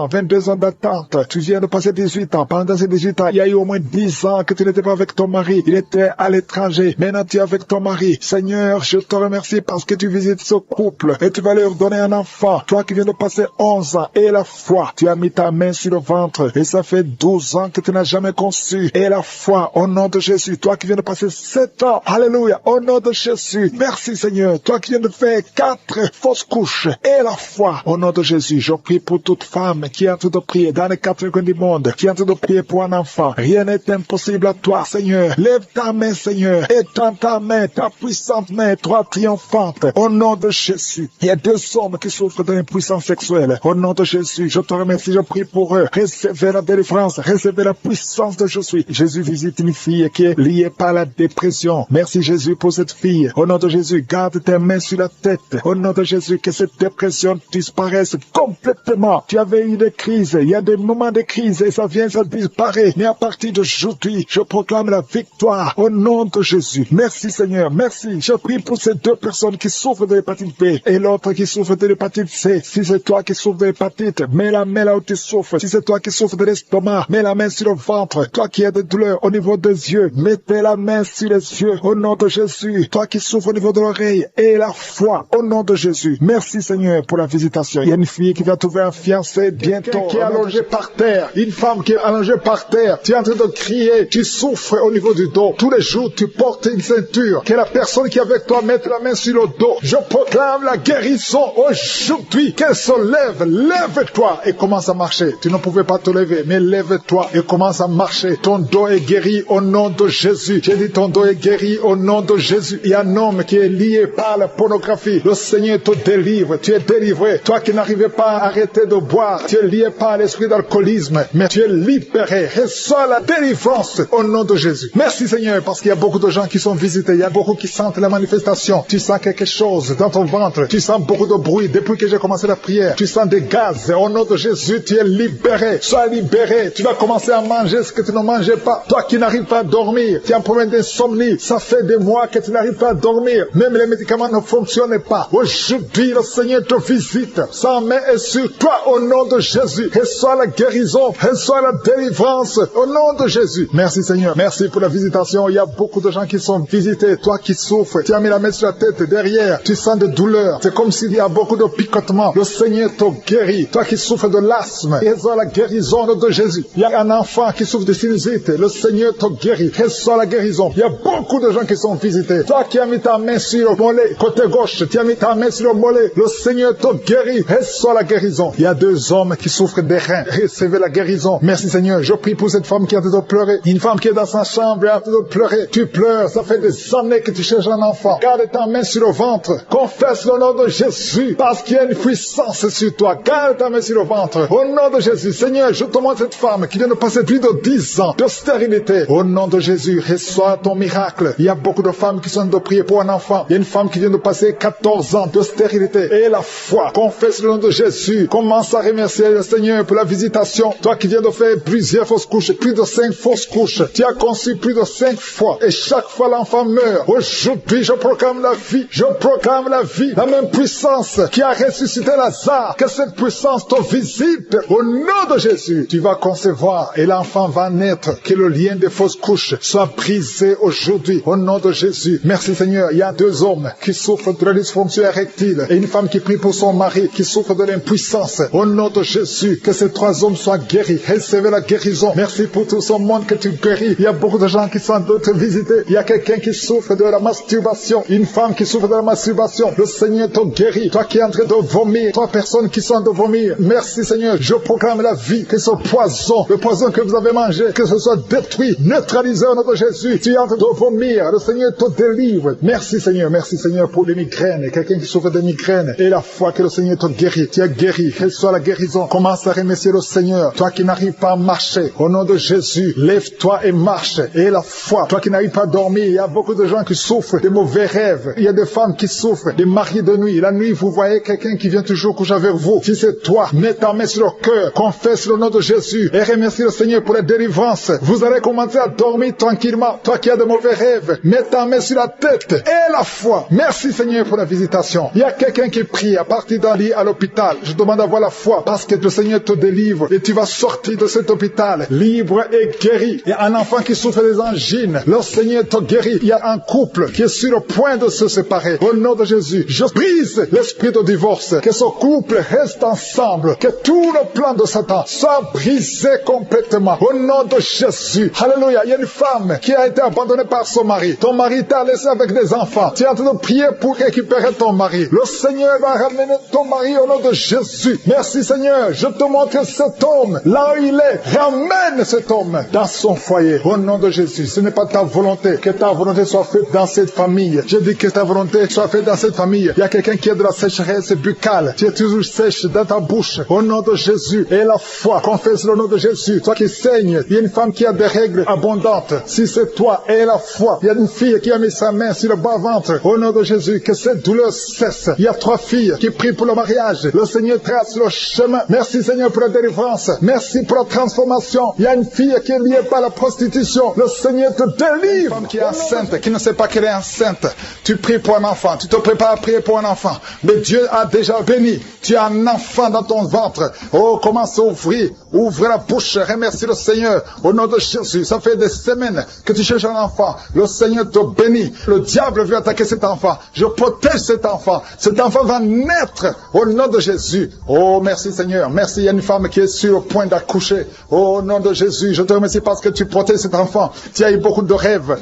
ans d'attente. Tu viens de passer 18 ans. Pendant ces 18 ans, il y a eu au moins 10 ans que tu n'étais pas avec ton mari. Il était à l'étranger. Maintenant, tu es avec ton mari. Seigneur, je te remercie parce que tu visites ce couple et tu vas leur donner un enfant. Toi qui viens de passer 11 ans et la foi, tu as mis ta main sur le ventre et ça fait 12 ans que tu n'as jamais conçu. Et la foi, au nom de Jésus. Toi qui viens de passer 7 ans. Alléluia. Au nom de Jésus. Merci, Seigneur. Toi qui viens de faire 4 fausses couches et la foi, au nom de Jésus. Je prie pour toute femme qui est en train de prier dans les 4 coins du monde, qui est en train de prier pour un enfant. Rien n'est impossible à toi, Seigneur. Lève ta main, Seigneur. Étends ta main, ta puissante main, toi triomphante. Au nom de Jésus. Il y a 2 hommes qui souffrent d'une puissance sexuelle. Au nom de Jésus, je te remercie, je prie pour eux. Recevez la délivrance, recevez la puissance de Jésus. Jésus visite une fille qui est liée par la dépression. Merci Jésus pour cette fille. Au nom de Jésus, garde tes mains sur la tête. Au nom de Jésus, que cette dépression disparaisse complètement. Tu avais eu des crises, il y a des moments de crise et ça vient, ça disparaît. Mais à partir d'aujourd'hui, je proclame la victoire au nom de Jésus. Merci Seigneur, merci. Je prie pour ces 2 personnes qui souffrent de l'hépatite B et l'autre qui souffre de l'hépatite C. Si c'est toi qui souffres de l'hépatite, mets la main là où tu souffres. Si c'est toi qui souffres de l'estomac, mets la main sur le ventre. Toi qui as des douleurs au niveau des yeux, mettez la main sur les yeux au nom de Jésus. Toi qui souffres au niveau de l'oreille et la foi au nom de Jésus. Merci Seigneur pour la visitation. Il y a une fille qui va trouver un fiancé bientôt. Qui est allongée par terre. Une femme qui est allongée par terre. Tu es en train de crier. Tu souffres au niveau du dos. Tous les jours, tu portes une ceinture. Que la personne qui est avec toi mette la main sur le dos. Je proclame la guérison aujourd'hui. Qu'elle se lève. Lève-toi et commence à marcher. Tu ne pouvais pas te lever, mais lève-toi et commence à marcher. Ton dos est guéri au nom de Jésus. J'ai dit ton dos est guéri au nom de Jésus. Il y a un homme qui est lié par la pornographie. Le Seigneur te délivre. Tu es délivré. Toi qui n'arrivais pas à arrêter de boire, tu es lié par l'esprit d'alcoolisme, mais tu es libéré. Reçois la délivrance au nom de Jésus. Merci Seigneur, parce qu'il y a beaucoup de gens qui sont visités. Il y a beaucoup qui sentent la manifestation. Tu sens quelque chose dans ton ventre. Tu sens beaucoup de bruit depuis que j'ai commencé la prière. Tu sens des gaz. Au nom de Jésus, tu es libéré. Sois libéré. Tu vas commencer à manger ce que tu ne mangeais pas. Toi qui n'arrives pas à dormir, tu as un problème d'insomnie. Ça fait des mois que tu n'arrives pas à dormir. Même les médicaments ne fonctionnent pas. Aujourd'hui, le Seigneur te visite. Sa main est sur toi au nom de Jésus. Reçois la guérison. Reçois la délivrance au nom de Jésus. Merci Seigneur. Merci pour la visitation. Il y a beaucoup de gens qui sont visités. Toi qui souffres, tu as mis la main sur la tête derrière. Tu sens des douleurs. C'est comme s'il y a beaucoup de picotements. Le Seigneur te guérit. Toi qui souffres de l'asthme, reçois la guérison au nom de Jésus. Il y a un enfant qui souffre de sinusite. Le Seigneur te guérit. Reçois la guérison. Il y a beaucoup de gens qui sont visités. Toi qui as mis ta main sur le mollet, côté gauche, tu as mis ta main sur le mollet. Le Seigneur te guérit. Reçois la guérison. Il y a 2 hommes qui souffrent des reins. Recevez la guérison. Merci Seigneur. Je prie pour cette femme qui est en train de pleurer. Une femme qui est dans sa chambre et en train de pleurer. Tu pleures. Ça fait des années que tu cherches un enfant. Garde ta main sur le ventre. Confesse le nom de Jésus. Parce qu'il y a une puissance sur toi. Garde ta main sur le ventre. Au nom de Jésus. Seigneur, je te montre cette femme qui vient de passer plus de 10 ans de stérilité. Au nom de Jésus, reçois ton miracle. Il y a beaucoup de femmes qui sont en train de prier pour un enfant. Il y a une femme qui vient de passer 14 ans de stérilité. Et la foi. Confesse le nom de Jésus. Commence à remercier le Seigneur pour la visitation. Toi qui viens de faire plusieurs fausses couches, plus
de 5 fausses couches. Tu as conçu plus de 5 fois. Et chaque fois l'enfant meurt. Aujourd'hui, je proclame la vie. Je proclame la vie. La même puissance qui a ressuscité Lazare. Que cette puissance te visite. Au nom de Jésus, tu vas concevoir et l'enfant va naître. Que le lien des fausses couches soit brisé aujourd'hui. Au nom de Jésus. Merci Seigneur. Il y a 2 hommes qui souffrent de la dysfonction érectile et une femme qui prie pour son mari qui souffre de l'impuissance. Au nom de Jésus, que ces 3 hommes soient guéris. Recevez la guérison. Merci pour tout ce monde que tu guéris. Il y a beaucoup de gens qui sont de te visiter. Il y a quelqu'un qui souffre de la masturbation. Une femme qui souffre de la masturbation. Le Seigneur te guérit. Toi qui es en train de vomir. 3 personnes qui sont en train de vomir. Merci Seigneur. Je proclame la vie. Que ce poison, le poison que vous avez mangé, que ce soit détruit, neutralisé au nom de Jésus. Tu es en train de vomir. Le Seigneur te délivre. Merci Seigneur. Merci Seigneur pour les migraines. Quelqu'un qui souffre de migraines. Et la foi que le Seigneur te guérit. Tu es guéri. Reçois la guérison. Commence à remercier le Seigneur. Toi qui n'arrives pas à marcher. Au nom de Jésus, lève-toi et marche. Et la foi. Toi qui n'arrives pas à dormir. Il y a beaucoup de gens qui souffrent de mauvais rêves. Il y a des femmes qui souffrent des maris de nuit. La nuit, vous voyez quelqu'un qui vient toujours coucher avec vous. Si c'est toi, mets ta main sur le cœur. Confesse le nom de Jésus. Et remercie le Seigneur pour la délivrance. Vous allez commencer à dormir tranquillement. Toi qui as de mauvais rêves, mets ta main sur la tête. Et la foi. Merci Seigneur pour la visitation. Il y a quelqu'un qui prie à partir d'un lit à l'hôpital. Je demande d'avoir la foi parce que le Seigneur te délivre. Et tu vas sortir de cet hôpital libre et guéri. Il y a un enfant qui souffre des angines. Le Seigneur te guérit. Il y a un couple qui est sur le point de se séparer. Au nom de Jésus, je brise l'esprit de divorce. Que ce couple reste ensemble. Que tout le plan de Satan soit brisé complètement. Au nom de Jésus. Alléluia. Il y a une femme qui a été abandonnée par son mari. Ton mari t'a laissé avec des enfants. Tu es en train de prier pour récupérer ton mari. Le Seigneur va ramener ton mari au nom de Jésus. Merci Seigneur. Je te montre cet homme. Là où il est, ramène cet homme dans son foyer. Au nom de Jésus. Ce n'est pas ta volonté. Que ta volonté soit faite dans cette famille. Je dis que ta volonté soit faite dans cette famille. Il y a quelqu'un qui a de la sécheresse buccale. Tu es toujours sèche dans ta bouche. Au nom de Jésus. Et la foi. Confesse le nom de Jésus. Toi qui saignes. Il y a une femme qui a des règles abondantes. Si c'est toi, et la foi. Il y a une fille qui a mis sa main sur le bas-ventre. Au nom de Jésus. Que cette douleur cesse. Il y a 3 filles qui prient pour le mariage. Le Seigneur trace le chemin. Merci Seigneur pour la délivrance. Merci pour la transformation. Il y a une fille qui est liée par la prostitution. Le Seigneur te délivre. Une femme qui est enceinte, qui ne sait pas qu'elle est enceinte. Tu pries pour un enfant. Tu te prépares à prier pour un enfant. Mais Dieu a déjà béni. Tu as un enfant dans ton ventre. Oh, commence à ouvrir. Ouvre la bouche. Remercie le Seigneur. Au nom de Jésus. Ça fait des semaines que tu cherches un enfant. Le Seigneur te bénit. Le diable veut attaquer cet enfant. Je protège cet enfant. Cet enfant va naître au nom de Jésus. Oh, merci Seigneur. Merci. Il y a une femme qui est sur le point d'accoucher. Au nom de Jésus. Je te remercie parce que tu protèges cet enfant. Tu as eu beaucoup de rêves.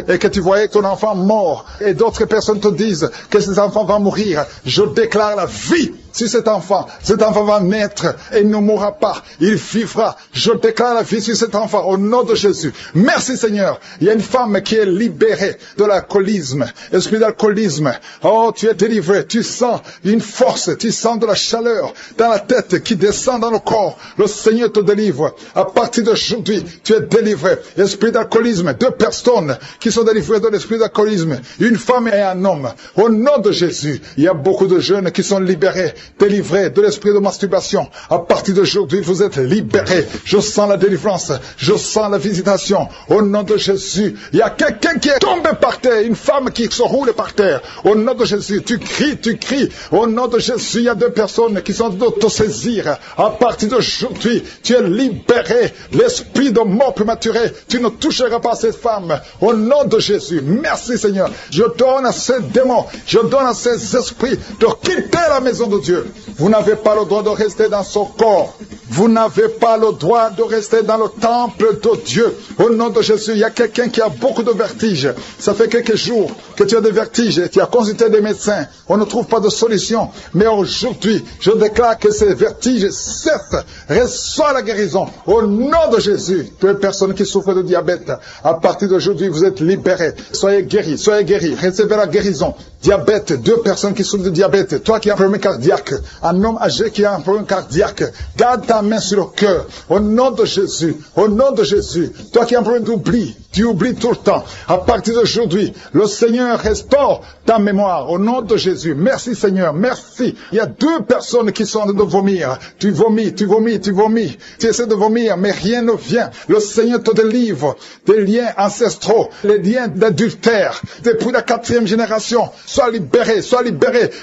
Et que tu voyais ton enfant mort. Et d'autres personnes te disent que cet enfant va mourir. Je déclare la vie sur cet enfant. Cet enfant va naître et il ne mourra pas. Il vivra. Je déclare la vie sur cet enfant au nom de Jésus. Merci Seigneur. Il y a une femme qui est libérée de l'alcoolisme. Esprit d'alcoolisme. Oh, tu es délivré. Tu sens une force. Tu sens de la chaleur dans la tête qui descend dans le corps. Le Seigneur te délivre. À partir d'aujourd'hui, tu es délivré. Esprit d'alcoolisme. 2 personnes qui sont délivrées de l'esprit d'alcoolisme. Une femme et un homme. Au nom de Jésus, il y a beaucoup de jeunes qui sont libérés. Délivrés de l'esprit de masturbation. À partir d'aujourd'hui, vous êtes libérés. Je sens la délivrance. Je sens la visitation. Au nom de Jésus, il y a quelqu'un qui est tombé par terre. Une femme qui se roule par terre. Au nom de Jésus, tu cries, tu cries. Au nom de Jésus, il y a 2 personnes qui sont d'autosaisir. À partir d'aujourd'hui, tu es libéré. L'esprit de mort prématurée, tu ne toucheras pas cette femme. Au nom de Jésus, merci Seigneur. Je donne à ces démons, je donne à ces esprits de quitter la maison de Dieu. Vous n'avez pas le droit de rester dans son corps. Vous n'avez pas le droit de rester dans le temple de Dieu. Au nom de Jésus, il y a quelqu'un qui a beaucoup de vertiges. Ça fait quelques jours que tu as des vertiges. Tu as consulté des médecins. On ne trouve pas de solution. Mais aujourd'hui, je déclare que ces vertiges cessent. Reçois la guérison. Au nom de Jésus, toutes les personnes qui souffrent de diabète, à partir d'aujourd'hui, vous êtes libérés. Soyez guéris, soyez guéris. Recevez la guérison. Diabète, 2 personnes qui souffrent de diabète. Toi qui as un problème cardiaque, un homme âgé qui a un problème cardiaque, garde ta main sur le cœur. Au nom de Jésus, au nom de Jésus. Toi qui as un problème d'oubli, Tu oublies tout le temps. À partir d'aujourd'hui, le Seigneur restaure ta mémoire au nom de Jésus. Merci Seigneur, merci. Il y a 2 personnes qui sont en train de vomir. Tu vomis. Tu essaies de vomir, mais rien ne vient. Le Seigneur te délivre des liens ancestraux, les liens d'adultère, depuis la 4e génération. Sois libéré.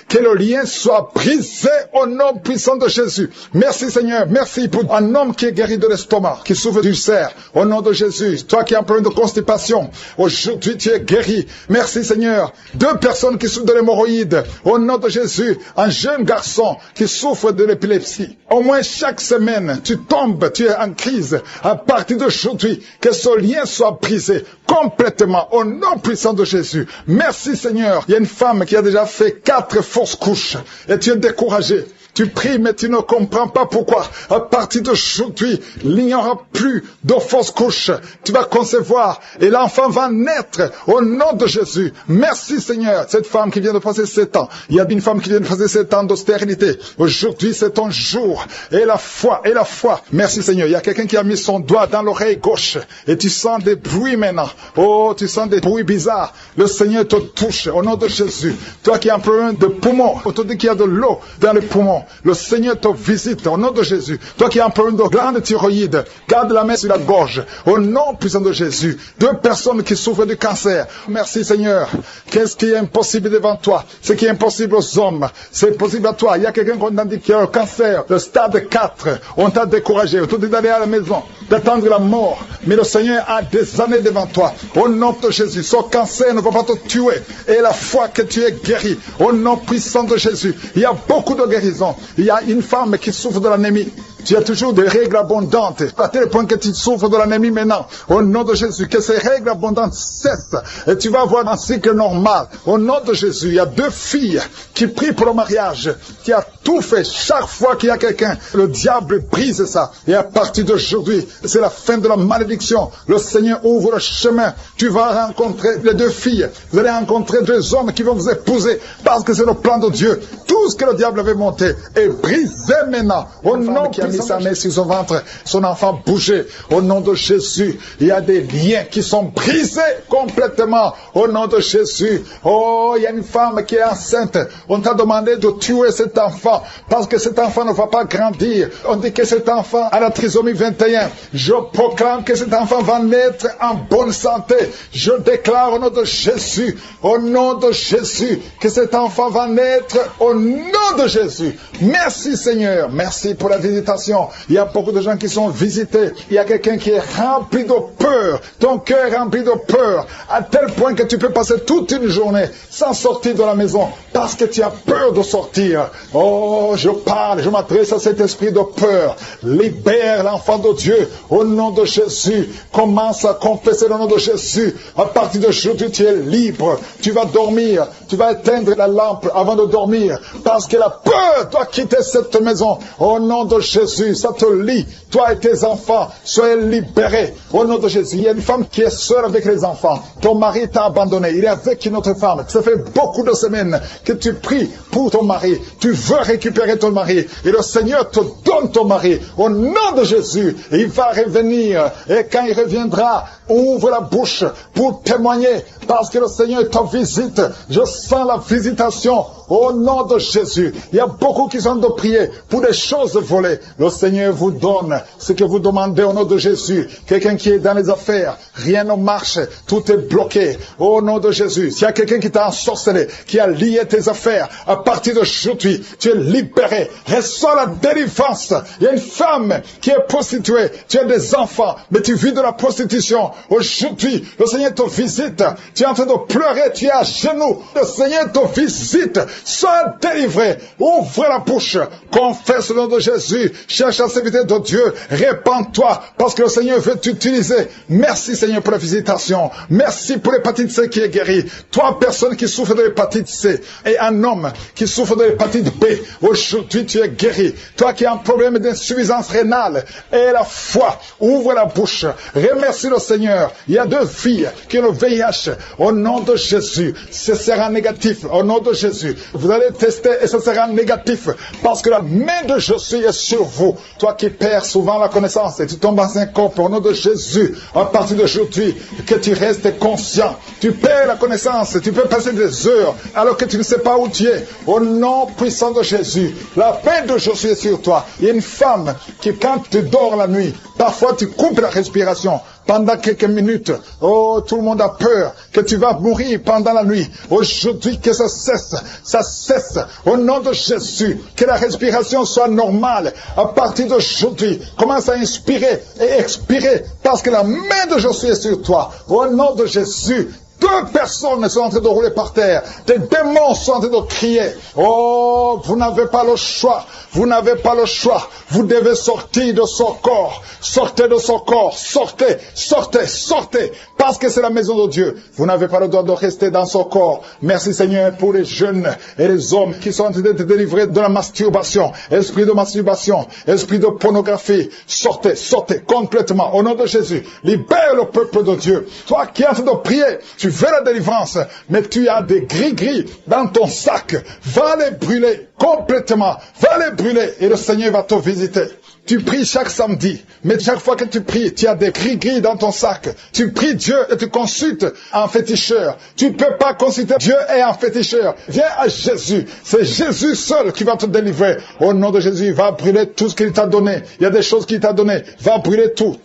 Que le lien soit brisé au nom puissant de Jésus. Merci Seigneur, merci pour un homme qui est guéri de l'estomac, qui souffre d'ulcère. Au nom de Jésus, toi qui as un problème de constipation, aujourd'hui tu es guéri. Merci Seigneur. 2 personnes qui souffrent de l'hémorroïde. Au nom de Jésus, un jeune garçon qui souffre de l'épilepsie. Au moins chaque semaine, tu tombes, tu es en crise. À partir d'aujourd'hui, que ce lien soit brisé complètement au nom puissant de Jésus. Merci Seigneur. Il y a une femme qui a déjà fait 4 fausses couches et tu es découragé. Tu pries, mais tu ne comprends pas pourquoi. À partir d'aujourd'hui, il n'y aura plus de fausses couches. Tu vas concevoir et l'enfant va naître au nom de Jésus. Merci Seigneur. Cette femme qui vient de passer 7 ans. Il y a une femme qui vient de passer 7 ans d'austérité. Aujourd'hui, c'est ton jour. Et la foi. Merci Seigneur. Il y a quelqu'un qui a mis son doigt dans l'oreille gauche. Et tu sens des bruits maintenant. Oh, tu sens des bruits bizarres. Le Seigneur te touche au nom de Jésus. Toi qui as un problème de poumon. On te dit qu'il y a de l'eau dans les poumons. Le Seigneur te visite au nom de Jésus. Toi qui as un problème de glande thyroïde, garde la main sur la gorge. Au nom puissant de Jésus. 2 personnes qui souffrent du cancer. Merci Seigneur. Qu'est-ce qui est impossible devant toi? Ce qui est impossible aux hommes, c'est possible à toi. Il y a quelqu'un qu'on t'a dit qu'il a un cancer, le stade 4. On t'a découragé. On t'a dit d'aller à la maison, d'attendre la mort. Mais le Seigneur a des années devant toi. Au nom de Jésus. Ce cancer ne va pas te tuer. Et la foi que tu es guéri. Au nom puissant de Jésus. Il y a beaucoup de guérisons. Il y a une femme qui souffre de l'anémie. Tu as toujours des règles abondantes, à tel point que tu souffres de l'anémie maintenant. Au nom de Jésus, que ces règles abondantes cessent. Et tu vas avoir un cycle normal. Au nom de Jésus, il y a 2 filles qui prient pour le mariage, qui a tout fait. Chaque fois qu'il y a quelqu'un, le diable brise ça. Et à partir d'aujourd'hui, c'est la fin de la malédiction. Le Seigneur ouvre le chemin. Tu vas rencontrer les 2 filles. Vous allez rencontrer 2 hommes qui vont vous épouser. Parce que c'est le plan de Dieu. Tout ce que le diable avait monté est brisé maintenant. Au nom qui a mis sa main sur son ventre, son enfant bougeait. Au nom de Jésus, il y a des liens qui sont brisés complètement. Au nom de Jésus. Oh, il y a une femme qui est enceinte. On t'a demandé de tuer cet enfant parce que cet enfant ne va pas grandir. On dit que cet enfant a la trisomie 21. Je proclame que cet enfant va naître en bonne santé. Je déclare au nom de Jésus, que cet enfant va naître au nom de Jésus. Merci Seigneur. Merci pour la visitation. Il y a beaucoup de gens qui sont visités. Il y a quelqu'un qui est rempli de peur. Ton cœur est rempli de peur. À tel point que tu peux passer toute une journée sans sortir de la maison. Parce que tu as peur de sortir. Oh, je m'adresse à cet esprit de peur. Libère l'enfant de Dieu au nom de Jésus. Commence à confesser le nom de Jésus. À partir d'aujourd'hui, tu es libre. Tu vas dormir. Tu vas éteindre la lampe avant de dormir. Parce que la peur doit quitter cette maison. Au nom de Jésus, ça te lie. Toi et tes enfants, soyez libérés. Au nom de Jésus, il y a une femme qui est seule avec les enfants. Ton mari t'a abandonné. Il est avec une autre femme. Ça fait beaucoup de semaines que tu pries pour ton mari. Tu veux récupérer ton mari. Et le Seigneur te donne ton mari. Au nom de Jésus, il va revenir. Et quand il reviendra, ouvre la bouche pour témoigner. Parce que le Seigneur te visite. Je sens la visitation. Au nom de Jésus. Il y a beaucoup qui sont de prier pour des choses volées. Le Seigneur vous donne ce que vous demandez au nom de Jésus. Quelqu'un qui est dans les affaires, rien ne marche, tout est bloqué. Au nom de Jésus. S'il y a quelqu'un qui t'a ensorcelé, qui a lié tes affaires, à partir d'aujourd'hui, tu es libéré. Reçois la délivrance. Il y a une femme qui est prostituée. Tu as des enfants, mais tu vis de la prostitution. Aujourd'hui, le Seigneur te visite. Tu es en train de pleurer, tu es à genoux. Le Seigneur te visite. Sois délivré. Ouvre la bouche. Confesse le nom de Jésus. Cherche la sécurité de Dieu. Répands-toi parce que le Seigneur veut t'utiliser. Merci Seigneur pour la visitation. Merci pour l'hépatite C qui est guérie. 3 personnes qui souffrent de l'hépatite C et un homme qui souffre de l'hépatite B. Aujourd'hui tu es guéri. Toi qui as un problème d'insuffisance rénale et la foi. Ouvre la bouche. Remercie le Seigneur. Il y a 2 filles qui ont le VIH. Au nom de Jésus. Ce sera négatif. Au nom de Jésus. Vous allez tester et ce sera négatif parce que la main de Jésus est sur vous. Toi qui perds souvent la connaissance et tu tombes dans un corps, au nom de Jésus, à partir d'aujourd'hui, que tu restes conscient. Tu perds la connaissance, tu peux passer des heures alors que tu ne sais pas où tu es. Au nom puissant de Jésus, la paix de Jésus est sur toi. Il y a une femme qui, quand tu dors la nuit, parfois tu coupes la respiration. Pendant quelques minutes, oh, tout le monde a peur que tu vas mourir pendant la nuit. Aujourd'hui, que ça cesse. Au nom de Jésus, que la respiration soit normale. À partir d'aujourd'hui, commence à inspirer et expirer parce que la main de Jésus est sur toi. Au nom de Jésus, 2 personnes sont en train de rouler par terre. Des démons sont en train de crier. Oh, vous n'avez pas le choix. Vous n'avez pas le choix. Vous devez sortir de son corps. Sortez de son corps. Sortez. Parce que c'est la maison de Dieu. Vous n'avez pas le droit de rester dans son corps. Merci Seigneur pour les jeunes et les hommes qui sont en train d'être délivrés de la masturbation. Esprit de masturbation. Esprit de pornographie. Sortez complètement. Au nom de Jésus. Libère le peuple de Dieu. Toi qui es en train de prier, tu veux la délivrance, mais tu as des gris-gris dans ton sac. Va les brûler complètement. Va les brûler et le Seigneur va te visiter. Tu pries chaque samedi, mais chaque fois que tu pries, tu as des gris-gris dans ton sac. Tu pries Dieu et tu consultes un féticheur. Tu ne peux pas consulter Dieu et un féticheur. Viens à Jésus. C'est Jésus seul qui va te délivrer. Au nom de Jésus, va brûler tout ce qu'il t'a donné. Il y a des choses qu'il t'a donné. Va brûler tout.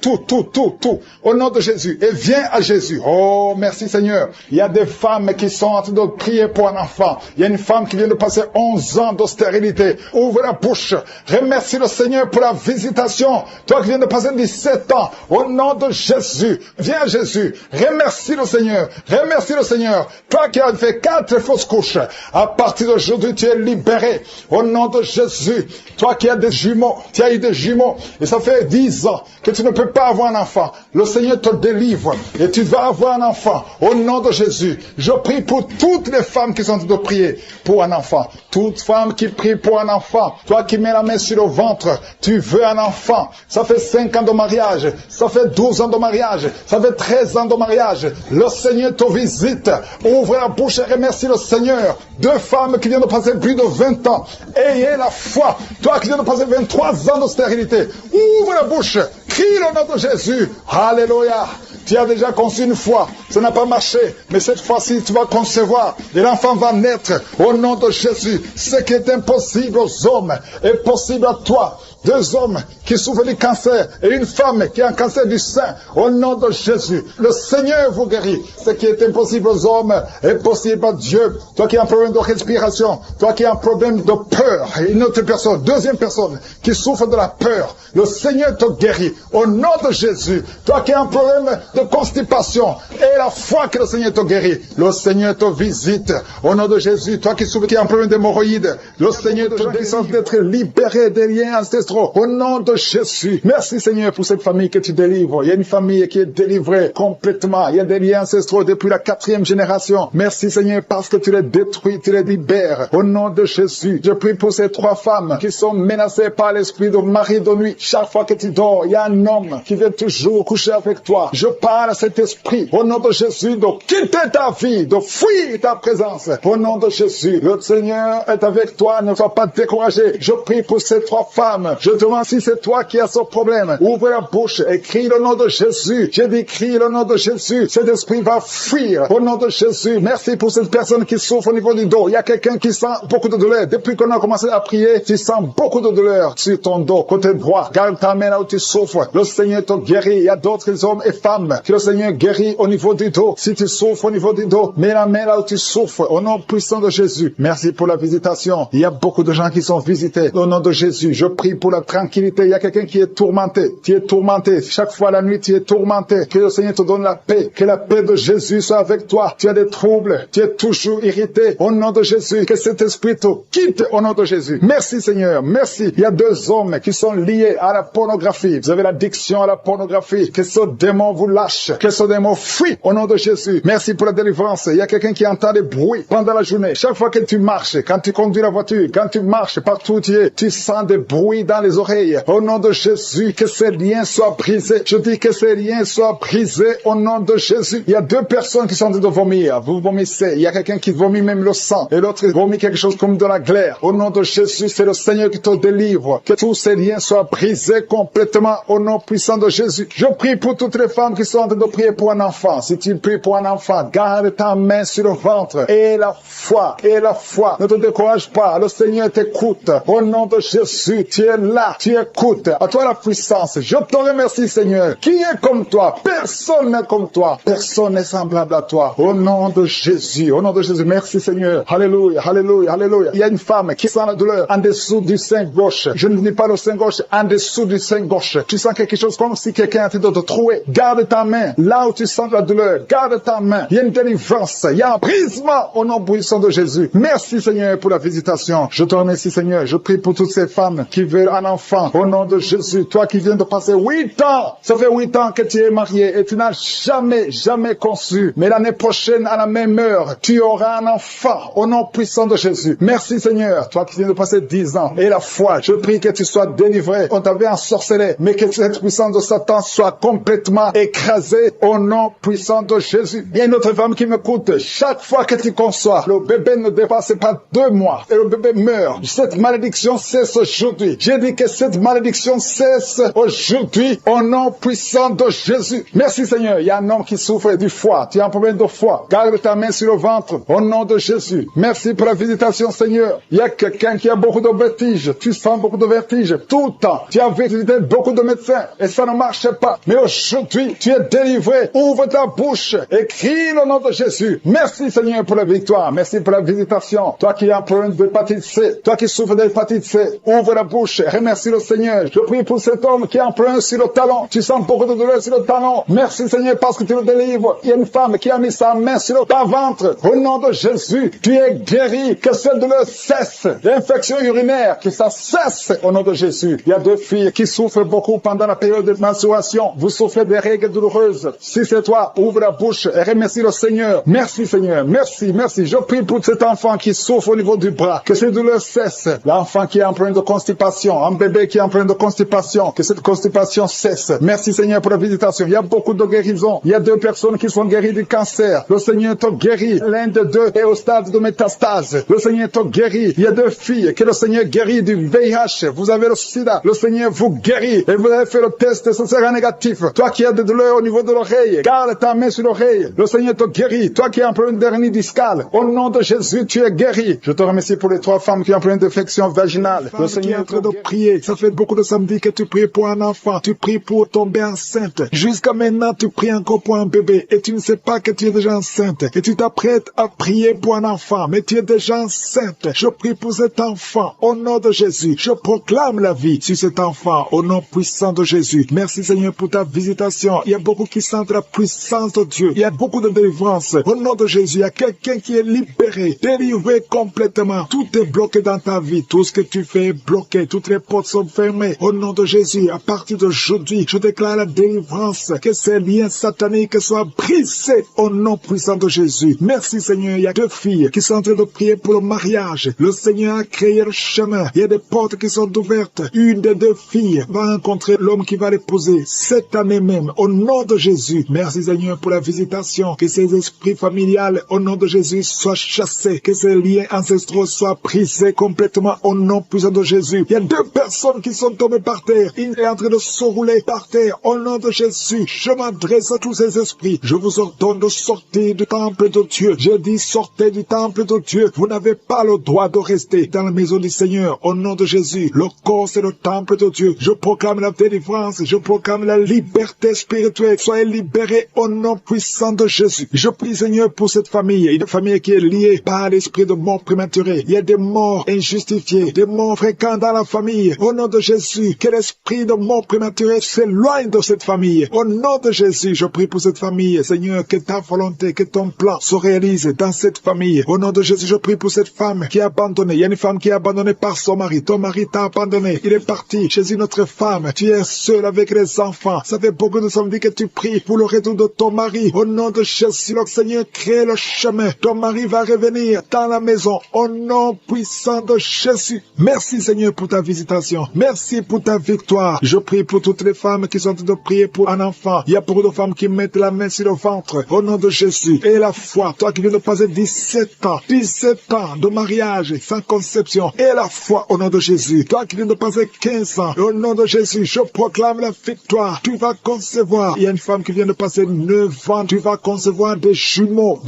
Au nom de Jésus. Et viens à Jésus. Oh, merci Seigneur. Il y a des femmes qui sont en train de prier pour un enfant. Il y a une femme qui vient de passer 11 ans de stérilité. Ouvre la bouche. Remercie le Seigneur pour la visitation. Toi qui viens de passer 17 ans, au nom de Jésus, viens à Jésus, remercie le Seigneur, Toi qui as fait 4 fausses couches, à partir d'aujourd'hui tu es libéré, au nom de Jésus. Toi qui as des jumeaux, tu as eu des jumeaux, et ça fait 10 ans que tu ne peux pas avoir un enfant. Le Seigneur te délivre, et tu vas avoir un enfant, au nom de Jésus. Je prie pour toutes les femmes qui sont en train de prier pour un enfant. Toute femme qui prie pour un enfant, toi qui mets la main sur le ventre, tu veux un enfant, ça fait 5 ans de mariage, ça fait 12 ans de mariage, ça fait 13 ans de mariage, le Seigneur te visite, ouvre la bouche et remercie le Seigneur. 2 femmes qui viennent de passer plus de 20 ans, ayez la foi. Toi qui viens de passer 23 ans de stérilité, ouvre la bouche, crie le nom de Jésus, alléluia. Tu as déjà conçu une fois, ça n'a pas marché, mais cette fois-ci tu vas concevoir et l'enfant va naître au nom de Jésus. Ce qui est impossible aux hommes est possible à toi. 2 hommes qui souffrent du cancer et une femme qui a un cancer du sein, au nom de Jésus. Le Seigneur vous guérit. Ce qui est impossible aux hommes est possible à Dieu. Toi qui as un problème de respiration, toi qui as un problème de peur, et une autre personne, 2e personne qui souffre de la peur, le Seigneur te guérit au nom de Jésus. Toi qui as un problème de constipation et la foi que le Seigneur te guérit, le Seigneur te visite au nom de Jésus. Toi qui souffres, qui as un problème d'hémorroïdes, le Seigneur te délivre d'être libéré des liens ancestraux au nom de Jésus. Merci Seigneur pour cette famille que tu délivres. Il y a une famille qui est délivrée complètement. Il y a des liens ancestraux depuis la 4e génération. Merci Seigneur parce que tu les détruis, tu les libères. Au nom de Jésus, je prie pour ces 3 femmes qui sont menacées par l'esprit de mari de nuit. Chaque fois que tu dors, il y a un homme qui vient toujours coucher avec toi. Je parle à cet esprit au nom de Jésus de quitter ta vie, de fuir ta présence. Au nom de Jésus, le Seigneur est avec toi. Ne sois pas découragé. Je prie pour ces 3 femmes. Je demande si c'est toi qui as ce problème. Ouvre la bouche et crie le nom de Jésus. J'ai dit crie le nom de Jésus. Cet esprit va fuir au nom de Jésus. Merci pour cette personne qui souffre au niveau du dos. Il y a quelqu'un qui sent beaucoup de douleur. Depuis qu'on a commencé à prier, tu sens beaucoup de douleur sur ton dos, côté droit. Garde ta main là où tu souffres. Le Seigneur te guérit. Il y a d'autres hommes et femmes que le Seigneur guérit au niveau du dos. Si tu souffres au niveau du dos, mets la main là où tu souffres. Au nom puissant de Jésus. Merci pour la visitation. Il y a beaucoup de gens qui sont visités. Au nom de Jésus, je prie pour la tranquillité. Il y a quelqu'un qui est tourmenté. Tu es tourmenté. Chaque fois la nuit, tu es tourmenté. Que le Seigneur te donne la paix. Que la paix de Jésus soit avec toi. Tu as des troubles. Tu es toujours irrité. Au nom de Jésus, que cet esprit te quitte au nom de Jésus. Merci Seigneur. Merci. Il y a 2 hommes qui sont liés à la pornographie. Vous avez l'addiction à la pornographie. Que ce démon vous lâche. Que ce démon fuit au nom de Jésus. Merci pour la délivrance. Il y a quelqu'un qui entend des bruits pendant la journée. Chaque fois que tu marches, quand tu conduis la voiture, quand tu marches partout où tu es, tu sens des bruits dans dans les oreilles. Au nom de Jésus, que ces liens soient brisés. Je dis que ces liens soient brisés au nom de Jésus. Il y a deux personnes qui sont en train de vomir. Vous vomissez. Il y a quelqu'un qui vomit même le sang. Et l'autre vomit quelque chose comme de la glaire. Au nom de Jésus, c'est le Seigneur qui te délivre. Que tous ces liens soient brisés complètement au nom puissant de Jésus. Je prie pour toutes les femmes qui sont en train de prier pour un enfant. Si tu pries pour un enfant, garde ta main sur le ventre. Et la foi. Et la foi. Ne te décourage pas. Le Seigneur t'écoute. Au nom de Jésus, tu es là. Tu écoutes. À toi la puissance. Je te remercie, Seigneur. Qui est comme toi? Personne n'est comme toi. Personne n'est semblable à toi. Au nom de Jésus. Au nom de Jésus. Merci, Seigneur. Alléluia. Alléluia. Alléluia. Il y a une femme qui sent la douleur en dessous du sein gauche. Je ne dis pas le sein gauche, en dessous du sein gauche. Tu sens quelque chose comme si quelqu'un est en train de te trouver. Garde ta main. Là où tu sens la douleur, garde ta main. Il y a une délivrance. Il y a un brisement au nom puissant de Jésus. Merci, Seigneur, pour la visitation. Je te remercie, Seigneur. Je prie pour toutes ces femmes qui veulent un enfant. Au nom de Jésus. Toi qui viens de passer 8 ans. Ça fait 8 ans que tu es marié et tu n'as jamais conçu. Mais l'année prochaine, à la même heure, tu auras un enfant. Au nom puissant de Jésus. Merci, Seigneur. Toi qui viens de passer 10 ans. Et la foi. Je prie que tu sois délivré. On t'avait ensorcelé. Mais que cette puissance de Satan soit complètement écrasée. Au nom puissant de Jésus. Il y a une autre femme qui m'écoute. Chaque fois que tu conçois, le bébé ne dépasse pas 2 mois. Et le bébé meurt. Cette malédiction cesse aujourd'hui. J'ai dit que cette malédiction cesse aujourd'hui. Au nom puissant de Jésus. Merci, Seigneur. Il y a un homme qui souffre du foie. Tu as un problème de foie. Garde ta main sur le ventre. Au nom de Jésus. Merci pour la visitation, Seigneur. Il y a quelqu'un qui a beaucoup de vertiges. Tu sens beaucoup de vertiges tout le temps. Tu as visité beaucoup de médecins et ça ne marche pas. Mais aujourd'hui, tu es délivré. Ouvre ta bouche et crie le nom de Jésus. Merci, Seigneur, pour la victoire. Merci pour la visitation. Toi qui as un problème d'hépatite C, toi qui souffres d'hépatite C, ouvre la bouche et remercie le Seigneur. Je prie pour cet homme qui a un problème sur le talon. Tu sens beaucoup de douleur sur le talon. Merci, Seigneur, parce que tu le délivres. Il y a une femme qui a mis sa main sur ton ventre. Au nom de Jésus, tu es guéri. Que cette douleur cesse. L'infection urinaire, que ça cesse au nom de Jésus. Il y a 2 filles qui souffrent beaucoup pendant la période de menstruation. Vous souffrez des règles douloureuses. Si c'est toi, ouvre la bouche et remercie le Seigneur. Merci, Seigneur. Merci, merci. Je prie pour cet enfant qui souffre au niveau du bras. Que cette douleur cesse. L'enfant qui est en problème de constipation. Un bébé qui est en problème de constipation. Que cette constipation cesse. Merci, Seigneur, pour la visitation. Il y a beaucoup de guérisons. Il y a 2 personnes qui sont guéries du cancer. Le Seigneur te guérit. L'un de 2 est au stade de métastase. Le Seigneur te guérit. Il y a 2 filles que le Seigneur guérit du VIH. Vous avez le sida. Le Seigneur vous guérit. Et vous avez fait le test et ce sera négatif. Toi qui as des douleurs au niveau de l'oreille, garde ta main sur l'oreille. Le Seigneur te guérit. Toi qui as un problème d'hernie discale, au nom de Jésus, tu es guéri. Je te remercie pour les 3 femmes qui ont un problème d'infection vaginale. Le Seigneur est en train de prier. Ça fait beaucoup de samedis que tu pries pour un enfant. Tu pries pour tomber enceinte. Jusqu'à maintenant, tu pries encore pour un bébé. Et tu ne sais pas que tu es déjà enceinte. Et tu t'apprêtes à prier pour un enfant. Mais tu es déjà enceinte. Je prie pour cet enfant. Au nom de Jésus, je proclame la vie sur cet enfant. Au nom puissant de Jésus. Merci, Seigneur, pour ta visitation. Il y a beaucoup qui sentent la puissance de Dieu. Il y a beaucoup de délivrance. Au nom de Jésus, il y a quelqu'un qui est libéré, délivré complètement. Tout est bloqué dans ta vie. Tout ce que tu fais est bloqué. Toutes les portes sont fermées. Au nom de Jésus, à partir d'aujourd'hui, je déclare la délivrance. Que ces liens sataniques soient brisés au nom puissant de Jésus. Merci, Seigneur. Il y a 2 filles qui sont en train de prier pour le mariage. Le Seigneur a créé le chemin. Il y a des portes qui sont ouvertes. Une des 2 filles va rencontrer l'homme qui va l'épouser cette année même. Au nom de Jésus. Merci, Seigneur, pour la visitation. Que ces esprits familiales, au nom de Jésus, soient chassés. Que ces liens ancestraux soient brisés complètement au nom puissant de Jésus. Il y a 2 personnes qui sont tombées par terre. Une est en train de se rouler par terre. Au nom de Jésus, je m'adresse à tous ces esprits. Je vous ordonne de sortir du temple de Dieu. Je dis sortez du temple de Dieu. Vous n'avez pas le droit de rester dans la maison du Seigneur. Au nom de Jésus, le corps c'est le temple de Dieu. Je proclame la délivrance. Je proclame la liberté spirituelle. Soyez libérés au nom puissant de Jésus. Je prie, Seigneur, pour cette famille. Une famille qui est liée par l'esprit de mort prématurée. Il y a des morts injustifiées, des morts fréquents dans la famille. Au nom de Jésus, que l'esprit de mort prématurée s'éloigne de cette famille. Au nom de Jésus, je prie pour cette famille. Seigneur, que ta volonté, que ton plan se réalise dans cette famille. Au nom de Jésus, je prie pour cette femme qui est abandonnée. Il y a une femme qui est abandonnée par son mari. Ton mari t'a abandonné. Il est parti chez une autre femme. Tu es seul avec les enfants. Ça fait beaucoup de samedis que tu pries pour le retour de ton mari. Au nom de Jésus, le Seigneur crée le chemin. Ton mari va revenir dans la maison. Au nom puissant de Jésus. Merci, Seigneur, pour ta visite.
visitation. Merci pour ta victoire. Je prie pour toutes les femmes qui sont en train de prier pour un enfant. Il y a beaucoup de femmes qui mettent la main sur le ventre. Au nom de Jésus. Et la foi, toi qui viens de passer 17 ans de mariage sans conception. Et la foi au nom de Jésus. Toi qui viens de passer 15 ans. Au nom de Jésus, je proclame la victoire. Tu vas concevoir. Il y a une femme qui vient de passer 9 ans. Tu vas concevoir des jumeaux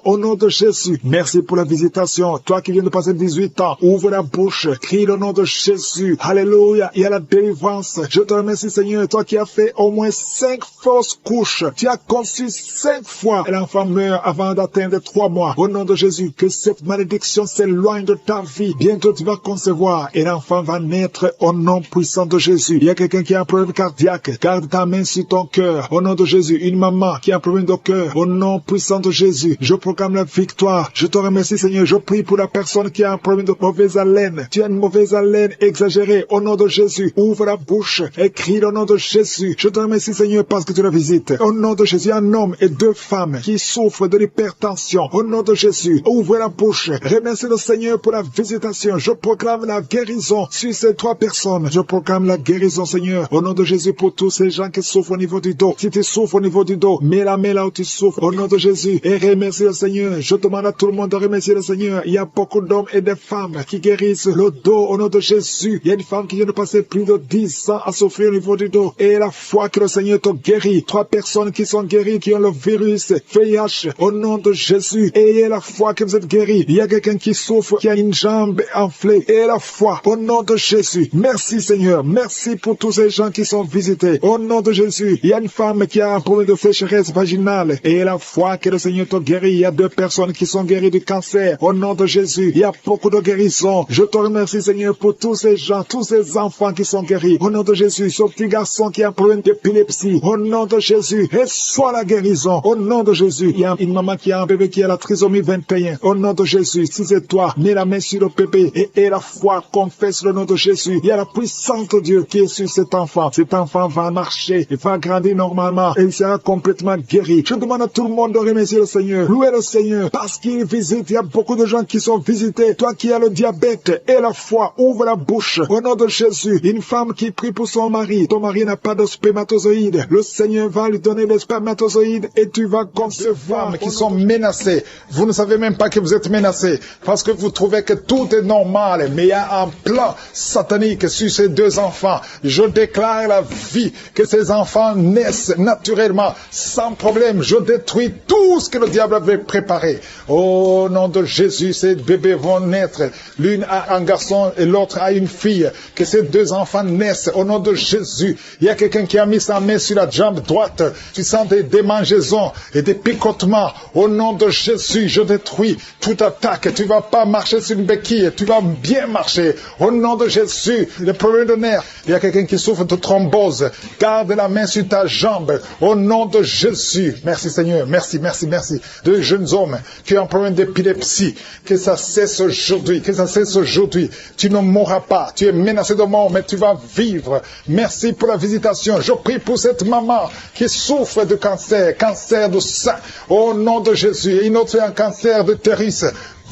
au nom de Jésus. Merci pour la visitation. Toi qui viens de passer 18 ans, ouvre la bouche, crie le nom de Jésus. Alléluia. Il y a la délivrance. Je te remercie, Seigneur. Toi qui as fait au moins 5 fausses couches. Tu as conçu 5 fois. Et l'enfant meurt avant d'atteindre 3 mois. Au nom de Jésus, que cette malédiction s'éloigne de ta vie. Bientôt tu vas concevoir et l'enfant va naître au nom puissant de Jésus. Il y a quelqu'un qui a un problème cardiaque. Garde ta main sur ton cœur. Au nom de Jésus. Une maman qui a un problème de cœur. Au nom puissant de Jésus. Je proclame la victoire. Je te remercie, Seigneur. Je prie pour la personne qui a un problème de mauvaise haleine. Tu as une mauvaise haleine exagérée. Au nom de Jésus. Ouvre la bouche et crie le nom de Jésus. Je te remercie, Seigneur, parce que tu la visites. Au nom de Jésus, un homme et 2 femmes qui souffrent de l'hypertension. Au nom de Jésus, ouvre la bouche. Remercie le Seigneur pour la visitation. Je proclame la guérison sur ces 3 personnes. Je proclame la guérison, Seigneur. Au nom de Jésus, pour tous ces gens qui souffrent au niveau du dos. Si tu souffres au niveau du dos, mets la main là où tu souffres. Au nom de Jésus. Et remercie le Seigneur. Je demande à tout le monde de remercier le Seigneur. Il y a beaucoup d'hommes et de femmes qui guérissent le dos au nom de Jésus. Il y a une femme qui vient de passer plus de 10 ans à souffrir au niveau du dos. Et la foi que le Seigneur te guérit. 3 personnes qui sont guéries, qui ont le virus VIH. Au nom de Jésus. Ayez la foi que vous êtes guéris. Il y a quelqu'un qui souffre, qui a une jambe enflée. Et la foi. Au nom de Jésus. Merci, Seigneur. Merci pour tous ces gens qui sont visités. Au nom de Jésus. Il y a une femme qui a un problème de sécheresse vaginale. Et la foi que le Seigneur te guérit. Il y a 2 personnes qui sont guéries du cancer. Au nom de Jésus. Il y a beaucoup de guérisons. Je te remercie, Seigneur, pour tous ces gens, tous ces enfants qui sont guéris. Au nom de Jésus. Ce petit garçon qui a un problème d'épilepsie. Au nom de Jésus. Reçois la guérison. Au nom de Jésus. Il y a une maman qui a un bébé qui a la trisomie 21. Au nom de Jésus. Si c'est toi, mets la main sur le bébé et la foi, confesse le nom de Jésus. Il y a la puissance de Dieu qui est sur cet enfant. Cet enfant va marcher, il va grandir normalement et il sera complètement guéri. Je demande à tout le monde de remercier le Seigneur. Louez le Seigneur parce qu'il visite. Il y a beaucoup de gens qui sont visités. Toi qui as le diabète et la foi, ouvre la bouche. Au nom de Jésus. Une femme qui prie pour son mari. Ton mari n'a pas de spermatozoïdes. Le Seigneur va lui donner des spermatozoïdes et tu vas concevoir.
Femmes qui sont menacées. Vous ne savez même pas que vous êtes menacés parce que vous trouvez que tout est normal, mais il y a un plan satanique sur ces 2 enfants. Je déclare la vie, que ces enfants naissent naturellement, sans problème. Je détruis tout ce que le diable avait préparé. Au nom de Jésus, ces bébés vont naître. L'une a un garçon et l'autre a une fille. Que ces 2 enfants naissent au nom de Jésus. Il y a quelqu'un qui a mis sa main sur la jambe droite. Tu sens des démangeaisons et des picotements. Au nom de Jésus, je détruis toute attaque. Tu vas pas marcher sur une béquille. Tu vas bien marcher. Au nom de Jésus, le problème de nerfs. Il y a quelqu'un qui souffre de thrombose. Garde la main sur ta jambe. Au nom de Jésus. Merci Seigneur. Merci, merci, merci. 2 jeunes hommes qui ont un problème d'épilepsie. Que ça cesse aujourd'hui. Que ça cesse aujourd'hui. Tu ne mourras pas. Tu es menacé de mort, mais tu vas vivre. Merci pour la visitation. Je prie pour cette maman qui souffre de cancer. Cancer de sein. Au nom de Jésus. Et une autre a un cancer de l'utérus.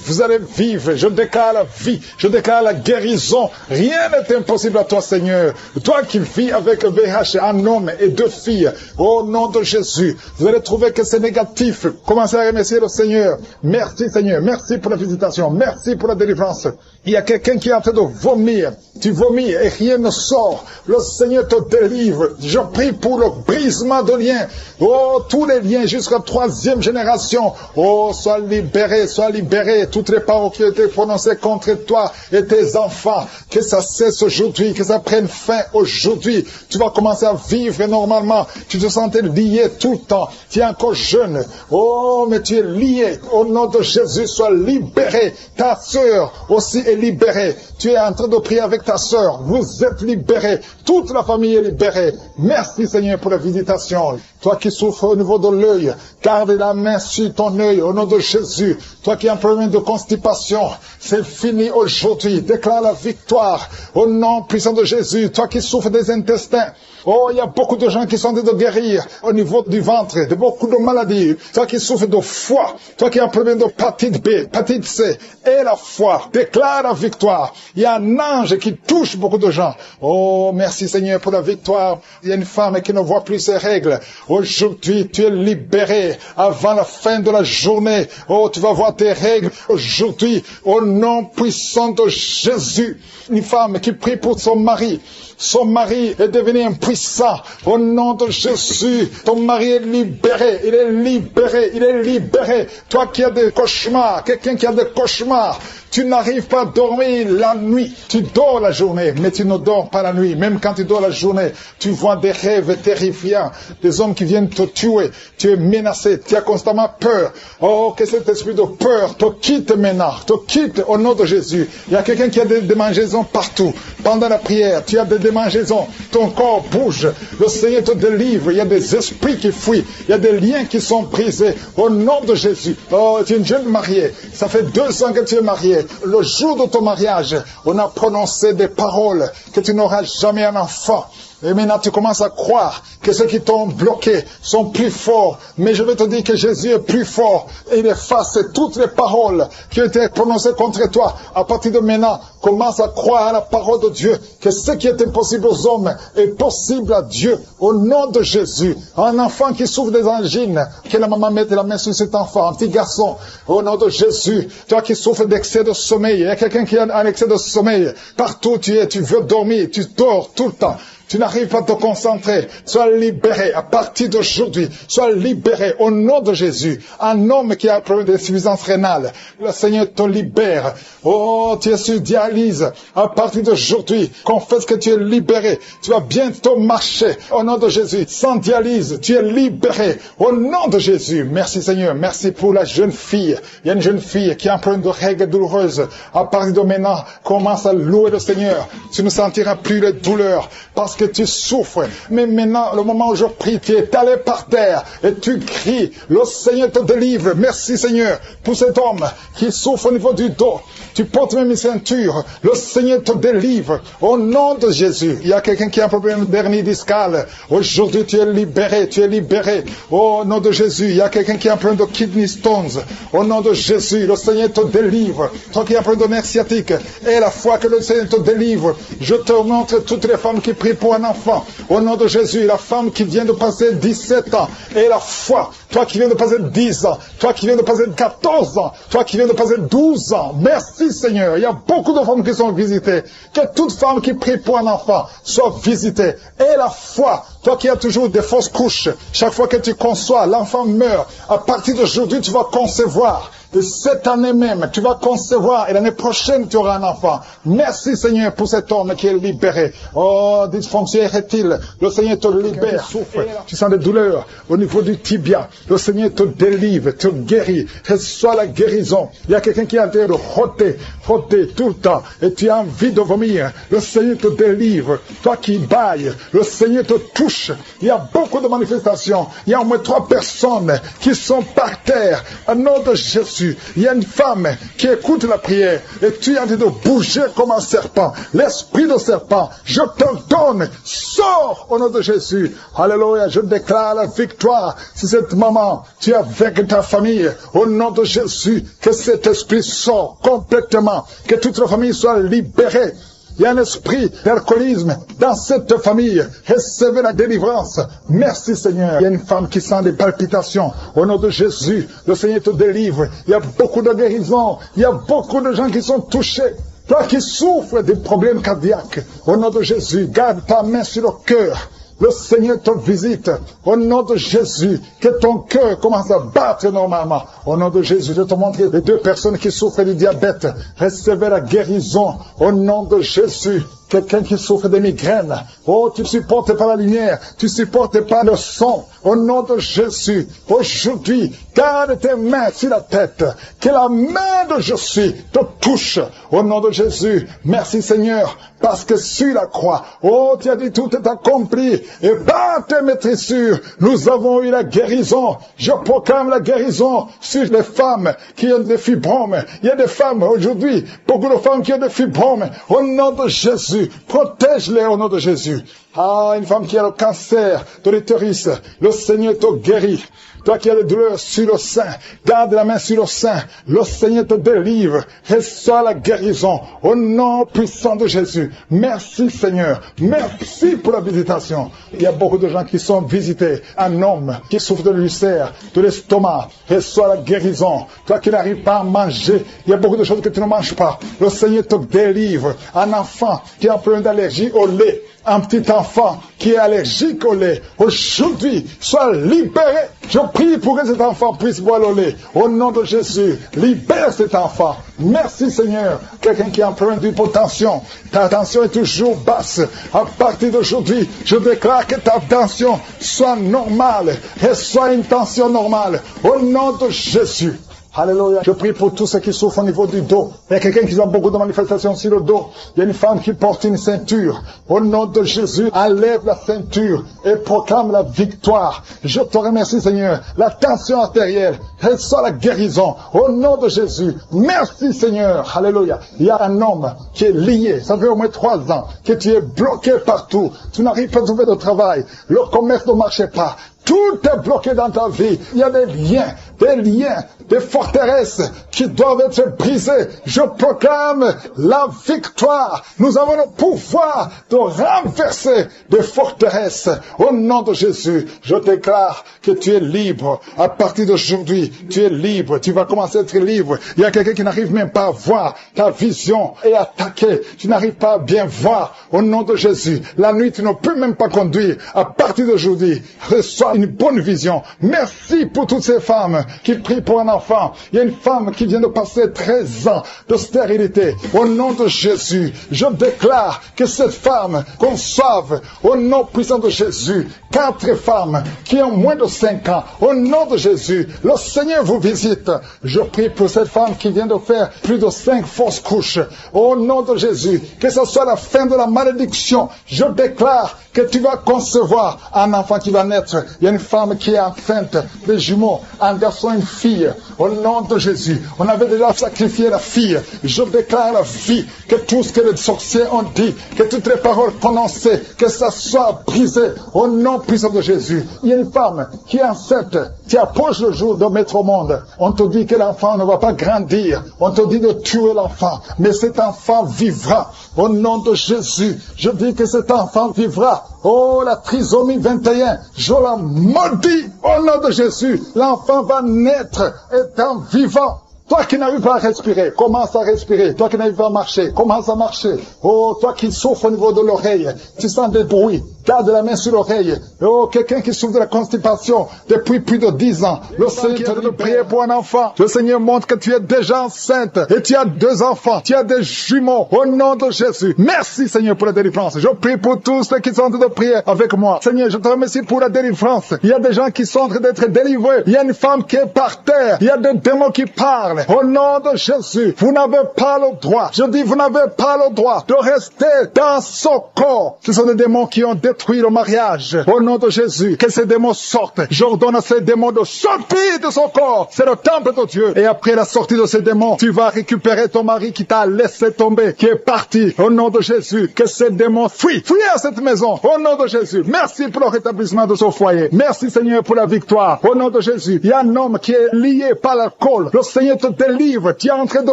Vous allez vivre. Je déclare la vie. Je déclare la guérison. Rien n'est impossible à toi, Seigneur. Toi qui vis avec VIH, un homme et 2 filles. Au nom de Jésus. Vous allez trouver que c'est négatif. Commencez à remercier le Seigneur. Merci, Seigneur. Merci pour la visitation. Merci pour la délivrance. Il y a quelqu'un qui est en train de vomir. Tu vomis et rien ne sort. Le Seigneur te délivre. Je prie pour le brisement de liens. Oh, tous les liens jusqu'à 3e génération. Oh, sois libéré, sois libéré. Toutes les paroles qui ont été prononcées contre toi et tes enfants. Que ça cesse aujourd'hui, que ça prenne fin aujourd'hui. Tu vas commencer à vivre normalement. Tu te sentais lié tout le temps. Tu es encore jeune. Oh, mais tu es lié. Au nom de Jésus, sois libéré. Ta sœur aussi est libérée. Tu es en train de prier avec ta sœur. Vous êtes libérés. Toute la famille est libérée. Merci Seigneur pour la visitation. Toi qui souffres au niveau de l'œil, garde la main sur ton œil au nom de Jésus. Toi qui as un problème de constipation, c'est fini aujourd'hui. Déclare la victoire au nom puissant de Jésus. Toi qui souffres des intestins, oh, il y a beaucoup de gens qui sont en train de guérir au niveau du ventre, de beaucoup de maladies. Toi qui souffres de foie, toi qui as un problème de hépatite B, hépatite C, et la foi, déclare la victoire. Il y a un ange qui touche beaucoup de gens. Oh, merci Seigneur pour la victoire. Il y a une femme qui ne voit plus ses règles. Aujourd'hui, tu es libéré avant la fin de la journée. Oh, tu vas voir tes règles aujourd'hui au nom puissant de Jésus. Une femme qui prie pour son mari. Son mari est devenu impuissant. Au nom de Jésus, ton mari est libéré. Il est libéré. Il est libéré. Toi qui as des cauchemars, quelqu'un qui a des cauchemars, tu n'arrives pas à dormir la nuit. Tu dors la journée, mais tu ne dors pas la nuit. Même quand tu dors la journée, tu vois des rêves terrifiants. Des hommes qui viennent te tuer. Tu es menacé. Tu as constamment peur. Oh, que cet esprit de peur te quitte maintenant. Te quitte au nom de Jésus. Il y a quelqu'un qui a des démangeaisons partout. Pendant la prière, tu as des démangeaisons. Ton corps bouge. Le Seigneur te délivre. Il y a des esprits qui fuient. Il y a des liens qui sont brisés. Au nom de Jésus. Oh, tu es une jeune mariée. Ça fait 2 ans que tu es mariée. Le jour de ton mariage, on a prononcé des paroles que tu n'auras jamais un enfant. Et maintenant, tu commences à croire que ceux qui t'ont bloqué sont plus forts. Mais je vais te dire que Jésus est plus fort. Et il efface toutes les paroles qui ont été prononcées contre toi. À partir de maintenant, commence à croire à la parole de Dieu. Que ce qui est impossible aux hommes est possible à Dieu. Au nom de Jésus. Un enfant qui souffre des angines, que la maman mette la main sur cet enfant. Un petit garçon. Au nom de Jésus. Toi qui souffres d'excès de sommeil. Il y a quelqu'un qui a un excès de sommeil. Partout où tu es, tu veux dormir. Tu dors tout le temps. Tu n'arrives pas à te concentrer. Sois libéré à partir d'aujourd'hui. Sois libéré au nom de Jésus. Un homme qui a un problème d'insuffisance rénale, le Seigneur te libère. Oh, tu es sur dialyse. À partir d'aujourd'hui, confesse que tu es libéré. Tu vas bientôt marcher au nom de Jésus. Sans dialyse, tu es libéré au nom de Jésus. Merci Seigneur. Merci pour la jeune fille. Il y a une jeune fille qui a un problème de règles douloureuses. À partir de maintenant, commence à louer le Seigneur. Tu ne sentiras plus les douleurs parce que tu souffres. Mais maintenant, le moment où je prie, tu es étalé par terre et tu cries. Le Seigneur te délivre. Merci Seigneur pour cet homme qui souffre au niveau du dos. Tu portes même une ceinture. Le Seigneur te délivre. Au nom de Jésus. Il y a quelqu'un qui a un problème d'hernie discale. Aujourd'hui, tu es libéré. Tu es libéré. Au nom de Jésus. Il y a quelqu'un qui a un problème de kidney stones. Au nom de Jésus. Le Seigneur te délivre. Toi qui as un problème de nerf sciatique. Et la foi que le Seigneur te délivre. Je te montre toutes les femmes qui prient pour un enfant. Au nom de Jésus. La femme qui vient de passer 17 ans. Et la foi. Toi qui viens de passer 10 ans. Toi qui viens de passer 14 ans. Toi qui viens de passer 12 ans. Merci Seigneur. Il y a beaucoup de femmes qui sont visitées. Que toute femme qui prie pour un enfant soit visitée. Et la foi. Toi qui as toujours des fausses couches. Chaque fois que tu conçois, l'enfant meurt. À partir d'aujourd'hui, tu vas concevoir. Et cette année même, tu vas concevoir et l'année prochaine, tu auras un enfant. Merci Seigneur pour cet homme qui est libéré. Oh, dysfonction érectile, le Seigneur te libère. Souffre. Tu sens des douleurs au niveau du tibia. Le Seigneur te délivre, te guérit. Reçois la guérison. Il y a quelqu'un qui est en train de frotter tout le temps. Et tu as envie de vomir. Le Seigneur te délivre. Toi qui bailles, le Seigneur te touche. Il y a beaucoup de manifestations. Il y a au moins 3 personnes qui sont par terre. Au nom de Jésus. Il y a une femme qui écoute la prière et tu es en train de bouger comme un serpent. L'esprit de serpent, je te donne, sors au nom de Jésus. Alléluia, je déclare la victoire. Si cette maman, tu es avec ta famille, au nom de Jésus, que cet esprit sort complètement, que toute la famille soit libérée. Il y a un esprit d'alcoolisme dans cette famille. Recevez la délivrance. Merci Seigneur. Il y a une femme qui sent des palpitations. Au nom de Jésus, le Seigneur te délivre. Il y a beaucoup de guérisons. Il y a beaucoup de gens qui sont touchés. Toi qui souffres des problèmes cardiaques. Au nom de Jésus, garde ta main sur le cœur. Le Seigneur te visite. Au nom de Jésus, que ton cœur commence à battre normalement. Au nom de Jésus, je te montre les 2 personnes qui souffrent du diabète. Recevez la guérison. Au nom de Jésus. Quelqu'un qui souffre de migraines. Oh, tu ne supportes pas la lumière. Tu ne supportes pas le son. Au nom de Jésus, aujourd'hui, garde tes mains sur la tête. Que la main de Jésus te touche. Au nom de Jésus, merci Seigneur, parce que sur la croix, oh, tu as dit tout est accompli. Et par tes maîtrissures, nous avons eu la guérison. Je proclame la guérison sur les femmes qui ont des fibromes. Il y a des femmes aujourd'hui, beaucoup de femmes qui ont des fibromes. Au nom de Jésus, protège-les au nom de Jésus. Ah, une femme qui a le cancer de l'utérus, le Seigneur te guérit. Toi qui as des douleurs sur le sein, garde la main sur le sein. Le Seigneur te délivre. Reçois la guérison au nom puissant de Jésus. Merci Seigneur. Merci pour la visitation. Il y a beaucoup de gens qui sont visités. Un homme qui souffre de l'ulcère, de l'estomac. Reçois la guérison. Toi qui n'arrives pas à manger, il y a beaucoup de choses que tu ne manges pas. Le Seigneur te délivre. Un enfant qui a un problème d'allergie au lait. Un petit enfant qui est allergique au lait, aujourd'hui, soit libéré. Je prie pour que cet enfant puisse boire le lait. Au nom de Jésus, libère cet enfant. Merci Seigneur. Quelqu'un qui a un problème d'hypotension, ta tension est toujours basse. À partir d'aujourd'hui, je déclare que ta tension soit normale et soit une tension normale. Au nom de Jésus. Alléluia. Je prie pour tous ceux qui souffrent au niveau du dos. Il y a quelqu'un qui a beaucoup de manifestations sur le dos. Il y a une femme qui porte une ceinture. Au nom de Jésus, enlève la ceinture et proclame la victoire. Je te remercie Seigneur. La tension artérielle, reçoit la guérison. Au nom de Jésus. Merci Seigneur. Alléluia. Il y a un homme qui est lié. Ça fait au moins 3 ans que tu es bloqué partout. Tu n'arrives pas à trouver de travail. Le commerce ne marche pas. Tout est bloqué dans ta vie. Il y a des liens, des forteresses qui doivent être brisées. Je proclame la victoire. Nous avons le pouvoir de renverser des forteresses. Au nom de Jésus, je déclare que tu es libre. À partir d'aujourd'hui, tu es libre. Tu vas commencer à être libre. Il y a quelqu'un qui n'arrive même pas à voir. Ta vision est attaquée. Tu n'arrives pas à bien voir. Au nom de Jésus, la nuit, tu ne peux même pas conduire. À partir d'aujourd'hui, reçois une bonne vision. Merci pour toutes ces femmes qui prient pour un enfant. Il y a une femme qui vient de passer 13 ans de stérilité. Au nom de Jésus, je déclare que cette femme conçoive au nom puissant de Jésus 4 femmes qui ont moins de 5 ans. Au nom de Jésus, le Seigneur vous visite. Je prie pour cette femme qui vient de faire plus de 5 fausses couches. Au nom de Jésus, que ce soit la fin de la malédiction. Je déclare que tu vas concevoir un enfant qui va naître. Il y a une femme qui est enceinte de jumeaux, un garçon et une fille. Au nom de Jésus, on avait déjà sacrifié la fille. Je déclare la vie, que tout ce que les sorciers ont dit, que toutes les paroles prononcées, que ça soit brisé. Au nom puissant de Jésus. Il y a une femme qui est enceinte, qui approche le jour de mettre au monde. On te dit que l'enfant ne va pas grandir. On te dit de tuer l'enfant. Mais cet enfant vivra. Au nom de Jésus, je dis que cet enfant vivra. Oh, la trisomie 21, je la maudis au nom de Jésus. L'enfant va naître étant vivant. Toi qui n'arrives pas à respirer, commence à respirer. Toi qui n'arrives pas à marcher, commence à marcher. Oh, toi qui souffres au niveau de l'oreille, tu sens des bruits. Garde la main sur l'oreille. Oh, quelqu'un qui souffre de la constipation depuis plus de 10 ans. Le Seigneur te dit de prier pour un enfant. Le Seigneur montre que tu es déjà enceinte et tu as 2 enfants. Tu as des jumeaux. Au nom de Jésus. Merci Seigneur pour la délivrance. Je prie pour tous ceux qui sont en train de prier avec moi. Seigneur, je te remercie pour la délivrance. Il y a des gens qui sont en train d'être délivrés. Il y a une femme qui est par terre. Il y a des démons qui parlent. Au nom de Jésus, vous n'avez pas le droit. Je dis, vous n'avez pas le droit de rester dans son corps. Ce sont des démons qui ont détruit le mariage. Au nom de Jésus, que ces démons sortent. J'ordonne à ces démons de sortir de son corps. C'est le temple de Dieu. Et après la sortie de ces démons, tu vas récupérer ton mari qui t'a laissé tomber, qui est parti. Au nom de Jésus, que ces démons fuient. Fuis à cette maison. Au nom de Jésus. Merci pour le rétablissement de ce foyer. Merci Seigneur pour la victoire. Au nom de Jésus, il y a un homme qui est lié par l'alcool. Le Seigneur te délivre. Tu es en train de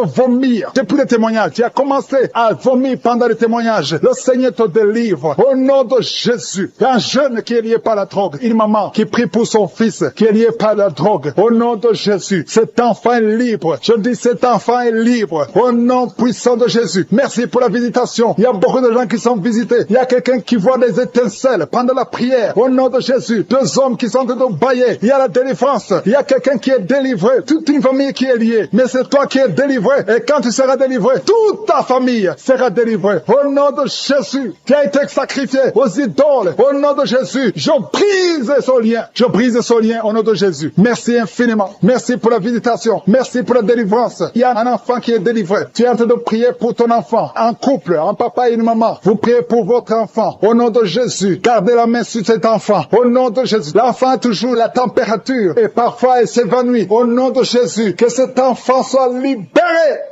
vomir. Depuis le témoignage, tu as commencé à vomir pendant le témoignage. Le Seigneur te délivre. Au nom de Jésus. Il y a un jeune qui est lié par la drogue. Une maman qui prie pour son fils qui est lié par la drogue. Au nom de Jésus. Cet enfant est libre. Je dis cet enfant est libre. Au nom puissant de Jésus. Merci pour la visitation. Il y a beaucoup de gens qui sont visités. Il y a quelqu'un qui voit des étincelles pendant la prière. Au nom de Jésus. 2 hommes qui sont en train de bailler. Il y a la délivrance. Il y a quelqu'un qui est délivré. Toute une famille qui est liée. lié, mais c'est toi qui es délivré. Et quand tu seras délivré, toute ta famille sera délivrée. Au nom de Jésus, qui a été sacrifié aux idoles, au nom de Jésus, je brise ce lien. Je brise ce lien au nom de Jésus. Merci infiniment. Merci pour la visitation. Merci pour la délivrance. Il y a un enfant qui est délivré. Tu es en train de prier pour ton enfant. En couple, un papa et une maman. Vous priez pour votre enfant. Au nom de Jésus, gardez la main sur cet enfant. Au nom de Jésus. L'enfant a toujours la température et parfois il s'évanouit. Au nom de Jésus, que cet enfant soit libéré.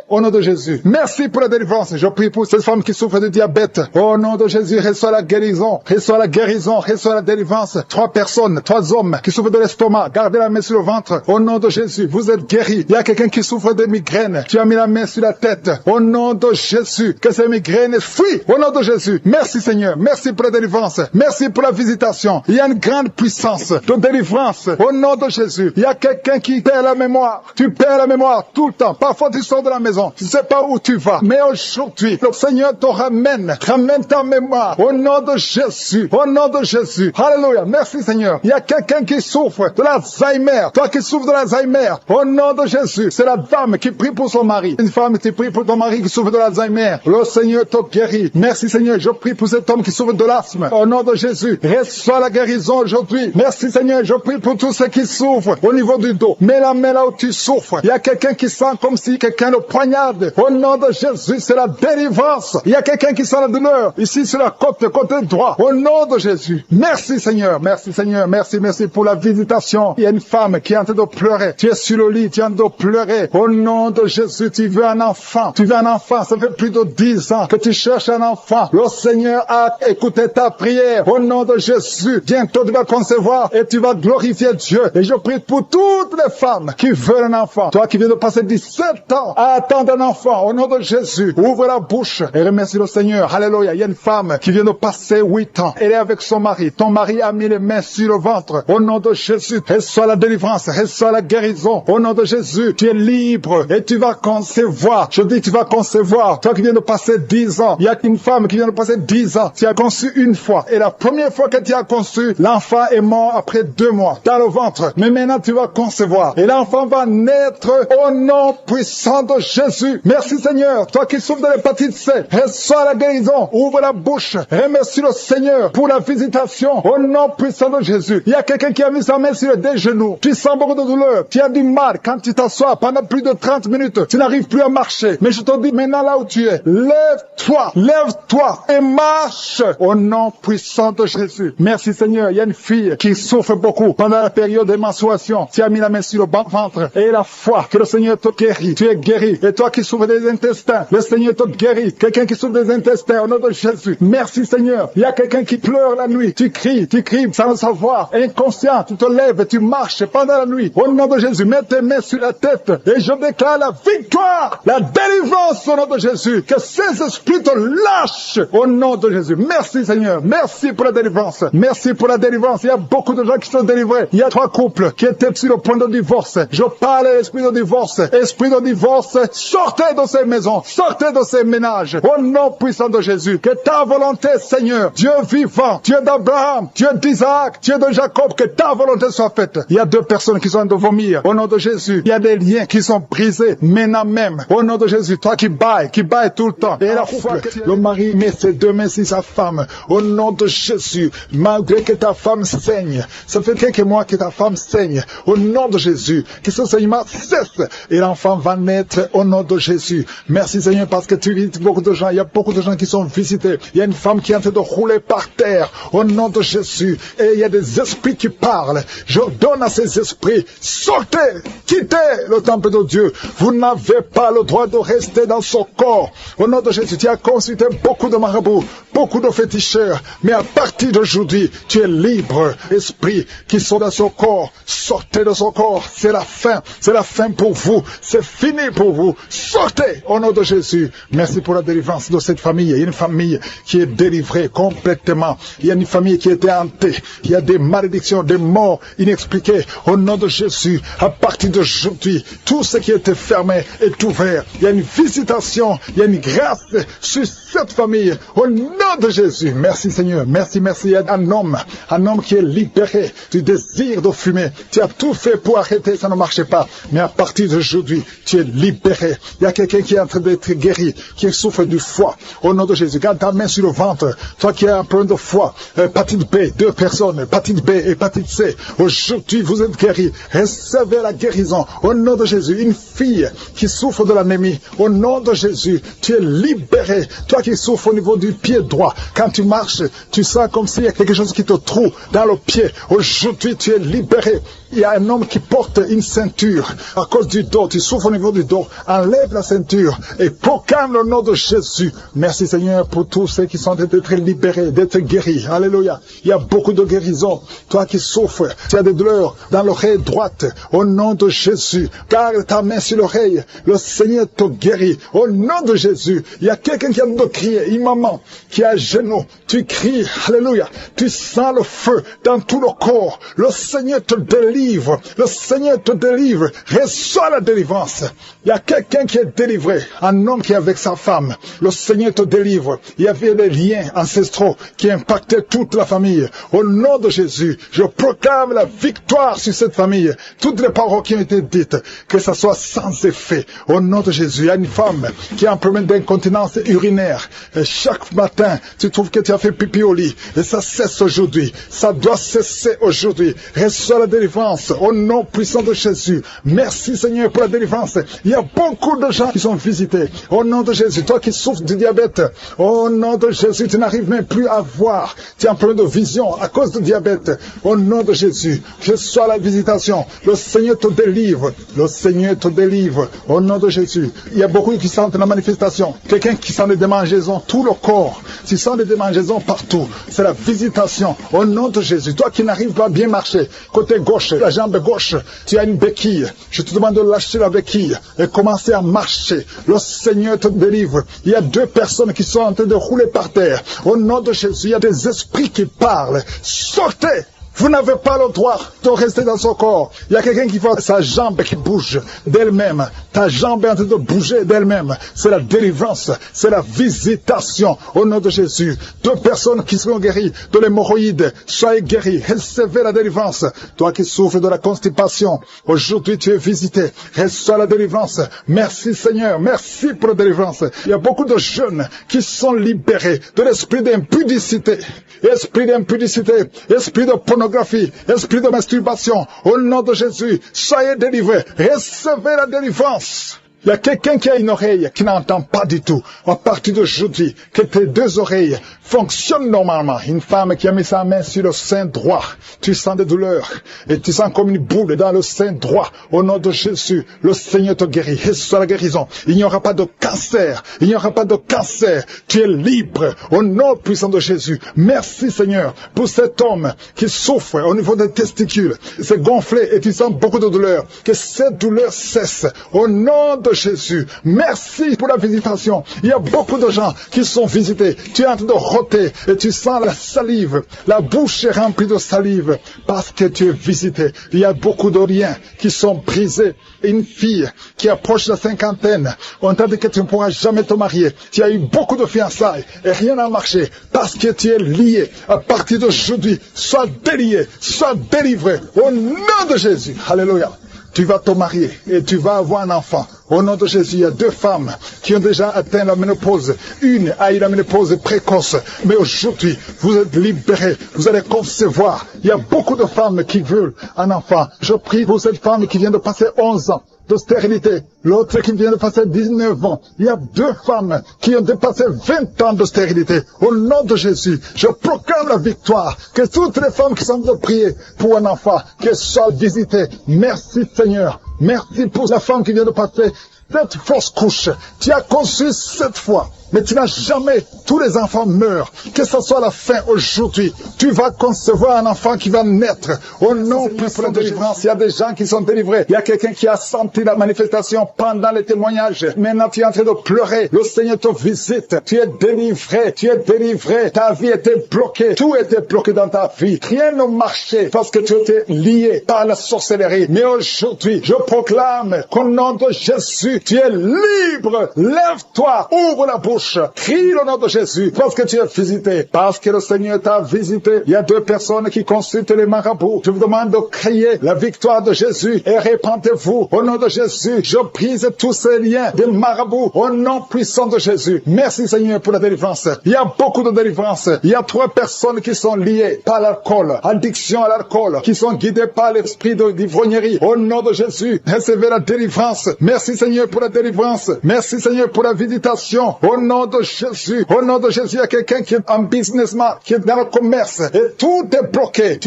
Au nom de Jésus. Merci pour la délivrance. Je prie pour cette femme qui souffre de diabète. Au nom de Jésus, reçois la guérison. Reçois la guérison. Reçois la délivrance. 3 personnes, 3 hommes qui souffrent de l'estomac. Gardez la main sur le ventre. Au nom de Jésus, vous êtes guéris. Il y a quelqu'un qui souffre de migraine. Tu as mis la main sur la tête. Au nom de Jésus, que ces migraines fuient. Au nom de Jésus. Merci Seigneur. Merci pour la délivrance. Merci pour la visitation. Il y a une grande puissance de délivrance. Au nom de Jésus. Il y a quelqu'un qui perd la mémoire. Tu perds la mémoire tout le temps. Parfois tu sors de la maison. Tu ne sais pas où tu vas. Mais aujourd'hui, le Seigneur te ramène. Ramène ta mémoire. Au nom de Jésus. Au nom de Jésus. Alléluia. Merci Seigneur. Il y a quelqu'un qui souffre de l'Alzheimer. Toi qui souffres de l'Alzheimer. Au nom de Jésus. C'est la dame qui prie pour son mari. Une femme qui prie pour ton mari qui souffre de l'Alzheimer. Le Seigneur te guérit. Merci Seigneur. Je prie pour cet homme qui souffre de l'asthme. Au nom de Jésus. Reçois la guérison aujourd'hui. Merci Seigneur. Je prie pour tous ceux qui souffrent au niveau du dos. Mets la main là où tu souffres. Il y a quelqu'un qui sent comme si quelqu'un le poignarde. Au nom de Jésus, c'est la délivrance. Il y a quelqu'un qui sent la douleur. Ici, sur la côté droit. Au nom de Jésus. Merci Seigneur. Merci Seigneur. Merci pour la visitation. Il y a une femme qui est en train de pleurer. Tu es sur le lit, tu es en train de pleurer. Au nom de Jésus, tu veux un enfant. Tu veux un enfant. Ça fait plus de 10 ans que tu cherches un enfant. Le Seigneur a écouté ta prière. Au nom de Jésus, bientôt tu vas concevoir et tu vas glorifier Dieu. Et je prie pour toutes les femmes qui veulent un enfant. Toi qui viens de passer 17 ans à attendre un enfant. Au nom de Jésus, ouvre la bouche et remercie le Seigneur. Alléluia. Il y a une femme qui vient de passer 8 ans. Elle est avec son mari. Ton mari a mis les mains sur le ventre. Au nom de Jésus, reçois la délivrance, reçois la guérison. Au nom de Jésus, tu es libre et tu vas concevoir. Je dis tu vas concevoir. Toi qui viens de passer 10 ans, il y a une femme qui vient de passer 10 ans. Tu as conçu une fois. Et la première fois que tu as conçu, l'enfant est mort après 2 mois dans le ventre. Mais maintenant tu vas concevoir. Et l'enfant va naître au nom puissant de Jésus. Merci Seigneur. Toi qui souffres de l'hépatite C, reçois la guérison. Ouvre la bouche. Remercie le Seigneur pour la visitation. Au nom puissant de Jésus. Il y a quelqu'un qui a mis sa main sur des genoux. Tu sens beaucoup de douleur. Tu as du mal quand tu t'assois pendant plus de 30 minutes. Tu n'arrives plus à marcher. Mais je te dis maintenant là où tu es, lève-toi. Lève-toi et marche. Au nom puissant de Jésus. Merci Seigneur. Il y a une fille qui souffre beaucoup pendant la période de menstruation. Tu as mis la main sur le ventre et la foi que le Seigneur te guérit. Tu es guéri. Et toi qui souffres des intestins, le Seigneur te guérit. Quelqu'un qui souffre des intestins, au nom de Jésus. Merci Seigneur. Il y a quelqu'un qui pleure la nuit. Tu cries sans le savoir. Inconscient, tu te lèves et tu marches pendant la nuit. Au nom de Jésus, mets tes mains sur la tête et je déclare la victoire, la délivrance au nom de Jésus. Que ces esprits te lâchent au nom de Jésus. Merci Seigneur. Merci pour la délivrance. Merci pour la délivrance. Il y a beaucoup de gens qui sont délivrés. Il y a 3 couples qui étaient sur le point de divorce. Je parle à l'esprit de divorce. Esprit de divorce, sortez de ces maisons. Sortez de ces ménages. Au nom puissant de Jésus. Que ta volonté, Seigneur, Dieu vivant, Dieu d'Abraham, Dieu d'Isaac, Dieu de Jacob, que ta volonté soit faite. Il y a 2 personnes qui sont en train de vomir. Au nom de Jésus. Il y a des liens qui sont brisés maintenant même. Au nom de Jésus. Toi qui bailles tout le temps. Et la foi, le mari met ses 2 mains sur sa femme. Au nom de Jésus. Malgré que ta femme saigne. Ça fait quelques mois que ta femme saigne. Au nom de Jésus. Que ce saignement cesse. Et l'enfant va naître au nom de Jésus. Merci Seigneur parce que tu visites beaucoup de gens. Il y a beaucoup de gens qui sont visités. Il y a une femme qui est en train de rouler par terre. Au nom de Jésus. Et il y a des esprits qui parlent. Je donne à ces esprits. Sortez. Quittez le temple de Dieu. Vous n'avez pas le droit de rester dans ce corps. Au nom de Jésus, tu as consulté beaucoup de marabouts, beaucoup de féticheurs. Mais à partir d'aujourd'hui, tu es libre. Esprits qui sont dans ce corps. Sortez de ce corps. C'est la fin. C'est la fin pour vous. C'est fini pour vous. sortez au nom de Jésus. Merci pour la délivrance de cette famille. Il y a une famille qui est délivrée complètement. Il y a une famille qui était hantée. Il y a des malédictions, des morts inexpliquées. Au nom de Jésus, à partir d'aujourd'hui, tout ce qui était fermé est ouvert. Il y a une visitation, il y a une grâce sur cette famille. Au nom de Jésus, merci Seigneur. Merci. Il y a un homme qui est libéré du désir de fumer. Tu as tout fait pour arrêter, ça ne marchait pas. Mais à partir d'aujourd'hui, tu es libéré. Il y a quelqu'un qui est en train d'être guéri, qui souffre du foie. Au nom de Jésus, garde ta main sur le ventre. Toi qui as un problème de foie, hépatite B, 2 personnes, hépatite B, hépatite C. Aujourd'hui, vous êtes guéris. Recevez la guérison. Au nom de Jésus, une fille qui souffre de l'anémie. Au nom de Jésus, tu es libéré. Toi qui souffres au niveau du pied droit. Quand tu marches, tu sens comme s'il y a quelque chose qui te trouve dans le pied. Aujourd'hui, tu es libéré. Il y a un homme qui porte une ceinture à cause du dos. Tu souffres au niveau du dos. Enlève la ceinture et proclame le nom de Jésus. Merci Seigneur pour tous ceux qui sont d'être libérés, d'être guéris. Alléluia. Il y a beaucoup de guérisons. Toi qui souffres, tu as des douleurs dans l'oreille droite. Au nom de Jésus, garde ta main sur l'oreille. Le Seigneur te guérit. Au nom de Jésus, il y a quelqu'un qui a de crier. Une maman qui est à genoux. Tu cries. Alléluia. Tu sens le feu dans tout le corps. Le Seigneur te délivre. Le Seigneur te délivre. Reçois la délivrance. Il y a quelqu'un qui est délivré. Un homme qui est avec sa femme. Le Seigneur te délivre. Il y avait des liens ancestraux qui impactaient toute la famille. Au nom de Jésus, je proclame la victoire sur cette famille. Toutes les paroles qui ont été dites, que ça soit sans effet. Au nom de Jésus, il y a une femme qui a un problème d'incontinence urinaire. Et chaque matin, tu trouves que tu as fait pipi au lit. Et ça cesse aujourd'hui. Ça doit cesser aujourd'hui. Reçois la délivrance. Au nom puissant de Jésus. Merci Seigneur pour la délivrance. Il y a beaucoup de gens qui sont visités. Au nom de Jésus, toi qui souffres du diabète, au nom de Jésus, tu n'arrives même plus à voir. Tu as un problème de vision à cause du diabète. Au nom de Jésus, reçois la visitation. Le Seigneur te délivre. Le Seigneur te délivre. Au nom de Jésus. Il y a beaucoup qui sentent la manifestation. Quelqu'un qui sent des démangeaisons, tout le corps. Tu sens des démangeaisons partout. C'est la visitation. Au nom de Jésus. Toi qui n'arrives pas à bien marcher, côté gauche, la jambe gauche, tu as une béquille. Je te demande de lâcher la béquille et commencer à marcher. Le Seigneur te délivre. Il y a 2 personnes qui sont en train de rouler par terre. Au nom de Jésus, il y a des esprits qui parlent. Sortez! Vous n'avez pas le droit de rester dans son corps. Il y a quelqu'un qui voit sa jambe qui bouge d'elle-même. Ta jambe est en train de bouger d'elle-même. C'est la délivrance. C'est la visitation. Au nom de Jésus. 2 personnes qui seront guéries de l'hémorroïde. Soyez guéris. Recevez la délivrance. Toi qui souffres de la constipation. Aujourd'hui tu es visité. Reçois la délivrance. Merci Seigneur. Merci pour la délivrance. Il y a beaucoup de jeunes qui sont libérés de l'esprit d'impudicité. Esprit d'impudicité. Esprit de pornographie, esprit de masturbation, au nom de Jésus, soyez délivrés, recevez la délivrance. Il y a quelqu'un qui a une oreille qui n'entend pas du tout. À partir d'aujourd'hui, que tes 2 oreilles fonctionnent normalement. Une femme qui a mis sa main sur le sein droit. Tu sens des douleurs et tu sens comme une boule dans le sein droit. Au nom de Jésus, le Seigneur te guérit. Reçois la guérison. Il n'y aura pas de cancer. Il n'y aura pas de cancer. Tu es libre. Au nom puissant de Jésus. Merci Seigneur pour cet homme qui souffre au niveau des testicules. C'est gonflé et tu sens beaucoup de douleur. Que cette douleur cesse. Au nom de Jésus. Merci pour la visitation. Il y a beaucoup de gens qui sont visités. Tu es en train de roter et tu sens la salive. La bouche est remplie de salive parce que tu es visité. Il y a beaucoup de liens qui sont brisés. Une fille qui approche la cinquantaine, on t'a dit que tu ne pourras jamais te marier. Tu as eu beaucoup de fiançailles et rien n'a marché parce que tu es lié. À partir d'aujourd'hui, sois délié, sois délivré au nom de Jésus. Alléluia. Tu vas te marier et tu vas avoir un enfant. Au nom de Jésus, il y a 2 femmes qui ont déjà atteint la ménopause. Une a eu la ménopause précoce. Mais aujourd'hui, vous êtes libérés. Vous allez concevoir. Il y a beaucoup de femmes qui veulent un enfant. Je prie pour cette femme qui vient de passer 11 ans de stérilité. L'autre qui vient de passer 19 ans. Il y a 2 femmes qui ont dépassé 20 ans de stérilité. Au nom de Jésus, je proclame la victoire. Que toutes les femmes qui sont de prier pour un enfant, qu'elles soient visitées. Merci Seigneur.
Merci pour la femme qui vient de passer cette fausse couche. Tu as conçu 7 fois. Mais tu n'as jamais, tous les enfants meurent. Que ce soit la fin aujourd'hui, tu vas concevoir un enfant qui va naître. Au nom de la délivrance, il y a des gens qui sont délivrés. Il y a quelqu'un qui a senti la manifestation pendant les témoignages. Maintenant, tu es en train de pleurer. Le Seigneur te visite. Tu es délivré. Tu es délivré. Ta vie était bloquée. Tout était bloqué dans ta vie. Rien ne marchait parce que tu étais lié par la sorcellerie. Mais aujourd'hui, je proclame qu'au nom de Jésus, tu es libre. Lève-toi. Ouvre la bouche. Crie le nom de Jésus parce que tu es visité, parce que le Seigneur t'a visité. Il y a 2 personnes qui consultent les marabouts. Je vous demande de crier la victoire de Jésus et répandez-vous au nom de Jésus. Je brise tous ces liens des marabouts au nom puissant de Jésus. Merci Seigneur pour la délivrance. Il y a beaucoup de délivrance. Il y a 3 personnes qui sont liées par l'alcool, addiction à l'alcool, qui sont guidées par l'esprit d'ivrognerie. Au nom de Jésus, recevez la délivrance. Merci Seigneur pour la délivrance. Merci Seigneur pour la visitation. Au nom de Jésus, au nom de Jésus, il y a quelqu'un qui est un businessman, qui est dans le commerce, et tout est bloqué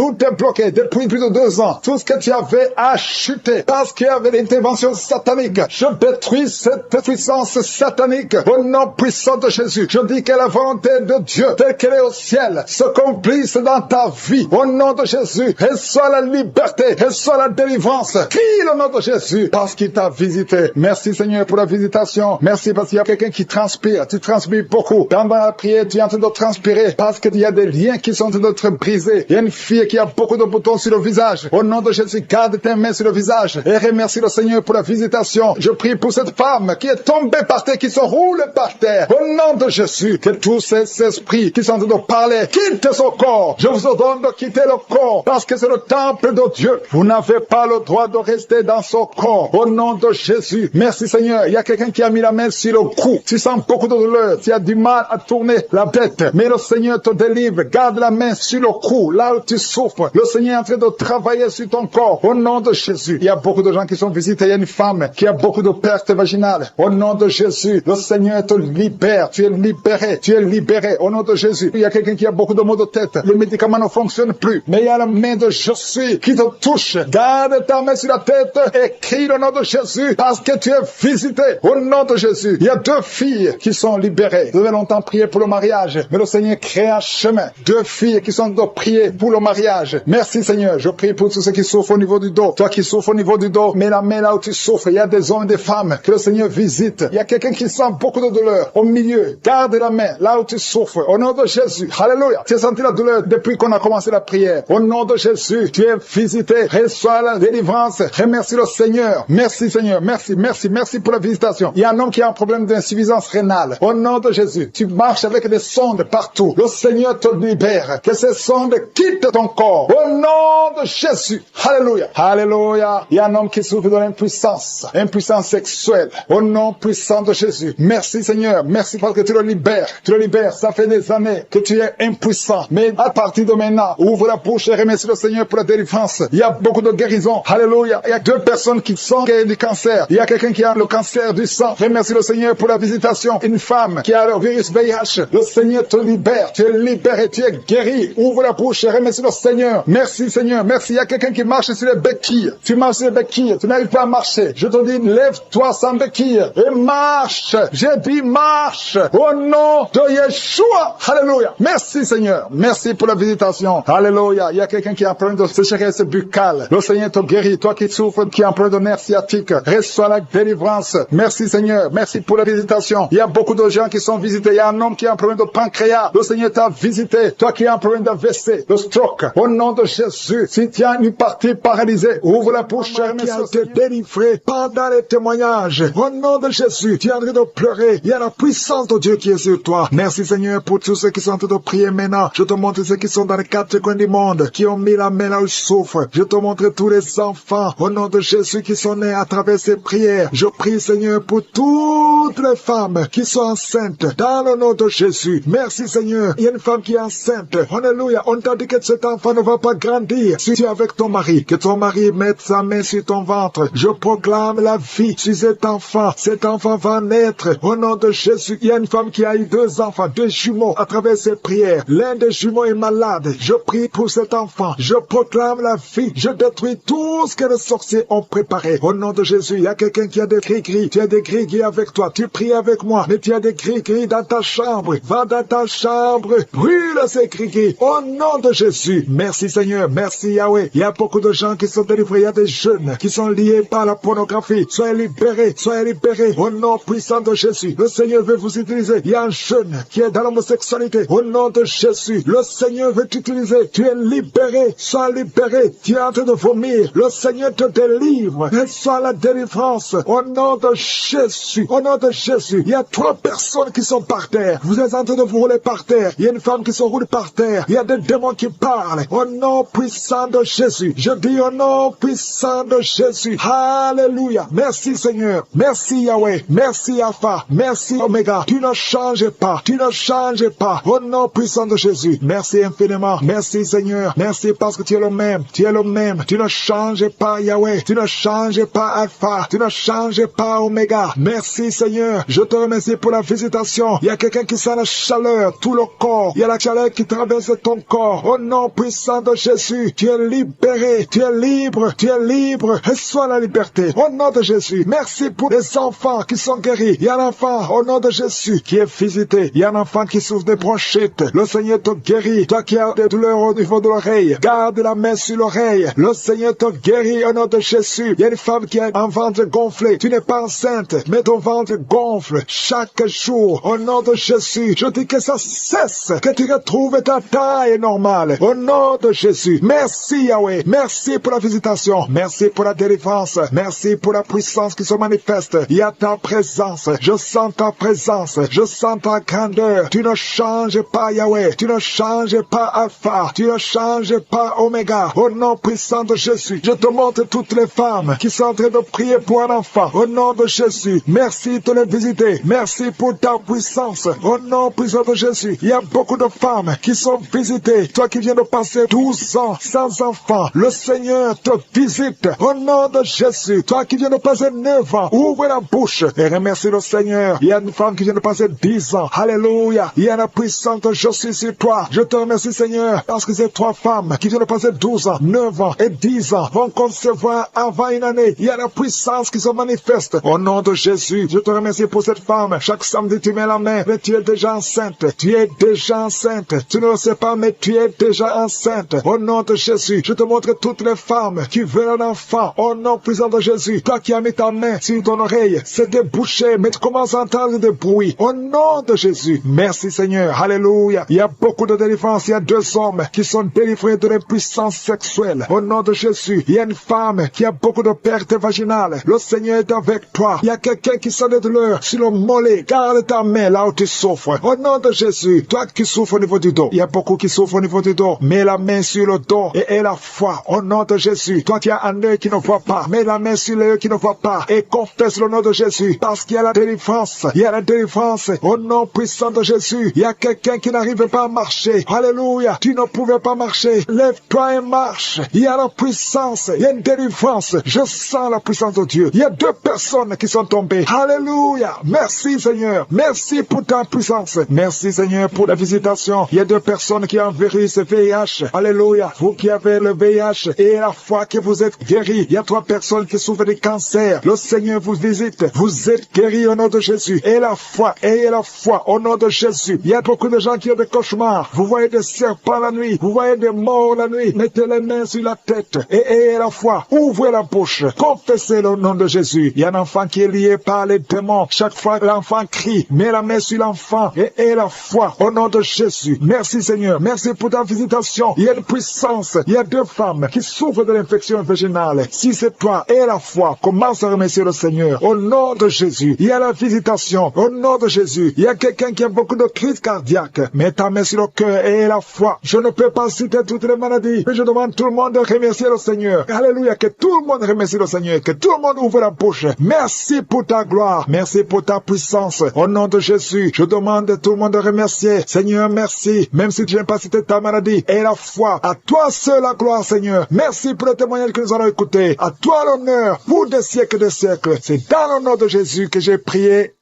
depuis plus de 2 ans. Tout ce que tu avais a chuté parce qu'il y avait l'intervention satanique. Je détruis cette puissance satanique au nom puissant de Jésus. Je dis que la volonté de Dieu, telle qu'elle est au ciel, se accomplisse dans ta vie. Au nom de Jésus, reçois la liberté, reçois la délivrance. Crie le nom de Jésus parce qu'il t'a visité. Merci Seigneur pour la visitation. Merci parce qu'il y a quelqu'un qui transpire. Tu transpires beaucoup. Pendant la prière, tu es en train de transpirer parce qu'il y a des liens qui sont en train d'être brisés. Il y a une fille qui a beaucoup de boutons sur le visage. Au nom de Jésus, garde tes mains sur le visage et remercie le Seigneur pour la visitation. Je prie pour cette femme qui est tombée par terre, qui se roule par terre. Au nom de Jésus, que tous ces esprits qui sont en train de parler quittent son corps. Je vous ordonne de quitter le corps parce que c'est le temple de Dieu. Vous n'avez pas le droit de rester dans son corps. Au nom de Jésus. Merci Seigneur. Il y a quelqu'un qui a mis la main sur le cou. Tu sens beaucoup de douleur. Tu as du mal à tourner la tête. Mais le Seigneur te délivre. Garde la main sur le cou. Là où tu souffres. Le Seigneur est en train de travailler sur ton corps. Au nom de Jésus. Il y a beaucoup de gens qui sont visités. Il y a une femme qui a beaucoup de pertes vaginales. Au nom de Jésus. Le Seigneur te libère. Tu es libéré. Tu es libéré. Au nom de Jésus. Il y a quelqu'un qui a beaucoup de maux de tête. Les médicaments ne fonctionnent plus. Mais il y a la main de Jésus qui te touche. Garde ta main sur la tête et crie le nom de Jésus parce que tu es visité. Au nom de Jésus. Il y a 2 filles qui sont libérées. Vous avez longtemps prié pour le mariage, mais le Seigneur crée un chemin. 2 filles qui sont de prier pour le mariage. Merci Seigneur. Je prie pour tous ceux qui souffrent au niveau du dos. Toi qui souffres au niveau du dos, mets la main là où tu souffres. Il y a des hommes et des femmes que le Seigneur visite. Il y a quelqu'un qui sent beaucoup de douleur au milieu. Garde la main là où tu souffres. Au nom de Jésus. Alléluia. Tu as senti la douleur depuis qu'on a commencé la prière. Au nom de Jésus, tu es visité. Reçois la délivrance. Remercie le Seigneur. Merci Seigneur. Merci pour la visitation. Il y a un homme qui a un problème d'insuffisance rénale. Au nom de Jésus, tu marches avec des sondes partout. Le Seigneur te libère. Que ces sondes quittent ton corps. Au nom de Jésus. Alléluia. Alléluia. Il y a un homme qui souffre de l'impuissance. Impuissance sexuelle. Au nom puissant de Jésus. Merci Seigneur. Merci parce que tu le libères. Tu le libères. Ça fait des années que tu es impuissant. Mais à partir de maintenant, ouvre la bouche et remercie le Seigneur pour la délivrance. Il y a beaucoup de guérisons. Alléluia. Il y a 2 personnes qui sont guéries du cancer. Il y a quelqu'un qui a le cancer du sang. Remercie le Seigneur pour la visitation. Une femme qui a le virus VIH. Le Seigneur te libère. Tu es libéré. Tu es guéri. Ouvre la bouche et remercie le Seigneur. Merci Seigneur. Merci. Il y a quelqu'un qui marche sur les béquilles. Tu marches sur les béquilles. Tu n'arrives pas à marcher. Je te dis, lève-toi sans béquilles et marche. J'ai dit marche. Au nom de Yeshua. Alléluia. Merci Seigneur. Merci pour la visitation. Alléluia. Il y a quelqu'un qui a un problème de sécheresse buccale. Le Seigneur te guérit. Toi qui souffres, qui a un problème de nerf sciatique, reçois la délivrance. Merci Seigneur. Merci pour la visitation. Il y a beaucoup de gens qui sont visités. Il y a un homme qui a un problème de pancréas. Le Seigneur t'a visité. Toi qui as un problème d'AVC, de stroke. Au nom de Jésus. Si tu as une partie paralysée, ouvre la bouche. Qui a été délivré pendant les témoignages. Au nom de Jésus. Tu es en train de pleurer. Il y a la puissance de Dieu qui est sur toi. Merci Seigneur pour tous ceux qui sont en train de prier maintenant. Je te montre ceux qui sont dans les 4 coins du monde, qui ont mis la main là où ils souffrent. Je te montre tous les enfants, au nom de Jésus, qui sont nés à travers ces prières. Je prie Seigneur pour toutes les femmes qui sont enceintes, dans le nom de Jésus. Merci Seigneur. Il y a une femme qui est enceinte. Alléluia. On t'a dit que cet enfant ne va pas grandir. Si tu es avec ton mari, que ton mari mette sa main sur ton ventre. Je proclame la vie sur cet enfant. Cet enfant va naître. Au nom de Jésus. Il y a une femme qui a eu 2 enfants, 2 jumeaux à travers ses prières. L'un des jumeaux est malade. Je prie pour cet enfant. Je proclame la vie. Je détruis tout ce que les sorciers ont ont préparé. Au nom de Jésus, il y a quelqu'un qui a des gris-gris. Tu as des gris-gris avec toi. Tu pries avec moi, mais tu as des gris-gris dans ta chambre. Va dans ta chambre. Brûle ces gris-gris. Au nom de Jésus. Merci Seigneur. Merci Yahweh. Il y a beaucoup de gens qui sont délivrés. Il y a des jeunes qui sont liés par la pornographie. Soyez libérés. Soyez libérés. Au nom puissant de Jésus. Le Seigneur veut vous utiliser. Il y a un jeune qui est dans l'homosexualité. Au nom de Jésus. Le Seigneur veut t'utiliser. Tu es libéré. Sois libéré. Tu es en train de vomir. Le Seigneur te délivre. Et sois la délivrance. Au nom de Jésus. Au nom de Jésus. Il y a 3 personnes qui sont par terre. Vous êtes en train de vous rouler par terre. Il y a une femme qui se roule par terre. Il y a des démons qui parlent. Au nom puissant de Jésus. Je dis au nom puissant de Jésus. Alléluia. Merci Seigneur. Merci Yahweh. Merci Alpha. Merci Oméga. Tu ne changes pas. Tu ne changes pas. Au nom puissant de Jésus. Merci infiniment. Merci Seigneur. Merci parce que tu es le même. Tu es le même. Tu ne changes pas Yahweh. Tu ne changes pas Alpha. Tu ne changes pas Oméga. Merci Seigneur. Je te remercie pour la visitation. Il y a quelqu'un qui sent la chaleur, tout le corps. Il y a la chaleur qui traverse ton corps. Au nom puissant de Jésus, tu es libéré. Tu es libre. Tu es libre. Et sois la liberté. Au nom de Jésus. Merci pour les enfants qui sont guéris. Il y a un enfant au nom de Jésus qui est visité. Il y a un enfant qui souffre de bronchite. Le Seigneur te guérit. Toi qui as des douleurs au niveau de l'oreille, garde la main sur l'oreille. Le Seigneur te guérit au nom de Jésus. Il y a une femme qui a un ventre gonflé. Tu n'es pas enceinte, mais ton ventre gonfle chaque jour. Au nom de Jésus, je dis que ça cesse, que tu retrouves ta taille normale. Au nom de Jésus. Merci Yahweh. Merci pour la visitation. Merci pour la délivrance. Merci pour la puissance qui se manifeste. Il y a ta présence. Je sens ta présence. Je sens ta grandeur. Tu ne changes pas Yahweh. Tu ne changes pas Alpha. Tu ne changes pas Oméga. Au nom puissant de Jésus, je te montre toutes les femmes qui sont en train de prier pour un enfant. Au nom de Jésus, merci de les visiter. Merci pour ta puissance. Au nom puissant de Jésus, il y a beaucoup de femmes qui sont visitées. Toi qui viens de passer 12 ans sans enfant, le Seigneur te visite. Au nom de Jésus, toi qui viens de passer 9 ans, ouvre la bouche et remercie le Seigneur. Il y a une femme qui vient de passer 10 ans. Alléluia. Il y a la puissance de je suis sur toi. Je te remercie Seigneur parce que ces 3 femmes qui viennent de passer 12 ans, 9 ans et 10 ans vont concevoir avant une année. Il y a la puissance qui se manifeste. Au nom de Jésus, je te remercie pour cette femme. Chaque samedi tu mets la main, mais tu es déjà enceinte. Tu es déjà enceinte. Tu ne le sais pas, mais tu es déjà enceinte. Au nom de Jésus, je te montre toutes les femmes qui veulent un enfant. Au nom puissant de Jésus, toi qui as mis ta main sur ton oreille, c'était bouché, mais tu commences à entendre des bruits. Au nom de Jésus, merci Seigneur. Alléluia. Il y a beaucoup de délivrance. Il y a 2 hommes qui sont délivrés de l'impuissance sexuelle. Au nom de Jésus, il y a une femme qui a beaucoup de pertes vaginales. Le Seigneur est avec toi. Il y a quelqu'un qui sent des douleurs sur le mollet. Garde ta main là où tu souffres. Au nom de Jésus, toi qui souffres au niveau du dos, il y a beaucoup qui souffrent au niveau du dos. Mets la main sur le dos et aie la foi. Au nom de Jésus, toi qui as un œil qui ne voit pas, mets la main sur l'œil qui ne voit pas et confesse le nom de Jésus parce qu'il y a la délivrance. Il y a la délivrance. Au nom puissant de Jésus, il y a quelqu'un qui n'arrive pas à marcher. Alléluia. Tu ne pouvais pas marcher. Lève-toi et marche. Il y a la puissance. Il y a une délivrance. Je sens la puissance de Dieu. Il y a 2 personnes qui sont tombées. Alléluia. Merci Seigneur. Merci pour ta puissance. Merci Seigneur pour la visitation. Il y a 2 personnes qui ont un virus VIH. Alléluia. Vous qui avez le VIH et la foi que vous êtes guéris. Il y a 3 personnes qui souffrent de cancer. Le Seigneur vous visite. Vous êtes guéris au nom de Jésus. Et la foi. Ayez la foi au nom de Jésus. Il y a beaucoup de gens qui ont des cauchemars. Vous voyez des serpents la nuit. Vous voyez des morts la nuit. Mettez les mains sur la tête et ayez la foi. Ouvrez la bouche. Confessez le nom de Jésus. Il y a un enfant qui est lié par les démons. Chaque fois l'enfant crie, mets la main sur l'enfant et ayez la foi au nom de Jésus. Merci Seigneur. Merci pour ta visitation. Il y a une puissance. Il y a 2 femmes qui souffrent de l'infection vaginale. Si c'est toi, aie la foi. Commence à remercier le Seigneur. Au nom de Jésus. Il y a la visitation. Au nom de Jésus. Il y a quelqu'un qui a beaucoup de crises cardiaques. Mets ta main sur le cœur et aie la foi. Je ne peux pas citer toutes les maladies, mais je demande tout le monde de remercier le Seigneur. Alléluia. Que tout le monde remercie le Seigneur. Que tout le monde ouvre la bouche. Merci pour ta gloire. Merci pour ta puissance. Au nom de Jésus, je demande à tout le monde de remercier. Seigneur, merci. Même si tu n'as pas cité ta maladie, aie la foi. À toi seul la gloire, Seigneur. Merci pour le témoignage que nous allons écouter. À toi l'honneur pour des siècles et des siècles. C'est dans le nom de Jésus que j'ai prié.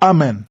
Amen.